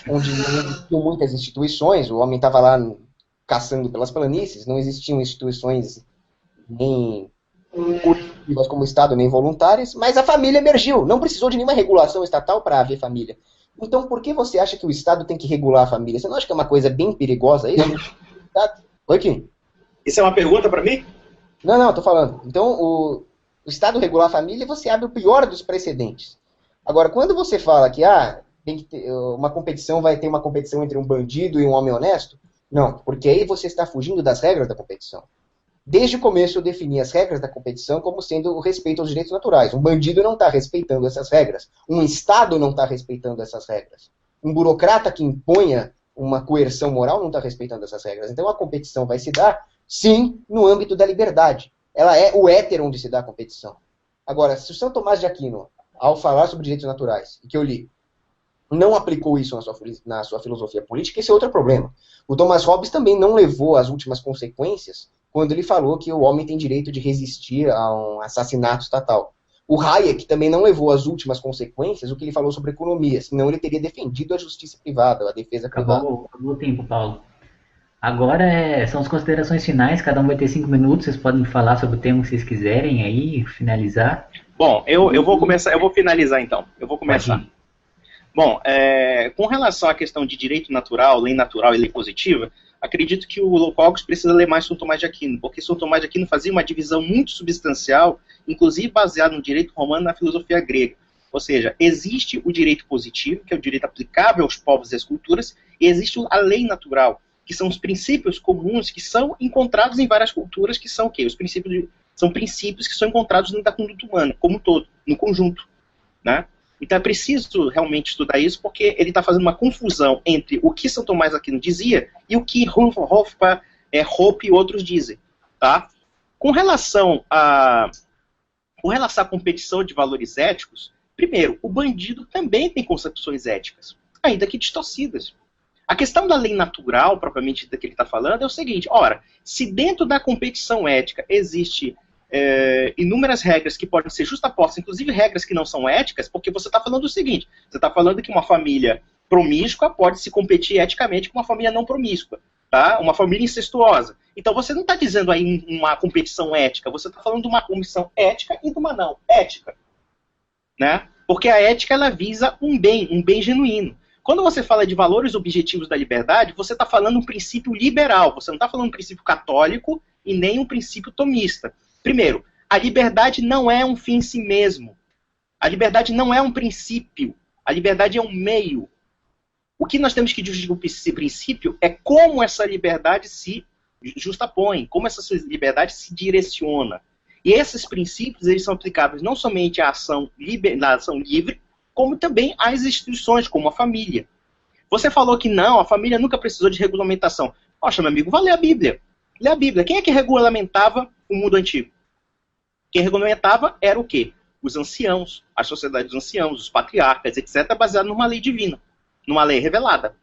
onde não existiam muitas instituições, o homem estava lá caçando pelas planícies, não existiam instituições nem coletivas como Estado, nem voluntárias, mas a família emergiu, não precisou de nenhuma regulação estatal para haver família. Então, por que você acha que o Estado tem que regular a família? Você não acha que é uma coisa bem perigosa isso? Oi, Kim? Isso é uma pergunta para mim? Não, tô falando. Então, o Estado regular a família, você abre o pior dos precedentes. Agora, quando você fala que, uma competição vai ter uma competição entre um bandido e um homem honesto? Não, porque aí você está fugindo das regras da competição. Desde o começo eu defini as regras da competição como sendo o respeito aos direitos naturais. Um bandido não está respeitando essas regras. Um Estado não está respeitando essas regras. Um burocrata que imponha uma coerção moral não está respeitando essas regras. Então a competição vai se dar, sim, no âmbito da liberdade. Ela é o éter onde se dá a competição. Agora, se o São Tomás de Aquino, ao falar sobre direitos naturais, e que eu li, não aplicou isso na sua filosofia política, esse é outro problema. O Thomas Hobbes também não levou as últimas consequências quando ele falou que o homem tem direito de resistir a um assassinato estatal. O Hayek também não levou as últimas consequências o que ele falou sobre economia, senão ele teria defendido a justiça privada, a defesa privada. Acabou o tempo, Paulo. Agora são as considerações finais, cada um vai ter 5 minutos, vocês podem falar sobre o tema que vocês quiserem aí, finalizar. Bom, eu vou começar, eu vou finalizar então. Eu vou começar. Bom, com relação à questão de direito natural, lei natural e lei positiva, acredito que o Locogos precisa ler mais São Tomás de Aquino, porque São Tomás de Aquino fazia uma divisão muito substancial, inclusive baseado no direito romano e na filosofia grega. Ou seja, existe o direito positivo, que é o direito aplicável aos povos e às culturas, e existe a lei natural, que são os princípios comuns que são encontrados em várias culturas, que são o quê? São princípios que são encontrados dentro da conduta humana, como um todo, no conjunto, né? Então é preciso realmente estudar isso, porque ele está fazendo uma confusão entre o que São Tomás Aquino dizia e o que Hoppe e outros dizem. Tá? Com relação à competição de valores éticos, primeiro, o bandido também tem concepções éticas, ainda que distorcidas. A questão da lei natural, propriamente da que ele está falando, é o seguinte: ora, se dentro da competição ética existe inúmeras regras que podem ser justapostas, inclusive regras que não são éticas, porque você está falando o seguinte, você está falando que uma família promíscua pode se competir eticamente com uma família não promíscua, tá? Uma família incestuosa. Então você não está dizendo aí uma competição ética, você está falando de uma comissão ética e de uma não ética, né? Porque a ética, ela visa um bem genuíno. Quando você fala de valores objetivos da liberdade, você está falando um princípio liberal, você não está falando um princípio católico e nem um princípio tomista. Primeiro, a liberdade não é um fim em si mesmo. A liberdade não é um princípio. A liberdade é um meio. O que nós temos que discutir esse princípio é como essa liberdade se justapõe, como essa liberdade se direciona. E esses princípios, eles são aplicáveis não somente à ação livre, como também às instituições, como a família. Você falou que não, a família nunca precisou de regulamentação. Poxa, meu amigo, vai ler a Bíblia. Lê a Bíblia. Quem é que regulamentava o mundo antigo? Quem regulamentava era o quê? Os anciãos, as sociedades dos anciãos, os patriarcas, etc., baseado numa lei divina, numa lei revelada,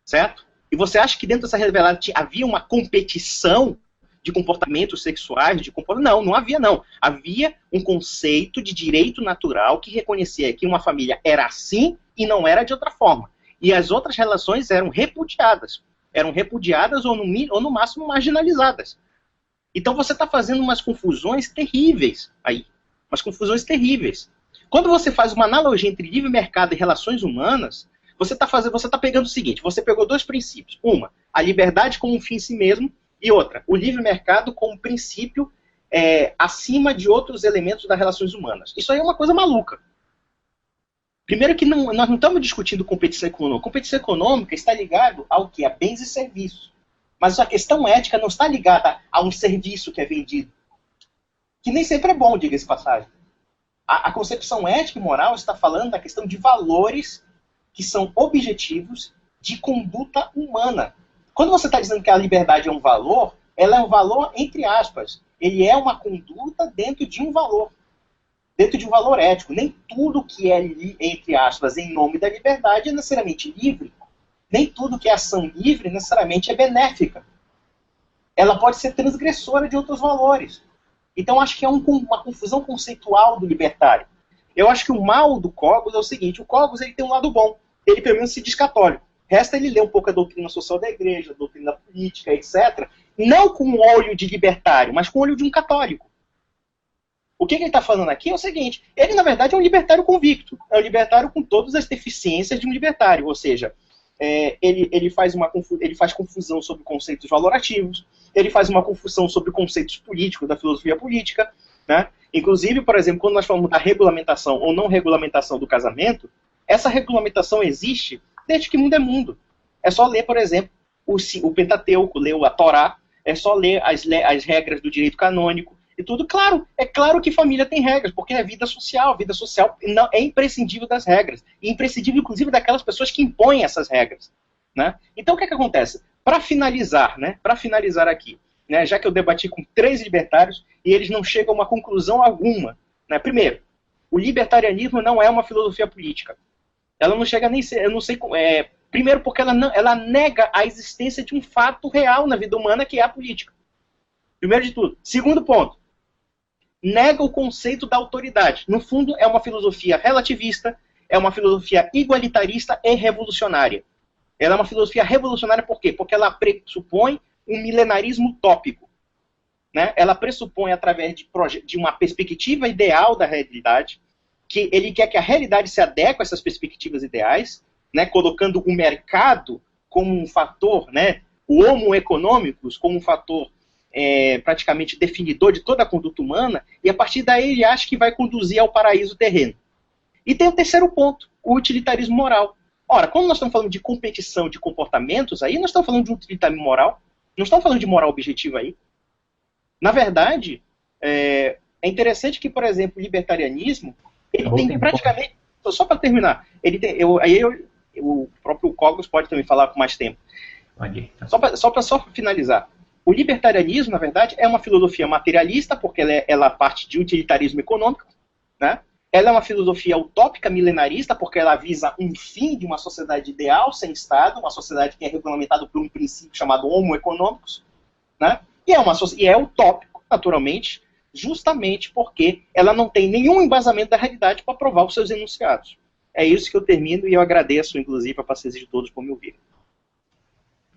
certo? E você acha que dentro dessa revelada havia uma competição de comportamentos sexuais? Não havia não. Havia um conceito de direito natural que reconhecia que uma família era assim e não era de outra forma. E as outras relações eram repudiadas. Ou no máximo marginalizadas. Então você está fazendo umas confusões terríveis aí. Umas confusões terríveis. Quando você faz uma analogia entre livre mercado e relações humanas, você está pegando o seguinte: você pegou dois princípios. Uma, a liberdade como um fim em si mesmo, e outra, o livre mercado como princípio acima de outros elementos das relações humanas. Isso aí é uma coisa maluca. Primeiro que nós não estamos discutindo competição econômica. Competição econômica está ligado ao quê? A bens e serviços. Mas a questão ética não está ligada a um serviço que é vendido. Que nem sempre é bom, diga-se de passagem. A concepção ética e moral está falando da questão de valores que são objetivos de conduta humana. Quando você está dizendo que a liberdade é um valor, ela é um valor entre aspas. Ele é uma conduta dentro de um valor. Dentro de um valor ético. Nem tudo que é, entre aspas, em nome da liberdade é necessariamente livre. Nem tudo que é ação livre necessariamente é benéfica. Ela pode ser transgressora de outros valores. Então acho que é uma confusão conceitual do libertário. Eu acho que o mal do Cogos é o seguinte: o Cogos ele tem um lado bom. Ele pelo menos se diz católico. Resta ele ler um pouco a doutrina social da igreja, a doutrina política, etc. Não com o olho de libertário, mas com o olho de um católico. O que ele está falando aqui é o seguinte: ele na verdade é um libertário convicto. É um libertário com todas as deficiências de um libertário. Ou seja, ele faz confusão sobre conceitos valorativos, ele faz uma confusão sobre conceitos políticos, da filosofia política, né? Inclusive, por exemplo, quando nós falamos da regulamentação ou não regulamentação do casamento, essa regulamentação existe desde que mundo é mundo. É só ler, por exemplo, o Pentateuco, ler a Torá, é só ler as regras do direito canônico e tudo. Claro, é claro que família tem regras, porque é vida social não, é imprescindível das regras, e imprescindível, inclusive, daquelas pessoas que impõem essas regras. Né? Então, o que acontece? Para finalizar aqui, né, já que eu debati com 3 libertários e eles não chegam a uma conclusão alguma. Né? Primeiro, o libertarianismo não é uma filosofia política. Ela não chega nem a ser, eu não sei, primeiro porque ela nega a existência de um fato real na vida humana, que é a política. Primeiro de tudo. Segundo ponto, nega o conceito da autoridade. No fundo, é uma filosofia relativista, é uma filosofia igualitarista e revolucionária. Ela é uma filosofia revolucionária por quê? Porque ela pressupõe um milenarismo utópico. Né? Ela pressupõe, através de uma perspectiva ideal da realidade, que ele quer que a realidade se adeque a essas perspectivas ideais, né? Colocando o mercado como um fator, né? O homo economicus como um fator praticamente definidor de toda a conduta humana, e a partir daí ele acha que vai conduzir ao paraíso terreno. E tem o terceiro ponto, o utilitarismo moral. Ora, quando nós estamos falando de competição de comportamentos, aí nós estamos falando de utilitarismo moral, não estamos falando de moral objetiva aí. Na verdade, é interessante que, por exemplo, o libertarianismo, ele tem praticamente... Só para terminar, ele tem, o próprio Cogos pode também falar com mais tempo. Pode. Só para finalizar. O libertarianismo, na verdade, é uma filosofia materialista, porque ela parte de utilitarismo econômico, né? Ela é uma filosofia utópica milenarista, porque ela visa um fim de uma sociedade ideal, sem Estado, uma sociedade que é regulamentada por um princípio chamado homo economicus, né? E é utópico, naturalmente, justamente porque ela não tem nenhum embasamento da realidade para provar os seus enunciados. É isso que eu termino, e eu agradeço, inclusive, a paciência de todos por me ouvirem.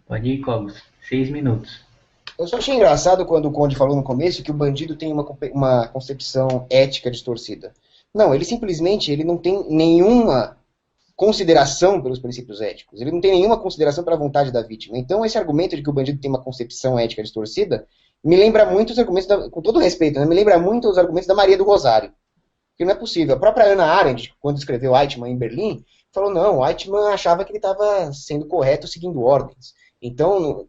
Pode ir, Cogos. 6 minutos. Eu só achei engraçado quando o Conde falou no começo que o bandido tem uma concepção ética distorcida. Não, ele não tem nenhuma consideração pelos princípios éticos. Ele não tem nenhuma consideração pela vontade da vítima. Então, esse argumento de que o bandido tem uma concepção ética distorcida me lembra muito os argumentos, com todo respeito, né, me lembra muito os argumentos da Maria do Rosário. Que não é possível. A própria Hannah Arendt, quando escreveu Eichmann em Berlim, falou, não, Eichmann achava que ele estava sendo correto seguindo ordens. Então,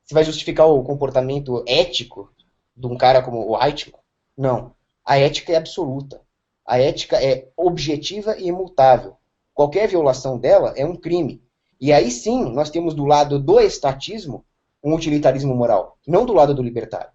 você vai justificar o comportamento ético de um cara como o Eichmann? Não. A ética é absoluta. A ética é objetiva e imutável. Qualquer violação dela é um crime. E aí sim, nós temos do lado do estatismo um utilitarismo moral, não do lado do libertário.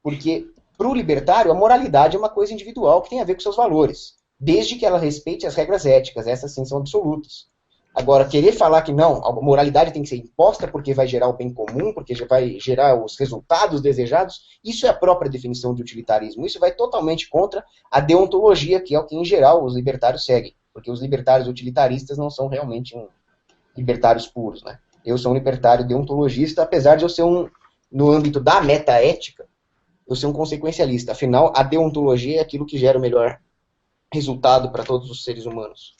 Porque, para o libertário, a moralidade é uma coisa individual que tem a ver com seus valores, desde que ela respeite as regras éticas, essas sim são absolutas. Agora, querer falar que não, a moralidade tem que ser imposta porque vai gerar o bem comum, porque vai gerar os resultados desejados, isso é a própria definição de utilitarismo. Isso vai totalmente contra a deontologia, que é o que, em geral, os libertários seguem. Porque os libertários utilitaristas não são realmente libertários puros, né? Eu sou um libertário deontologista, apesar de eu ser no âmbito da metaética, eu ser um consequencialista. Afinal, a deontologia é aquilo que gera o melhor resultado para todos os seres humanos.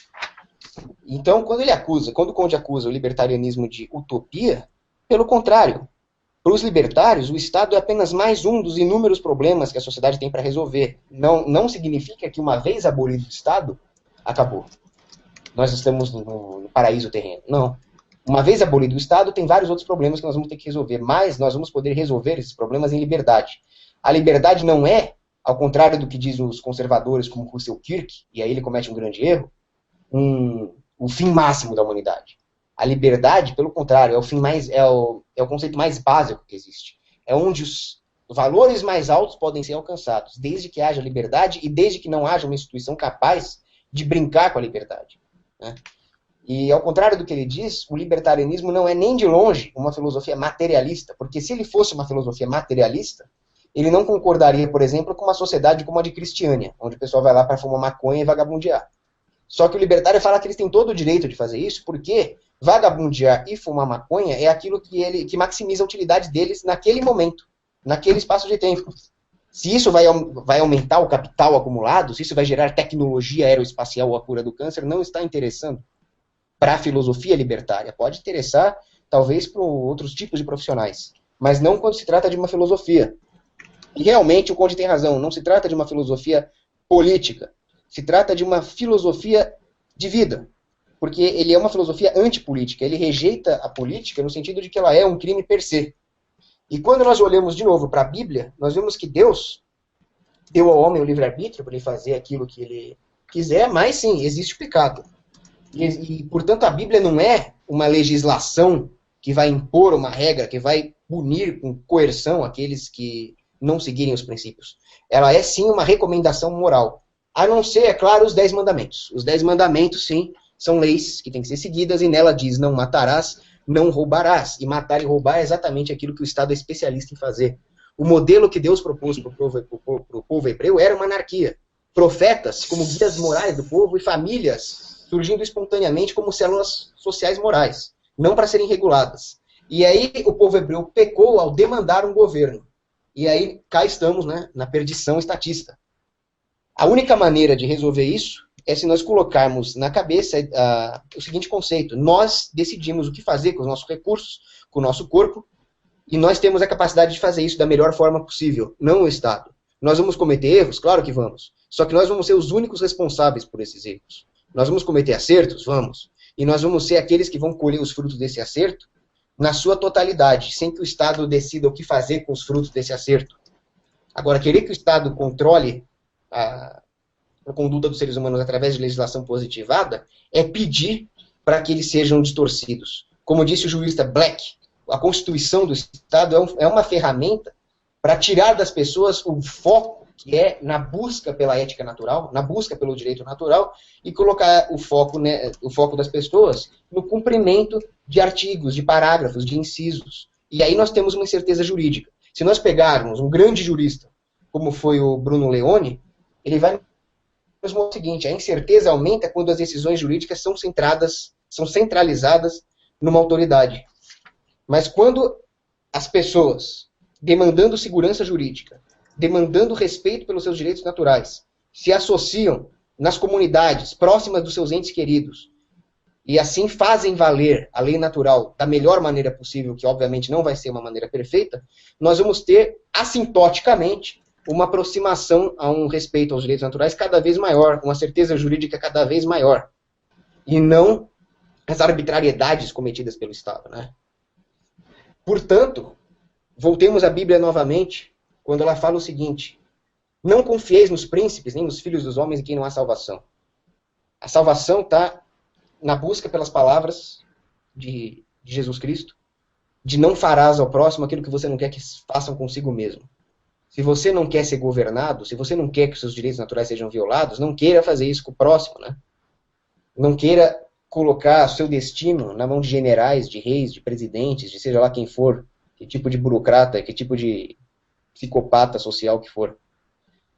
Então, quando o Conde acusa o libertarianismo de utopia, pelo contrário, para os libertários, o Estado é apenas mais um dos inúmeros problemas que a sociedade tem para resolver. Não significa que, uma vez abolido o Estado, acabou. Nós estamos no paraíso terreno. Não. Uma vez abolido o Estado, tem vários outros problemas que nós vamos ter que resolver, mas nós vamos poder resolver esses problemas em liberdade. A liberdade não é, ao contrário do que dizem os conservadores como Russell Kirk, e aí ele comete um grande erro, o fim máximo da humanidade. A liberdade, pelo contrário, é o conceito mais básico que existe. É onde os valores mais altos podem ser alcançados, desde que haja liberdade e desde que não haja uma instituição capaz de brincar com a liberdade. Né? E, ao contrário do que ele diz, o libertarianismo não é nem de longe uma filosofia materialista, porque se ele fosse uma filosofia materialista, ele não concordaria, por exemplo, com uma sociedade como a de Cristiânia, onde o pessoal vai lá para fumar maconha e vagabundear. Só que o libertário fala que eles têm todo o direito de fazer isso, porque vagabundear e fumar maconha é aquilo que maximiza a utilidade deles naquele momento, naquele espaço de tempo. Se isso vai aumentar o capital acumulado, se isso vai gerar tecnologia aeroespacial ou a cura do câncer, não está interessando para a filosofia libertária. Pode interessar, talvez, para outros tipos de profissionais, mas não quando se trata de uma filosofia. E realmente o Conde tem razão, não se trata de uma filosofia política, se trata de uma filosofia de vida. porque ele é uma filosofia antipolítica, ele rejeita a política no sentido de que ela é um crime per se. E quando nós olhamos de novo para a Bíblia, nós vemos que Deus deu ao homem o livre-arbítrio para ele fazer aquilo que ele quiser, mas sim, existe o pecado. Portanto, a Bíblia não é uma legislação que vai impor uma regra, que vai punir com coerção aqueles que não seguirem os princípios. Ela é sim uma recomendação moral. A não ser, é claro, os 10 mandamentos. Os 10 mandamentos, sim, são leis que têm que ser seguidas, e nela diz: não matarás, não roubarás. E matar e roubar é exatamente aquilo que o Estado é especialista em fazer. O modelo que Deus propôs para o povo hebreu era uma anarquia. Profetas como guias morais do povo e famílias surgindo espontaneamente como células sociais morais, não para serem reguladas. E aí o povo hebreu pecou ao demandar um governo. E aí cá estamos, né, na perdição estatista. A única maneira de resolver isso é se nós colocarmos na cabeça o seguinte conceito: nós decidimos o que fazer com os nossos recursos, com o nosso corpo, e nós temos a capacidade de fazer isso da melhor forma possível, não o Estado. Nós vamos cometer erros? Claro que vamos. Só que nós vamos ser os únicos responsáveis por esses erros. Nós vamos cometer acertos? Vamos. E nós vamos ser aqueles que vão colher os frutos desse acerto na sua totalidade, sem que o Estado decida o que fazer com os frutos desse acerto. Agora, querer que o Estado controle a conduta dos seres humanos através de legislação positivada é pedir para que eles sejam distorcidos. Como disse o jurista Black, a Constituição do Estado é uma ferramenta para tirar das pessoas o foco que é na busca pela ética natural, na busca pelo direito natural, e colocar o foco, né, o foco das pessoas no cumprimento de artigos, de parágrafos, de incisos. E aí nós temos uma incerteza jurídica. Se nós pegarmos um grande jurista, como foi o Bruno Leone, ele vai nos mostrar o seguinte: a incerteza aumenta quando as decisões jurídicas são centralizadas numa autoridade. Mas quando as pessoas, demandando segurança jurídica, demandando respeito pelos seus direitos naturais, se associam nas comunidades próximas dos seus entes queridos e assim fazem valer a lei natural da melhor maneira possível, que obviamente não vai ser uma maneira perfeita, nós vamos ter assintoticamente uma aproximação a um respeito aos direitos naturais cada vez maior, uma certeza jurídica cada vez maior, e não as arbitrariedades cometidas pelo Estado, né? Portanto, voltemos à Bíblia novamente, quando ela fala o seguinte: não confieis nos príncipes, nem nos filhos dos homens em quem não há salvação. A salvação está na busca pelas palavras de Jesus Cristo, de não farás ao próximo aquilo que você não quer que façam consigo mesmo. Se você não quer ser governado, se você não quer que os seus direitos naturais sejam violados, não queira fazer isso com o próximo, né? Não queira colocar o seu destino na mão de generais, de reis, de presidentes, de seja lá quem for, que tipo de burocrata, que tipo de psicopata social que for.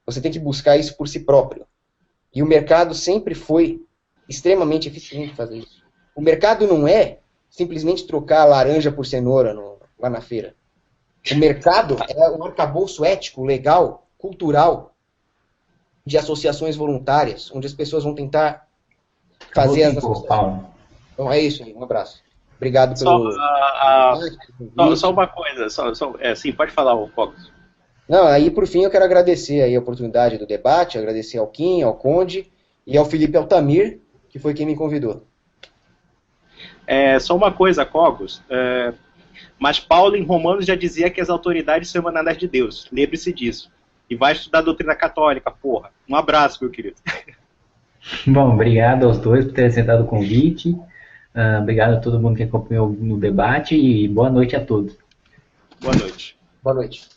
Você tem que buscar isso por si próprio. E o mercado sempre foi extremamente eficiente em fazer isso. O mercado não é simplesmente trocar laranja por cenoura lá na feira. O mercado é um arcabouço ético, legal, cultural, de associações voluntárias, onde as pessoas vão tentar fazer as associações. Então é isso aí, um abraço. Obrigado pelo... Só uma coisa, sim, pode falar, Cogos. Não, aí por fim eu quero agradecer aí a oportunidade do debate, agradecer ao Kim, ao Conde e ao Felipe Altamir, que foi quem me convidou. Só uma coisa, Cogos, mas Paulo em Romanos já dizia que as autoridades são emanadas de Deus, lembre-se disso. E vai estudar a doutrina católica, porra. Um abraço, meu querido. Bom, obrigado aos dois por terem aceitado o convite. Obrigado a todo mundo que acompanhou no debate e boa noite a todos. Boa noite. Boa noite.